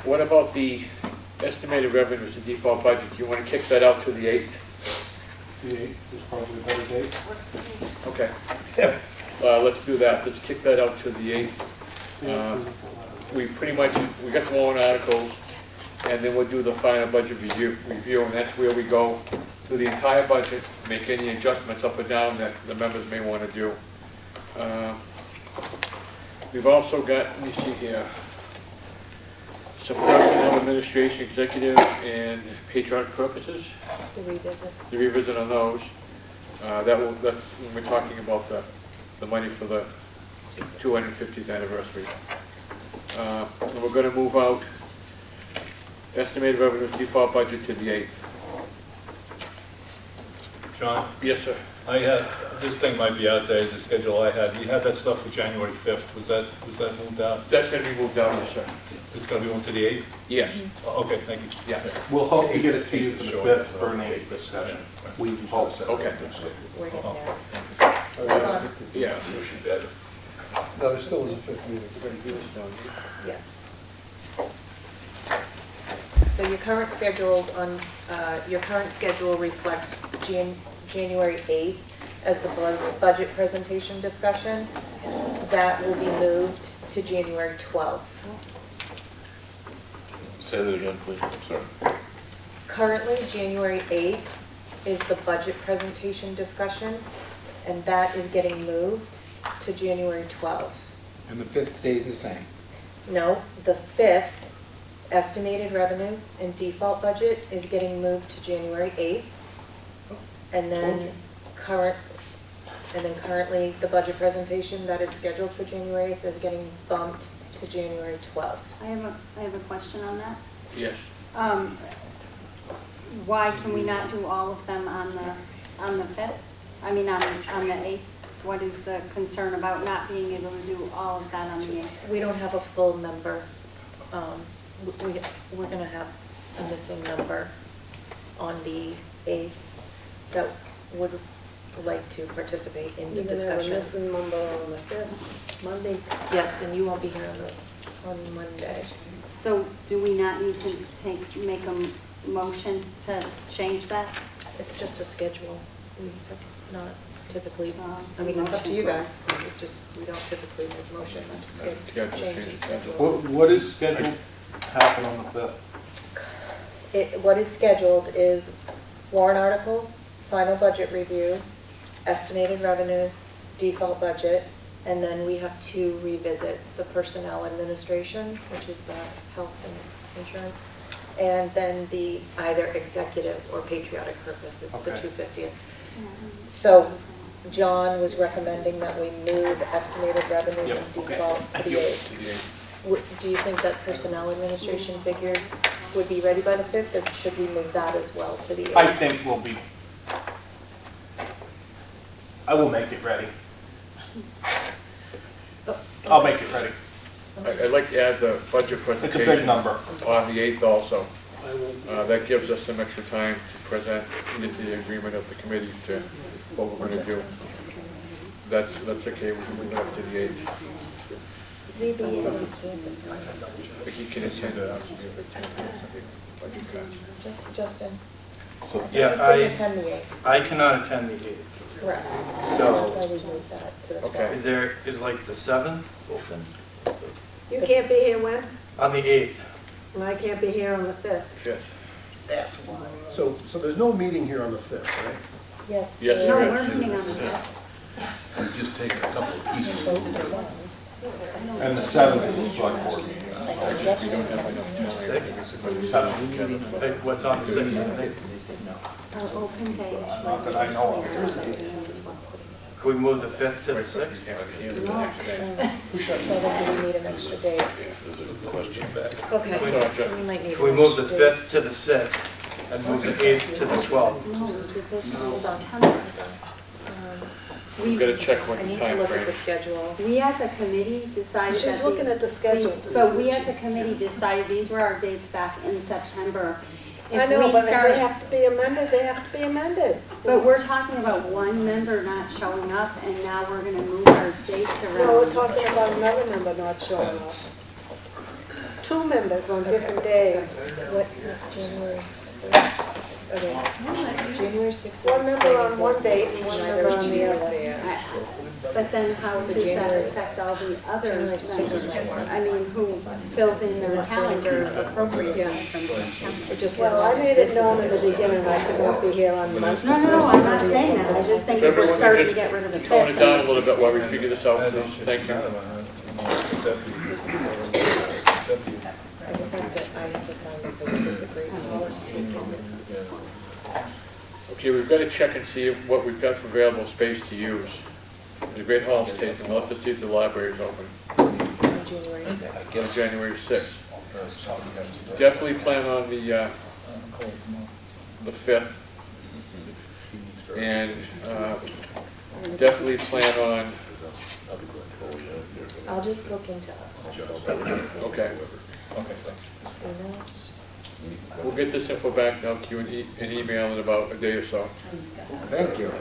What about the estimated revenues to default budget? Do you want to kick that out to the 8th? The 8th is probably a better date. Okay. Let's do that. Let's kick that out to the 8th. We got the warrant articles, and then we'll do the final budget review, and that's where we go through the entire budget, make any adjustments up or down that the members may want to do. We've also got, let me see here, some personnel administration, executive, and patriotic purposes. The revisit on those. That's when we're talking about the money for the 250th anniversary. And we're going to move out estimated revenues default budget to the 8th. John, Yes, sir. I had, this thing might be outdated, the schedule I had. You had that stuff for January 5th. Was that moved out? That's gonna be moved out, yes, sir. It's going to be moved to the 8th? Yes. Oh, okay, thank you. Yeah. We'll hope to get it to you for the 5th for an 8th discussion. We hope so. Okay. We're getting there. Yeah. No, there still is a fifth meeting. Yes. So your current schedules on, your current schedule reflects January 8th as the budget presentation discussion. That will be moved to January 12th. Say that again, please, I'm sorry. Currently, January 8th is the budget presentation discussion, and that is getting moved to January 12th. And the 5th stays the same. No, the 5th, estimated revenues and default budget is getting moved to January 8th. And then currently, the budget presentation that is scheduled for January 8th is getting bumped to January 12th. I have a question on that. Yes. Why can we not do all of them on the 5th? I mean, on the 8th? What is the concern about not being able to do all of that on the 8th? We don't have a full member. We're going to have a missing member on the 8th that would like to participate in the discussion. You're going to have a missing member on the 5th, Monday. Yes, and you won't be here on Monday. So do we not need to make a motion to change that? It's just a schedule. We have not typically, I mean, it's up to you guys. We don't typically make motion to change the schedule. What is scheduled to happen on the 5th? What is scheduled is warrant articles, final budget review, estimated revenues, default budget, and then we have 2 revisits, the personnel administration, which is the health and insurance, and then the either executive or patriotic purpose, it's the 250th. So John was recommending that we move estimated revenues and default to the 8th. Do you think that personnel administration figures would be ready by the 5th, or should we move that as well to the 8th? I think I will make it ready. I'll make it ready. I'd like to add the budget presentation. It's a big number. On the 8th also. That gives us some extra time to present into the agreement of the committee to what we're going to do. That's okay, we can move that to the 8th. But he can attend it. Justin? Yeah, Couldn't attend the 8th. I cannot attend the 8th. Correct. So- That's why we moved that to the 12th. Is like the 7th open? You can't be here when? On the 8th. And I can't be here on the 5th. 5th. That's why. So there's no meeting here on the 5th, right? Yes. Yes, No, there we're is. meeting on the 5th. We've just taken a couple of pieces. And the 7th is select board meeting. We don't have enough time. Hey, what's on the 6th? Our open days. Not that I know of. Can we move the 5th to the 6th? So then do we need an extra date? There's a question back. Okay, so we might need. Can we move the 5th to the 6th and move the 8th to the 12th? No, this is September. We've got to check what I the need to time look at frame the is. schedule. We as a committee decided that She's looking these- at the schedule. But we as a committee decided these were our dates back in September. I If know, we but if start- they have to be amended, they have to be amended. But we're talking about one member not showing up, and now we're gonna move our dates around. No, we're talking about another member not showing up. 2 members on different days. What, January 6th? Okay, January 6th. One member on one date and one member on the other. But then how So does that January- affect all the other January members? 6th. I mean, who filled in their calendar appropriately from September? It just Well, I made it known in the beginning I could not be here on Monday. No, I'm not saying that, I just think if we're Everyone, starting to just get rid of the tone it fifth. down a little bit while we figure this out, please. Thank you. I just have to find the Facebook agreement while it's taken. Okay, we've got to check and see what we've got for available space to use. The Great Hall's taken, we'll have to see if the library is open. On January 6th. On January 6th. Definitely plan on the 5th. And definitely plan on, I'll just look into it. okay. Okay, thanks. We'll get this info back out to you in an email in about a day or so. Thank you.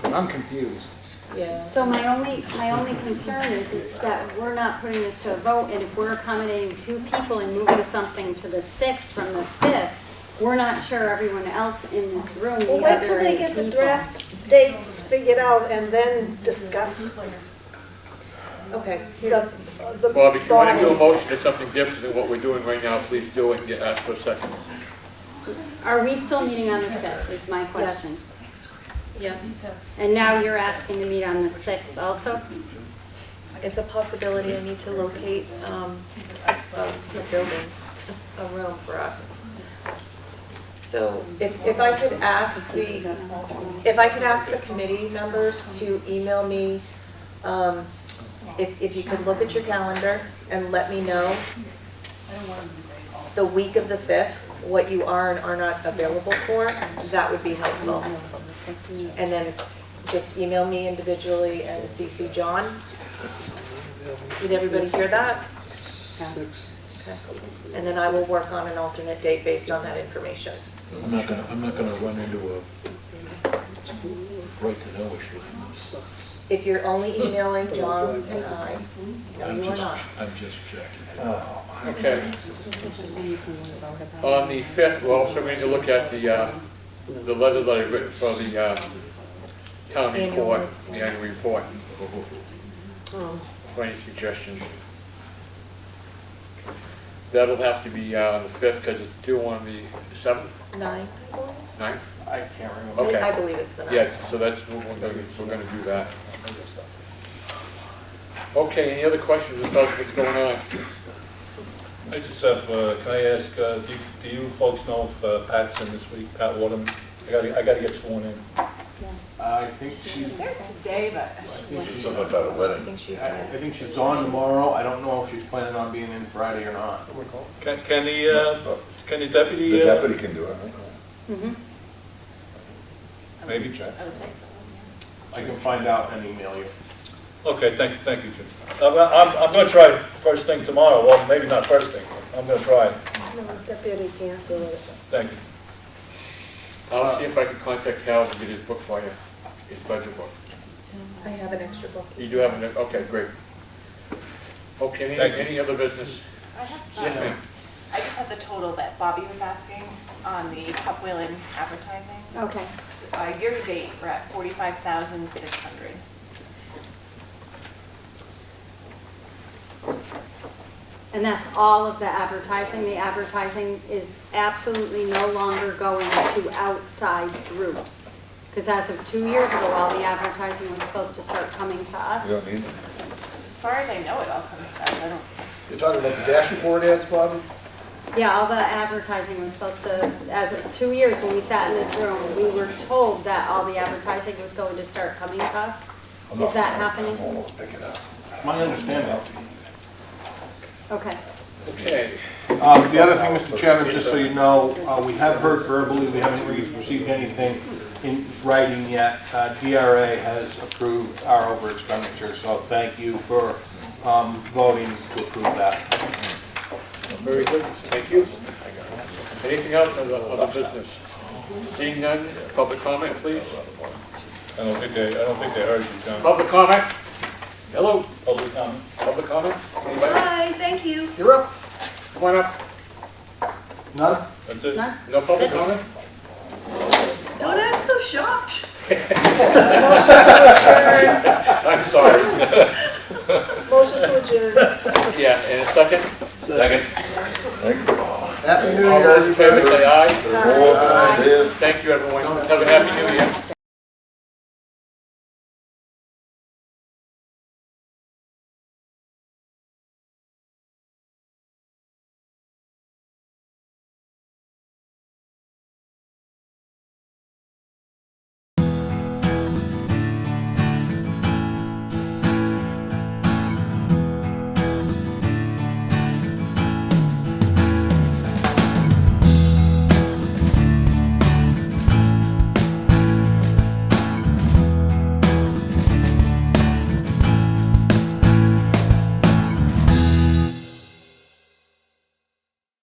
I'm confused. Yeah. So my only concern is that we're not putting this to a vote, and if we're accommodating 2 people and moving something to the 6th from the 5th, we're not sure everyone else in this room, the Well, wait other till they 8 get the people. draft dates figured out and then discuss Okay. the Bob, if you want to do a bodies. motion to something different than what we're doing right now, please do it and get asked for a second. Are we still meeting on the 5th, is my question? Yes. And now you're asking to meet on the 6th also? It's a possibility. I need to locate a building, a room for us. So if I could ask the committee members to email me, if you could look at your calendar and let me know the week of the 5th, what you are and are not available for, that would be helpful. And then just email me individually and CC John. Did everybody hear that? Okay. And then I will work on an alternate date based on that information. I'm not gonna run into a right to know issue. If you're only emailing John and I, no, you are not. I'm just checking. Okay. On the 5th, we're also going to look at the letter that I've written for the town report, the annual report. For any suggestions. That'll have to be on the 5th because it's due on the 7th? 9th. 9th? I can't remember. Okay. I believe it's the 9th. Yeah, so that's, we're going to do that. Okay, any other questions about what's going on? I just have, can I ask, do you folks know if Pat's in this week, Pat Waterman? I gotta get sworn in. I think she's, There today, but. Something about a I wedding. think she's I gonna. think she's gone tomorrow. I don't know if she's planning on being in Friday or not. Can the deputy? The deputy can do it. Mm-hmm. Maybe. I can find out and email you. Okay, thank you, Jim. I'm gonna try first thing tomorrow. Well, maybe not first thing. I'm gonna try. No, deputy can't do it. Thank you. I'll see if I can contact Hal and get his book for you, his budget book. I have an extra book. You do have an, okay, great. Okay, any other business? I have, Yes, ma'am. I just have the total that Bobby was asking on the Upwillan advertising. Okay. Year to date, we're at 45,600. And that's all of the advertising? The advertising is absolutely no longer going to outside groups? Because as of 2 years ago, all the advertising was supposed to start coming to us? You don't need it. As far as I know, it all comes to us. I don't. You're talking about the dash report ads, Bobby? Yeah, all the advertising was supposed to, as of 2 years when we sat in this room, we were told that all the advertising was going to start coming to us. Is that happening? My understanding. Okay. Okay. The other thing, Mr. Chairman, just so you know, we have heard verbally, we haven't received anything in writing yet. DRA has approved our over expenditure, so thank you for voting to approve that. Very good, thank you. Anything else on the other business? Seeing none, public comment, please. I don't think they heard you, John. Public comment? Hello? Public comment. Public comment? Anybody? Hi, thank you. You're up. Come on up. None? That's it? None? No public comment? Don't act so shocked. I'm sorry. Motion to adjourn. Yeah, and a second? Second. Happy New All Year. those in favor say aye. Aye. Thank you, everyone. Have a happy New Year.